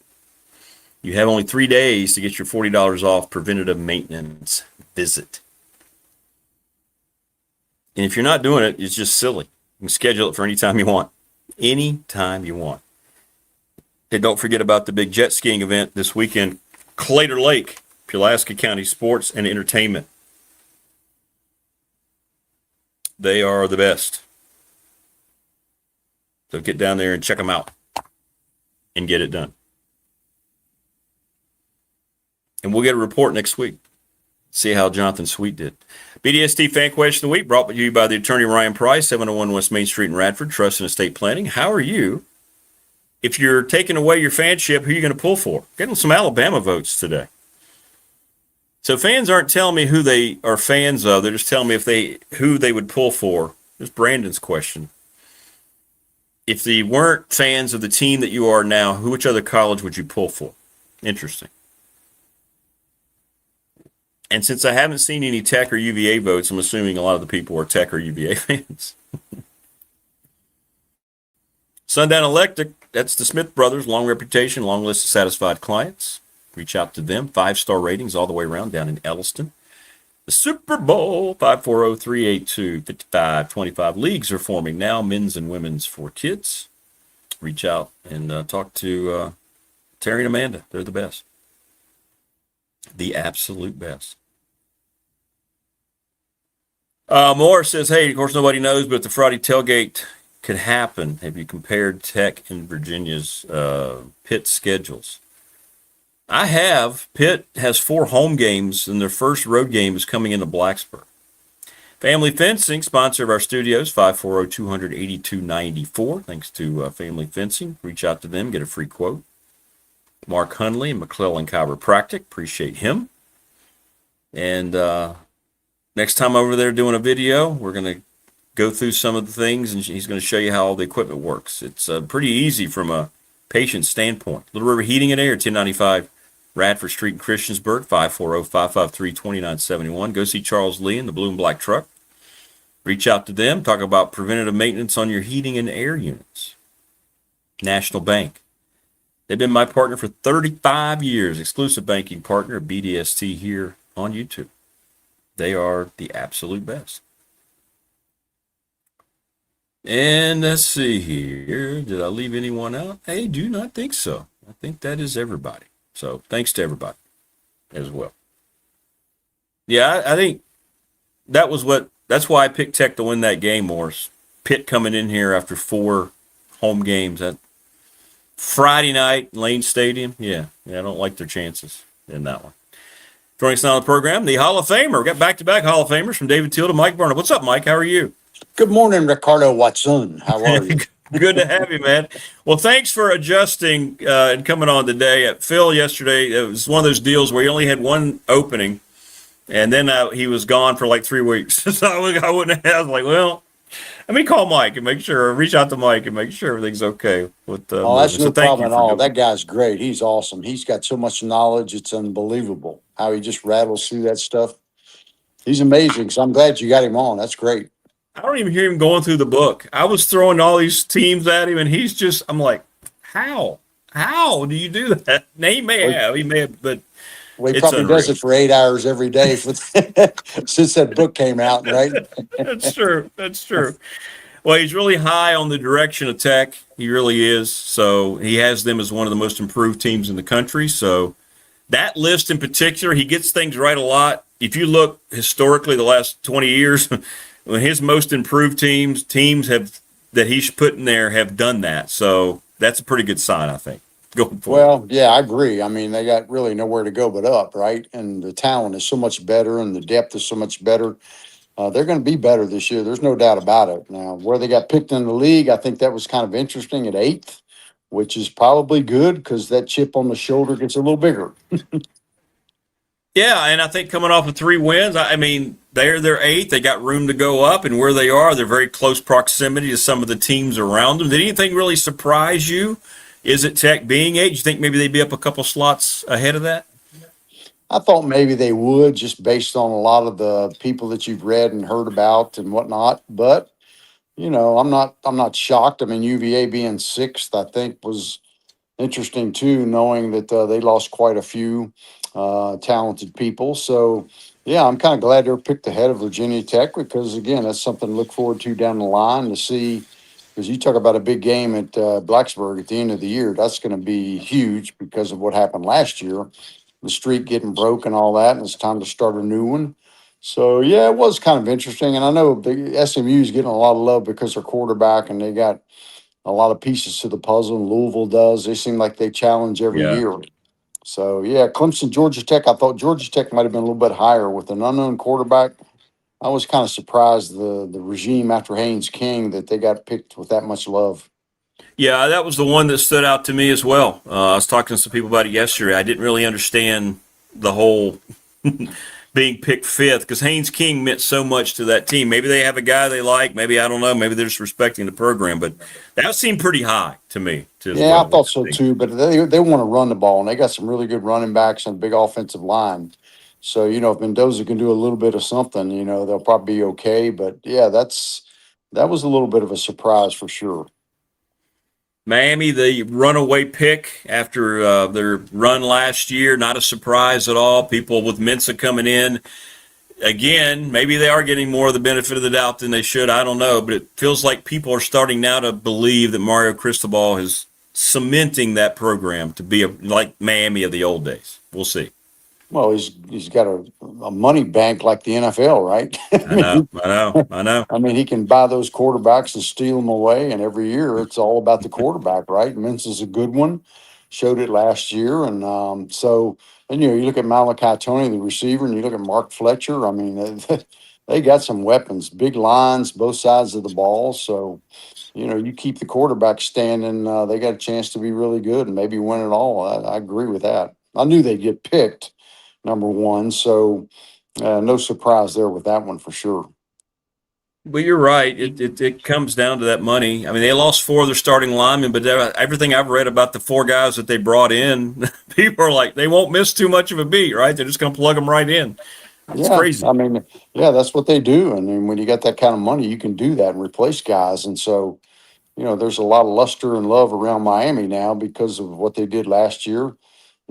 You have only 3 days to get your $40 off preventative maintenance visit. And if you're not doing it, it's just silly. You can schedule it for any time you want. Any time you want. And don't forget about the big jet skiing event this weekend. Claytor Lake, Pulaski County Sports and Entertainment. They are the best. So get down there and check them out and get it done. And we'll get a report next week. See how Jonathan Sweet did. BDST Fan Question of the Week brought to you by the attorney Ryan Price, 701 West Main Street in Radford, Trust and Estate Planning. How are you? If you're taking away your fanship, who are you going to pull for? Getting some Alabama votes today. So fans aren't telling me who they are fans of. They're just telling me who they would pull for. There's Brandon's question. If they weren't fans of the team that you are now, which other college would you pull for? Interesting. And since I haven't seen any Tech or UVA votes, I'm assuming a lot of the people are Tech or UVA fans. Sundown Electric, that's the Smith Brothers, long reputation, long list of satisfied clients. Reach out to them. 5-star ratings all the way around down in Elliston. The Super Bowl, 540-382-5525. Leagues are forming now, men's and women's for kids. Reach out and talk to Terry and Amanda. They're the best. The absolute best. Morris says, hey, of course nobody knows, but if the Friday tailgate could happen, have you compared Tech and Virginia's Pitt schedules? I have. Pitt has 4 home games, and their first road game is coming into Blacksburg. Family Fencing, sponsor of our studios, 540-200-8294. Thanks to Family Fencing. Reach out to them, get a free quote. Mark Hunley and McClellan Chiropractic. Appreciate him. And next time over there doing a video, we're going to go through some of the things, and he's going to show you how all the equipment works. It's pretty easy from a patient standpoint. Little River Heating and Air, 1095 Radford Street in Christiansburg, 540-553-2971. Go see Charles Lee in the blue and black truck. Reach out to them. Talk about preventative maintenance on your heating and air units. National Bank. They've been my partner for 35 years. Exclusive banking partner of BDST here on YouTube. They are the absolute best. And let's see here. Did I leave anyone out? I do not think so. I think that is everybody. So thanks to everybody as well. Yeah, I think that's why I picked Tech to win that game, Morris. Pitt coming in here after 4 home games. That Friday night, Lane Stadium. Yeah, I don't like their chances in that one. Joining us now on the program, the Hall of Famer. We got back-to-back Hall of Famers from David Teal to Mike Barnard. What's up, Mike? How are you? Good morning, Ricardo Watson. How are you? Good to have you, man. Well, thanks for adjusting and coming on today. Phil yesterday, it was one of those deals where he only had one opening, and then he was gone for like 3 weeks. So I wouldn't have. I was like, well, Let me call Mike and reach out to Mike and make sure everything's okay with Oh, that's moving. So no thank problem you at for all. doing That it. guy's great. He's awesome. He's got so much knowledge. It's unbelievable how he just rattles through that stuff. He's amazing. So I'm glad you got him on. That's great. I don't even hear him going through the book. I was throwing all these teams at him, and I'm like, how? How do you do that? Now, he may have, but Well, he it's probably does unreal. it for 8 hours every day since that book came out, right? That's true. That's true. Well, he's really high on the direction of Tech. He really is. So he has them as one of the most improved teams in the country. So that list in particular, he gets things right a lot. If you look historically, the last 20 years, when his most improved teams have that he's put in there have done that. So that's a pretty good sign, I think, going forward. Well, yeah, I agree. I mean, they got really nowhere to go but up, right? And the talent is so much better and the depth is so much better. They're going to be better this year. There's no doubt about it. Now, where they got picked in the league, I think that was kind of interesting at 8th, which is probably good because that chip on the shoulder gets a little bigger. Yeah, and I think coming off of 3 wins, I mean, they're 8th. They got room to go up, and where they are, they're very close proximity to some of the teams around them. Did anything really surprise you? Is it Tech being 8? You think maybe they'd be up a couple slots ahead of that? I thought maybe they would just based on a lot of the people that you've read and heard about and whatnot. But, I'm not shocked. I mean, UVA being 6th, I think was interesting too, knowing that they lost quite a few talented people. So, yeah, I'm kind of glad they're picked ahead of Virginia Tech because, again, that's something to look forward to down the line to see. Because you talk about a big game at Blacksburg at the end of the year, that's going to be huge because of what happened last year, the streak getting broke and all that, and it's time to start a new one. So, yeah, it was kind of interesting. And I know the SMU is getting a lot of love because they're quarterback and they got a lot of pieces to the puzzle, and Louisville does. They seem like they challenge every Yeah. year. So, yeah, Clemson, Georgia Tech, I thought Georgia Tech might have been a little bit higher with an unknown quarterback. I was kind of surprised the regime after Haynes King that they got picked with that much love. Yeah, that was the one that stood out to me as well. I was talking to some people about it yesterday. I didn't really understand the whole being picked 5th because Haynes King meant so much to that team. Maybe they have a guy they like. Maybe, I don't know. Maybe they're just respecting the program. But that seemed pretty high to me. Yeah, I thought so too. But they want to run the ball, and they got some really good running backs and a big offensive line. So, if Mendoza can do a little bit of something, they'll probably be okay. But, yeah, that was a little bit of a surprise for sure. Miami, the runaway pick after their run last year, not a surprise at all. People with Mensa coming in. Again, maybe they are getting more of the benefit of the doubt than they should. I don't know. But it feels like people are starting now to believe that Mario Cristobal is cementing that program to be like Miami of the old days. We'll see. Well, he's got a money bank like the NFL, right? I know. I mean, he can buy those quarterbacks and steal them away, and every year it's all about the quarterback, right? Mensa's a good one, showed it last year, and and you look at Malachi Tony, the receiver, and you look at Mark Fletcher. I mean, they got some weapons, big lines, both sides of the ball. So, you keep the quarterback standing, they got a chance to be really good and maybe win it all. I agree with that. I knew they'd get picked number 1, so no surprise there with that one for sure. Well, you're right. It comes down to that money. I mean, they lost 4 of their starting linemen, but everything I've read about the 4 guys that they brought in, people are like, they won't miss too much of a beat, right? They're just going to plug them right in. It's crazy. I mean, yeah, that's what they do. I mean, when you got that kind of money, you can do that and replace guys. And so, there's a lot of luster and love around Miami now because of what they did last year.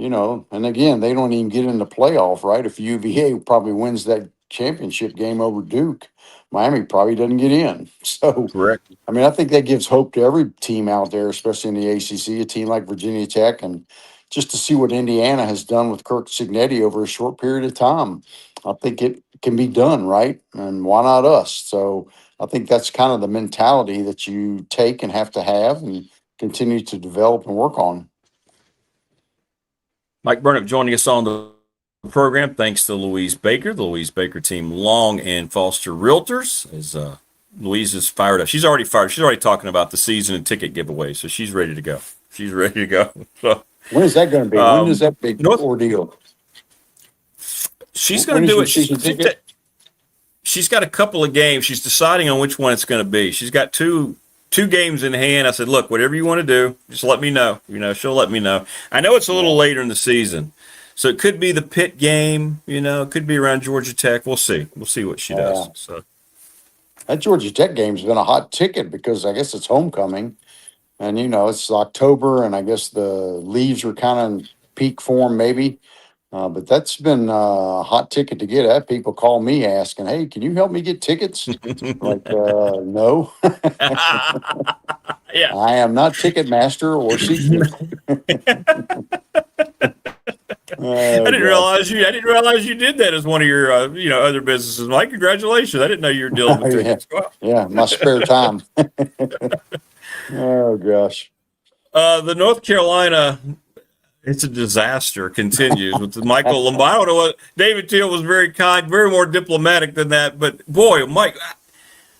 And again, they don't even get in the playoff, right? If UVA probably wins that championship game over Duke, Miami probably doesn't get in. So, correct. I mean, I think that gives hope to every team out there, especially in the ACC, a team like Virginia Tech, and just to see what Indiana has done with Kirk Cignetti over a short period of time. I think it can be done, right? And why not us? So I think that's kind of the mentality that you take and have to have and continue to develop and work on. Mike Burnett joining us on the program. Thanks to Louise Baker, the Louise Baker team, Long and Foster Realtors. As Louise is fired up. She's already fired. She's already talking about the season and ticket giveaway, so she's ready to go. So, when is that going to be? When is that big ordeal? She's going to do it. she's got a couple of games. She's deciding on which one it's going to be. She's got two games in hand. I said, look, whatever you want to do, just let me know. She'll let me know. I know it's a little later in the season, so it could be the Pitt game. It could be around Georgia Tech. We'll see. We'll see what she does. So that Georgia Tech game's been a hot ticket because I guess it's homecoming, and it's October, and I guess the leaves are kind of in peak form maybe. But that's been a hot ticket to get at. People call me asking, hey, can you help me get tickets? Like, no. Yeah. I am not Ticketmaster or SeatGeek. I didn't realize you did that as one of your other businesses. Mike, congratulations. I didn't know you were dealing with tickets. Yeah, my spare time. Oh gosh. The North Carolina, it's a disaster, continues with Michael Lombardi. I don't know what David Teal was very kind, very more diplomatic than that. But boy, Mike,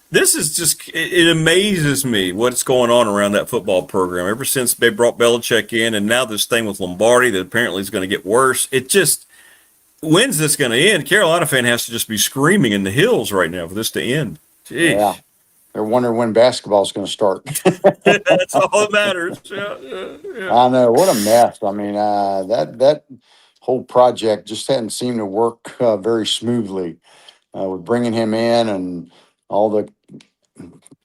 this is just, it amazes me what's going on around that football program ever since they brought Belichick in, and now this thing with Lombardi that apparently is going to get worse. It just, when's this going to end? Carolina fan has to just be screaming in the hills right now for this to end. Jeez. Yeah. They're wondering when basketball is going to start. That's all that matters. Yeah. I know. What a mess. I mean, that whole project just hadn't seemed to work very smoothly with bringing him in and all the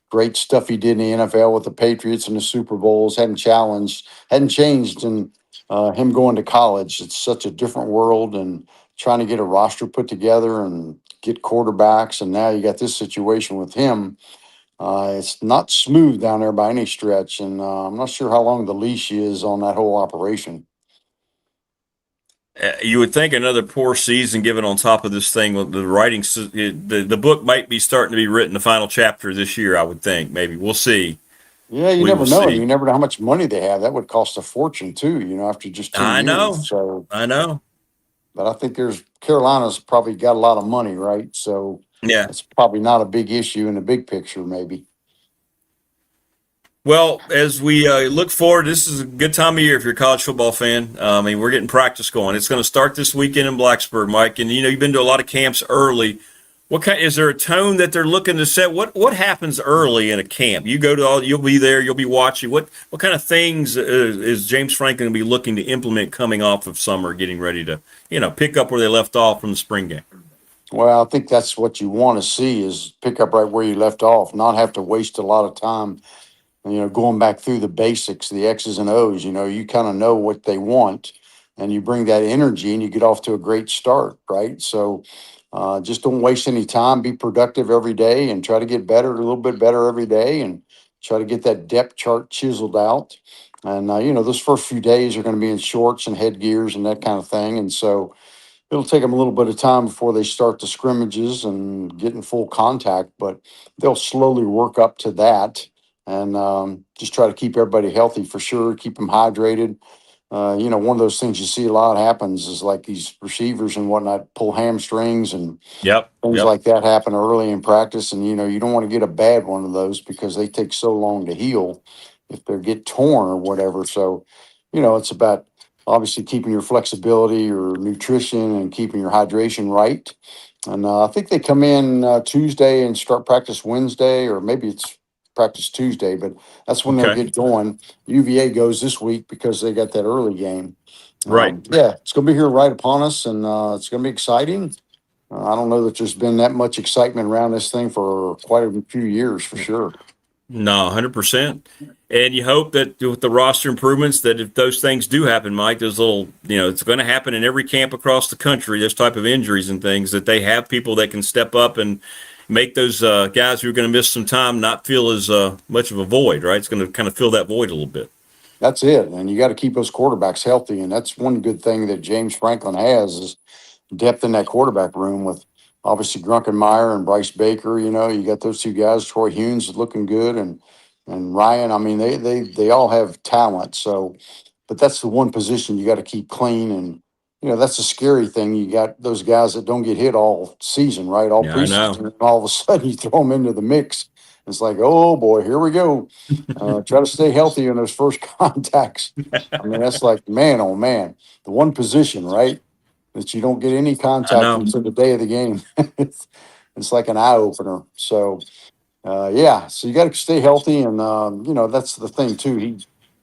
great stuff he did in the NFL with the Patriots and the Super Bowls. Hadn't changed in him going to college. It's such a different world, and trying to get a roster put together and get quarterbacks. And now you got this situation with him. It's not smooth down there by any stretch, and I'm not sure how long the leash is on that whole operation. You would think another poor season given on top of this thing with the writing. The book might be starting to be written, the final chapter this year, I would think. Maybe. We'll see. Yeah, you never know. You never know how much money they have. That would cost a fortune, too, after just 2 years. I know. So, I know. But I think Carolina's probably got a lot of money, right? So yeah, it's probably not a big issue in the big picture, maybe. Well, as we look forward, this is a good time of year if you're a college football fan. We're getting practice going. It's going to start this weekend in Blacksburg, Mike. And you've been to a lot of camps early. Is there a tone that they're looking to set? What happens early in a camp? You'll be there, you'll be watching. What kind of things is James Franklin going to be looking to implement coming off of summer, getting ready to pick up where they left off from the spring game? Well, I think that's what you want to see, is pick up right where you left off, not have to waste a lot of time, going back through the basics, the X's and O's. You kind of know what they want, and you bring that energy and you get off to a great start, right? So just don't waste any time. Be productive every day and try to get better, a little bit better every day, and try to get that depth chart chiseled out. And, those first few days are going to be in shorts and headgears and that kind of thing. And so it'll take them a little bit of time before they start the scrimmages and get in full contact, but they'll slowly work up to that, and just try to keep everybody healthy for sure, keep them hydrated. One of those things you see a lot happens is like these receivers and whatnot pull hamstrings and things like that happen early in practice. And, you don't want to get a bad one of those because they take so long to heal if they get torn or whatever. So, it's about obviously keeping your flexibility, your nutrition, and keeping your hydration right. And I think they come in Tuesday and start practice Wednesday, or maybe it's practice Tuesday, but that's when they'll get going. UVA goes this week because they got that early game. Right. It's going to be here right upon us, and it's going to be exciting. I don't know that there's been that much excitement around this thing for quite a few years, for sure. No, 100%. And you hope that with the roster improvements, that if those things do happen, Mike, those little, it's going to happen in every camp across the country, this type of injuries and things, that they have people that can step up and make those guys who are going to miss some time not feel as much of a void, right? It's going to kind of fill that void a little bit. That's it. And you got to keep those quarterbacks healthy. And that's one good thing that James Franklin has, is depth in that quarterback room with obviously Grunkenmeyer and Bryce Baker. You got those two guys. Troy Hunes is looking good, and Ryan. I mean, they all have talent. So, but that's the one position you got to keep clean. And that's the scary thing. You got those guys that don't get hit all season, right? All preseason, and all of a sudden you throw them into the mix. It's like, oh boy, here we go. Try to stay healthy in those first contacts. I mean, that's like, man, oh man, the one position, right, that you don't get any contact until the day of the game. It's like an eye opener. So yeah, so you got to stay healthy, and that's the thing too.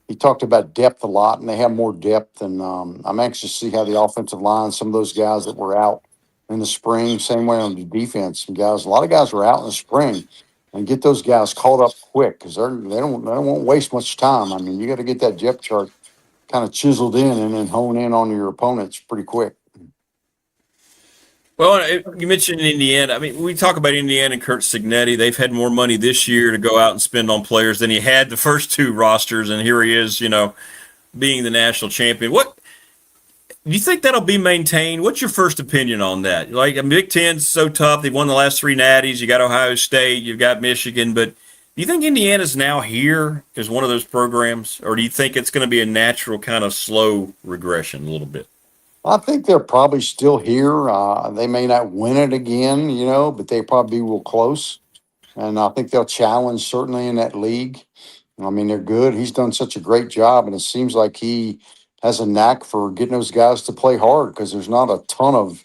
He talked about depth a lot, and they have more depth. And I'm anxious to see how the offensive line, some of those guys that were out in the spring, same way on the defense. Some guys, a lot of guys were out in the spring, and get those guys caught up quick because they won't waste much time. I mean, you got to get that depth chart kind of chiseled in, and then hone in on your opponents pretty quick. Well, you mentioned Indiana. I mean, we talk about Indiana and Kurt Signetti. They've had more money this year to go out and spend on players than he had the first two rosters, and here he is, being the national champion. What do you think that'll be maintained? What's your first opinion on that? Like, Big Ten's so tough. They've won the last three natties. You got Ohio State, you've got Michigan, but do you think Indiana's now here as one of those programs, or do you think it's going to be a natural kind of slow regression a little bit? I think they're probably still here. They may not win it again, but they probably be real close. And I think they'll challenge certainly in that league. I mean, they're good. He's done such a great job, and it seems like he has a knack for getting those guys to play hard because there's not a ton of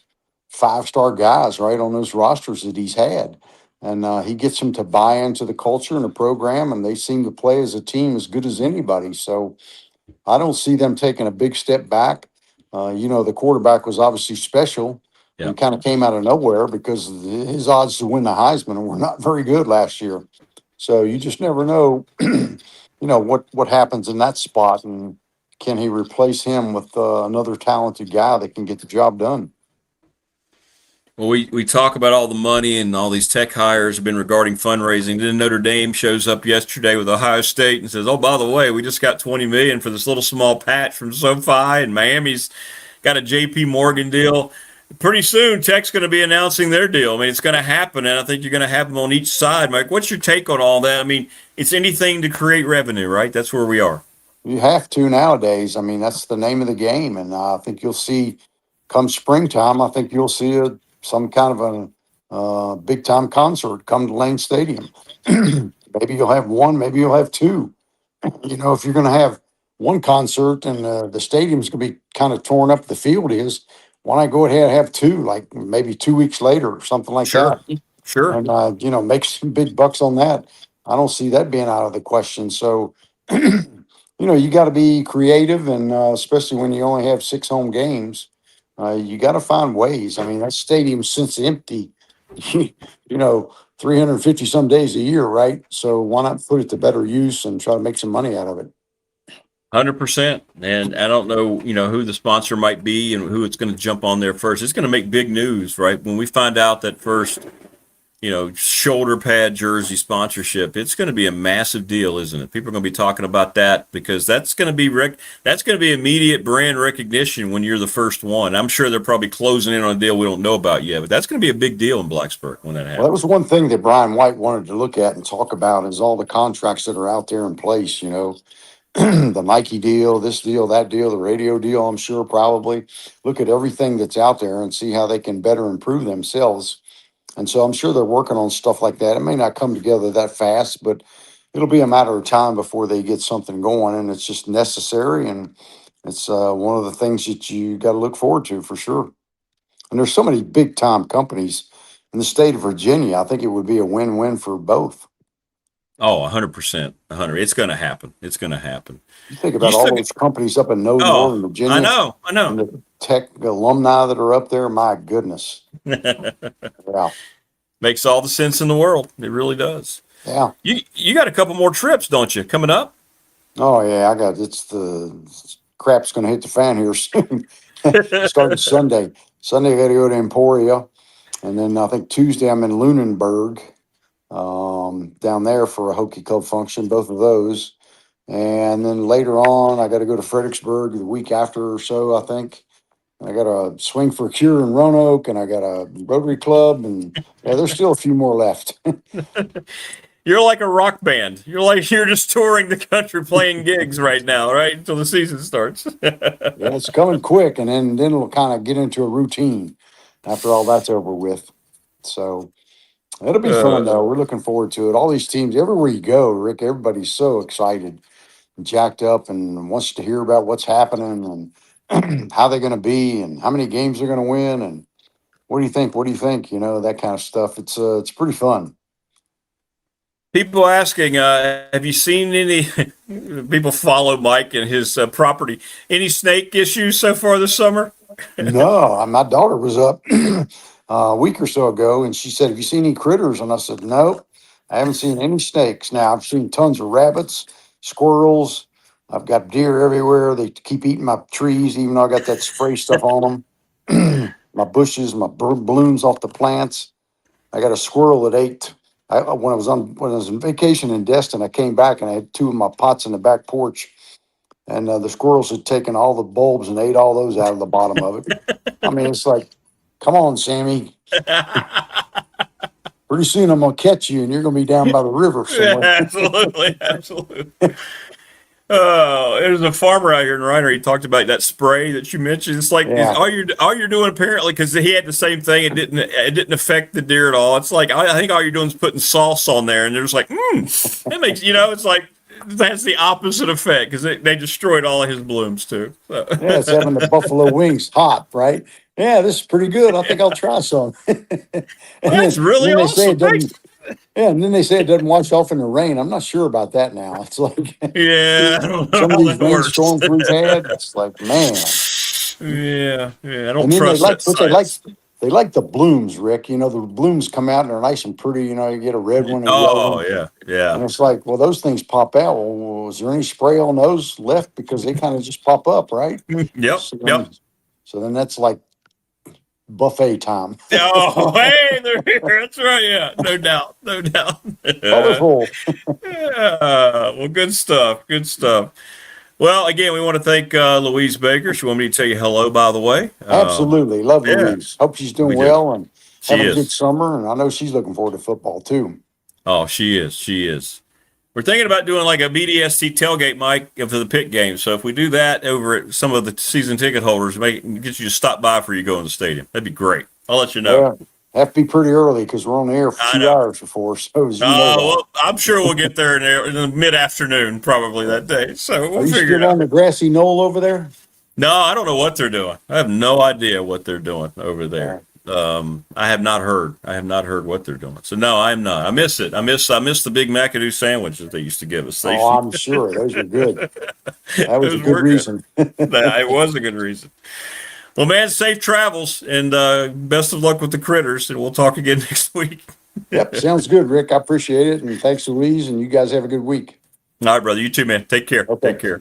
5-star guys right on those rosters that he's had. And he gets them to buy into the culture and the program, and they seem to play as a team as good as anybody. So I don't see them taking a big step back. The quarterback was obviously special and kind of came out of nowhere because his odds to win the Heisman were not very good last year. So you just never know, what happens in that spot, and can he replace him with another talented guy that can get the job done? Well, we talk about all the money and all these tech hires have been regarding fundraising. Then Notre Dame shows up yesterday with Ohio State and says, "Oh, by the way, we just got $20 million for this little small patch from SoFi, and Miami's got a J.P. Morgan deal." Pretty soon, Tech's going to be announcing their deal. I mean, it's going to happen, and I think you're going to have them on each side. Mike, what's your take on all that? I mean, it's anything to create revenue, right? That's where we are. You have to nowadays. I mean, that's the name of the game, and I think you'll see come springtime. I think you'll see some kind of a big time concert come to Lane Stadium. Maybe you'll have one, maybe you'll have two. If you're going to have one concert and the stadium's going to be kind of torn up, the field is. Why not go ahead and have two, like maybe 2 weeks later or something like that? Sure. And make some big bucks on that. I don't see that being out of the question. So, you got to be creative, and especially when you only have 6 home games. You got to find ways. I mean, that stadium since empty, 350 some days a year, right? So why not put it to better use and try to make some money out of it? 100%. And I don't know, who the sponsor might be and who it's going to jump on there first. It's going to make big news, right? When we find out that first, shoulder pad jersey sponsorship, it's going to be a massive deal, isn't it? People are going to be talking about that because that's going to be immediate brand recognition when you're the first one. I'm sure they're probably closing in on a deal we don't know about yet, but that's going to be a big deal in Blacksburg when that happens. Well, that was one thing that Brian White wanted to look at and talk about is all the contracts that are out there in place, the Nike deal, this deal, that deal, the radio deal, I'm sure probably look at everything that's out there and see how they can better improve themselves. And so I'm sure they're working on stuff like that. It may not come together that fast, but it'll be a matter of time before they get something going, and it's just necessary. And it's one of the things that you got to look forward to for sure. And there's so many big time companies in the state of Virginia. I think it would be a win-win for both. Oh, 100%. 100. It's going to happen. It's going to happen. You think about all those companies up in Northern Virginia. I know. And the tech alumni that are up there. My goodness. Yeah. Makes all the sense in the world. It really does. Yeah. You got a couple more trips, don't you, coming up? Oh, yeah. Crap's going to hit the fan here soon. Starting Sunday. Sunday, I got to go to Emporia. And then I think Tuesday, I'm in Lunenburg. Down there for a Hokie Club function, both of those. And then later on, I got to go to Fredericksburg the week after or so, I think. I got a Swing for a Cure in Roanoke, and I got a Rotary Club, and there's still a few more left. You're like a rock band. You're just touring the country playing gigs right now, right? Until the season starts. Yeah, it's coming quick, and then it'll kind of get into a routine after all that's over with. So it'll be fun, though. We're looking forward to it. All these teams, everywhere you go, Rick, everybody's so excited and jacked up and wants to hear about what's happening and how they're going to be and how many games they're going to win. And what do you think? What do you think? You know, that kind of stuff. It's pretty fun. People asking, have you seen any people follow Mike and his property? Any snake issues so far this summer? No, my daughter was up a week or so ago, and she said, "Have you seen any critters?" And I said, "No, I haven't seen any snakes." Now I've seen tons of rabbits, squirrels. I've got deer everywhere. They keep eating my trees, even though I got that spray stuff on them. My bushes, my balloons off the plants. I got a squirrel that ate. When I was on vacation in Destin, I came back and I had 2 of my pots in the back porch, and the squirrels had taken all the bulbs and ate all those out of the bottom of it. I mean, it's like, come on, Sammy. Pretty soon I'm gonna catch you, and you're gonna be down by the river somewhere. Yeah, absolutely, absolutely. There's a farmer out here in Reiner. He talked about that spray that you mentioned. It's like all you're doing apparently, because he had the same thing. It didn't affect the deer at all. It's like I think all you're doing is putting sauce on there, and they're just like, it makes it's like that's the opposite effect because they destroyed all of his blooms too. So. Yeah, it's having the buffalo wings hot, right? Yeah, this is pretty good. I think I'll try some. That's really awesome. And then they say it doesn't wash off in the rain. I'm not sure about that now. It's like, I don't know some of how these that works. rainstorms we've had, it's like, man. Yeah, I don't trust that. They like the blooms, Rick. You know, the blooms come out and they're nice and pretty. You know, you get a red one and a yellow one. Yeah. And it's like, well, those things pop out. Well, is there any spray on those left? Because they kind of just pop up, right? Yep. So then that's like buffet time. Oh, hey, they're here. That's right. Yeah, no doubt. Colorful. Well, good stuff. Well, again, we want to thank Louise Baker. She wanted me to tell you hello, by the way. Absolutely. Love Louise. Hope she's doing well and having a good summer. And I know she's looking forward to football, too. Oh, she is. We're thinking about doing like a BDST tailgate, Mike, for the Pitt game. So if we do that over at some of the season ticket holders, get you to stop by before you go in the stadium. That'd be great. I'll let you know. Yeah. Have to be pretty early because we're on the air for 2 hours before. So well, I'm sure we'll get there in the mid-afternoon probably that day. So we'll figure it out. On the grassy knoll over there? No, I don't know what they're doing. I have no idea what they're doing over there. I have not heard. What they're doing. So no, I'm not. I miss it. I miss the Big McAdoo sandwiches they used to give us. I'm sure those were good. That was a good reason. It was a good reason. Well, man, safe travels and best of luck with the critters, and we'll talk again next week. Yep, sounds good, Rick. I appreciate it, and thanks, Louise, and you guys have a good week. All right, brother. You too, man. Take care. Okay. Take care.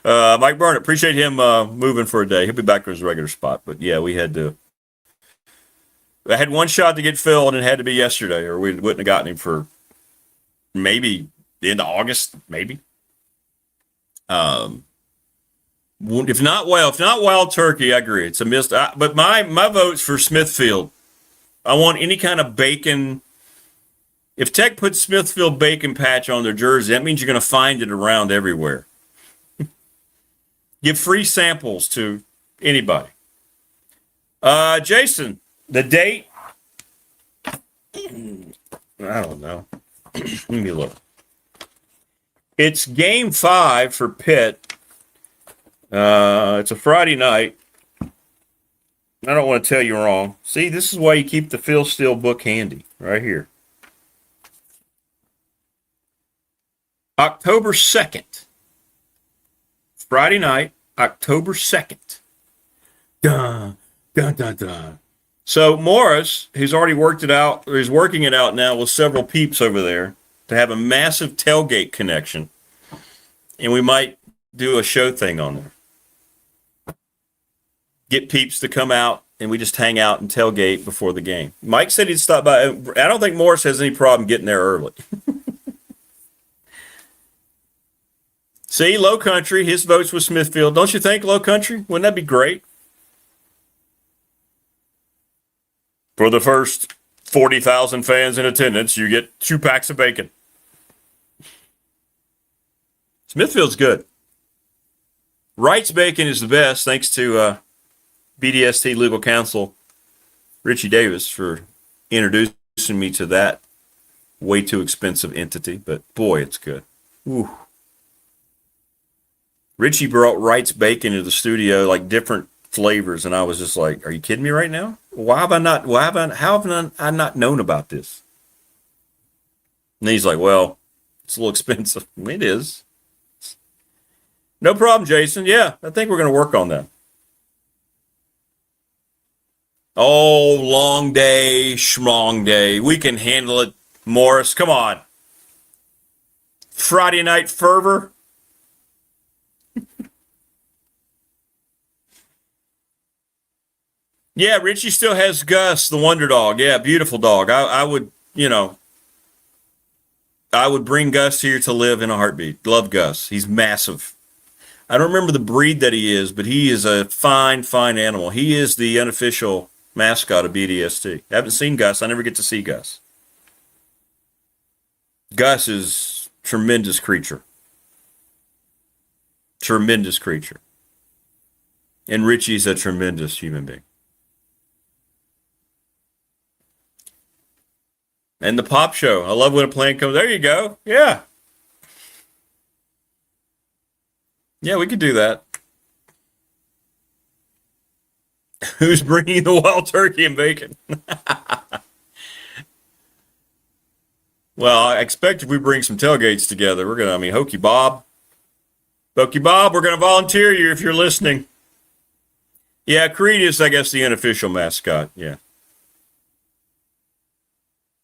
Mike Burnett, appreciate him moving for a day. He'll be back to his regular spot. But, yeah, I had one shot to get filled, and it had to be yesterday, or we wouldn't have gotten him for maybe the end of August, maybe. If not wild turkey, I agree. It's a missed. But my vote's for Smithfield. I want any kind of bacon. If Tech puts Smithfield bacon patch on their jersey, that means you're going to find it around everywhere. Give free samples to anybody. Jason, the date? I don't know. Let me look. It's game 5 for Pitt. It's a Friday night. I don't want to tell you wrong. See, this is why you keep the Phil Steele book handy, right here. October 2nd. Friday night, October 2nd. Dun, dun, dun, dun. So Morris, he's already worked it out, or he's working it out now with several peeps over there to have a massive tailgate connection. And we might do a show thing on there. Get peeps to come out, and we just hang out and tailgate before the game. Mike said he'd stop by. I don't think Morris has any problem getting there early. See, Low Country, his votes with Smithfield. Don't you think, Low Country? Wouldn't that be great? For the first 40,000 fans in attendance, you get 2 packs of bacon. Smithfield's good. Wright's Bacon is the best, thanks to BDST legal counsel Richie Davis for introducing me to that way too expensive entity. But boy, it's good. Ooh. Richie brought Wright's Bacon into the studio, like different flavors, and I was just like, "Are you kidding me right now? Why have I not? How have I not known about this?" And he's like, "Well, it's a little expensive." It is. No problem, Jason. Yeah, I think we're going to work on that. Oh, long day, schmong day. We can handle it, Morris. Come on. Friday night fervor. Yeah, Richie still has Gus, the wonder dog. Yeah, beautiful dog. I would, I would bring Gus here to live in a heartbeat. Love Gus. He's massive. I don't remember the breed that he is, but he is a fine, fine animal. He is the unofficial mascot of BDST. I haven't seen Gus. I never get to see Gus. Gus is a tremendous creature. Tremendous creature. And Richie's a tremendous human being. And the pop show. I love when a plane comes. There you go. Yeah. Yeah, we could do that. Who's bringing the wild turkey and bacon? Well, I expect if we bring some tailgates together, we're going to, Hokey Bob, we're going to volunteer you if you're listening. Yeah, Creed is, I guess, the unofficial mascot. Yeah.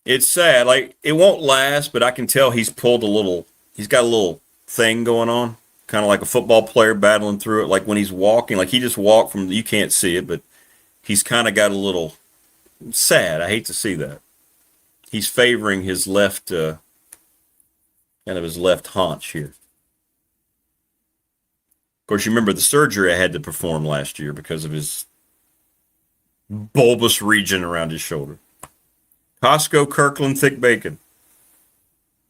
It's sad. Like, it won't last, but I can tell he's got a little thing going on, kind of like a football player battling through it. Like when he's walking, like he just walked from, you can't see it, but he's kind of got a little sad. I hate to see that. He's favoring his left, kind of his left haunch here. Of course, you remember the surgery I had to perform last year because of his bulbous region around his shoulder. Costco Kirkland thick bacon.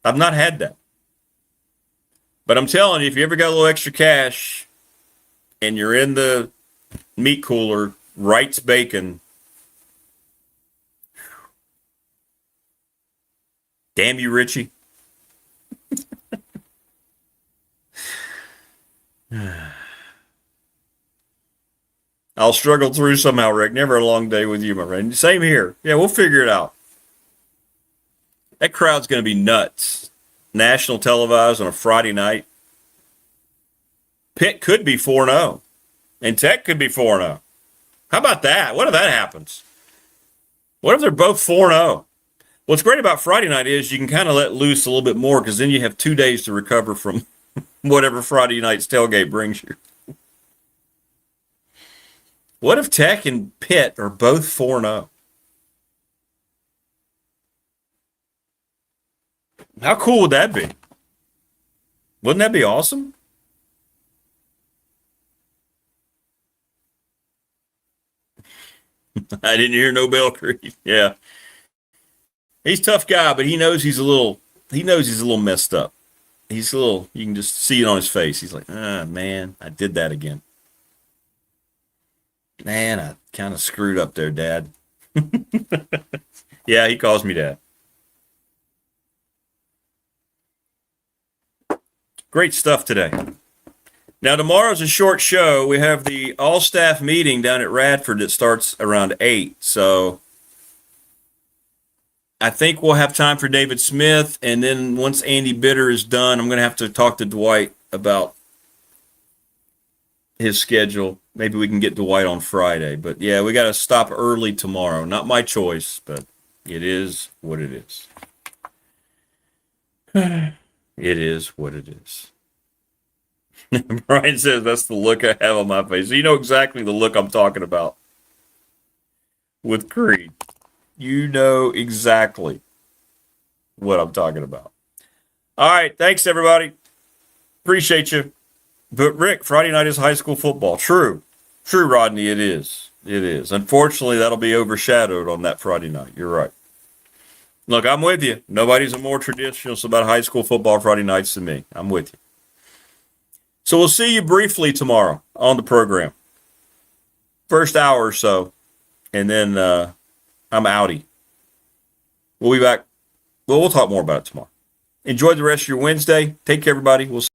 I've not had that. But I'm telling you, if you ever got a little extra cash and you're in the meat cooler, Wright's bacon. Damn you, Richie. I'll struggle through somehow, Rick. Never a long day with you, my friend. Same here. Yeah, we'll figure it out. That crowd's going to be nuts. National televised on a Friday night. Pitt could be 4-0. And Tech could be 4-0. How about that? What if that happens? What if they're both 4-0? What's great about Friday night is you can kind of let loose a little bit more because then you have 2 days to recover from whatever Friday night's tailgate brings you. What if Tech and Pitt are both 4-0? How cool would that be? Wouldn't that be awesome? I didn't hear no Bell Creed. Yeah. He's a tough guy, but he knows he's a little messed up. You can just see it on his face. He's like, man, I did that again. Man, I kind of screwed up there, Dad. Yeah, he calls me Dad. Great stuff today. Now, tomorrow's a short show. We have the all-staff meeting down at Radford that starts around 8. So I think we'll have time for David Smith. And then once Andy Bitter is done, I'm going to have to talk to Dwight about his schedule. Maybe we can get Dwight on Friday. But, yeah, we got to stop early tomorrow. Not my choice, but it is what it is. It is what it is. Brian says that's the look I have on my face. You know exactly the look I'm talking about with Creed. You know exactly what I'm talking about. All right. Thanks, everybody. Appreciate you. But, Rick, Friday night is high school football. True. True, Rodney, it is. It is. Unfortunately, that'll be overshadowed on that Friday night. You're right. Look, I'm with you. Nobody's a more traditionalist about high school football Friday nights than me. I'm with you. So we'll see you briefly tomorrow on the program. First hour or so. And then I'm outie. We'll be back. Well, we'll talk more about it tomorrow. Enjoy the rest of your Wednesday. Take care, everybody. We'll see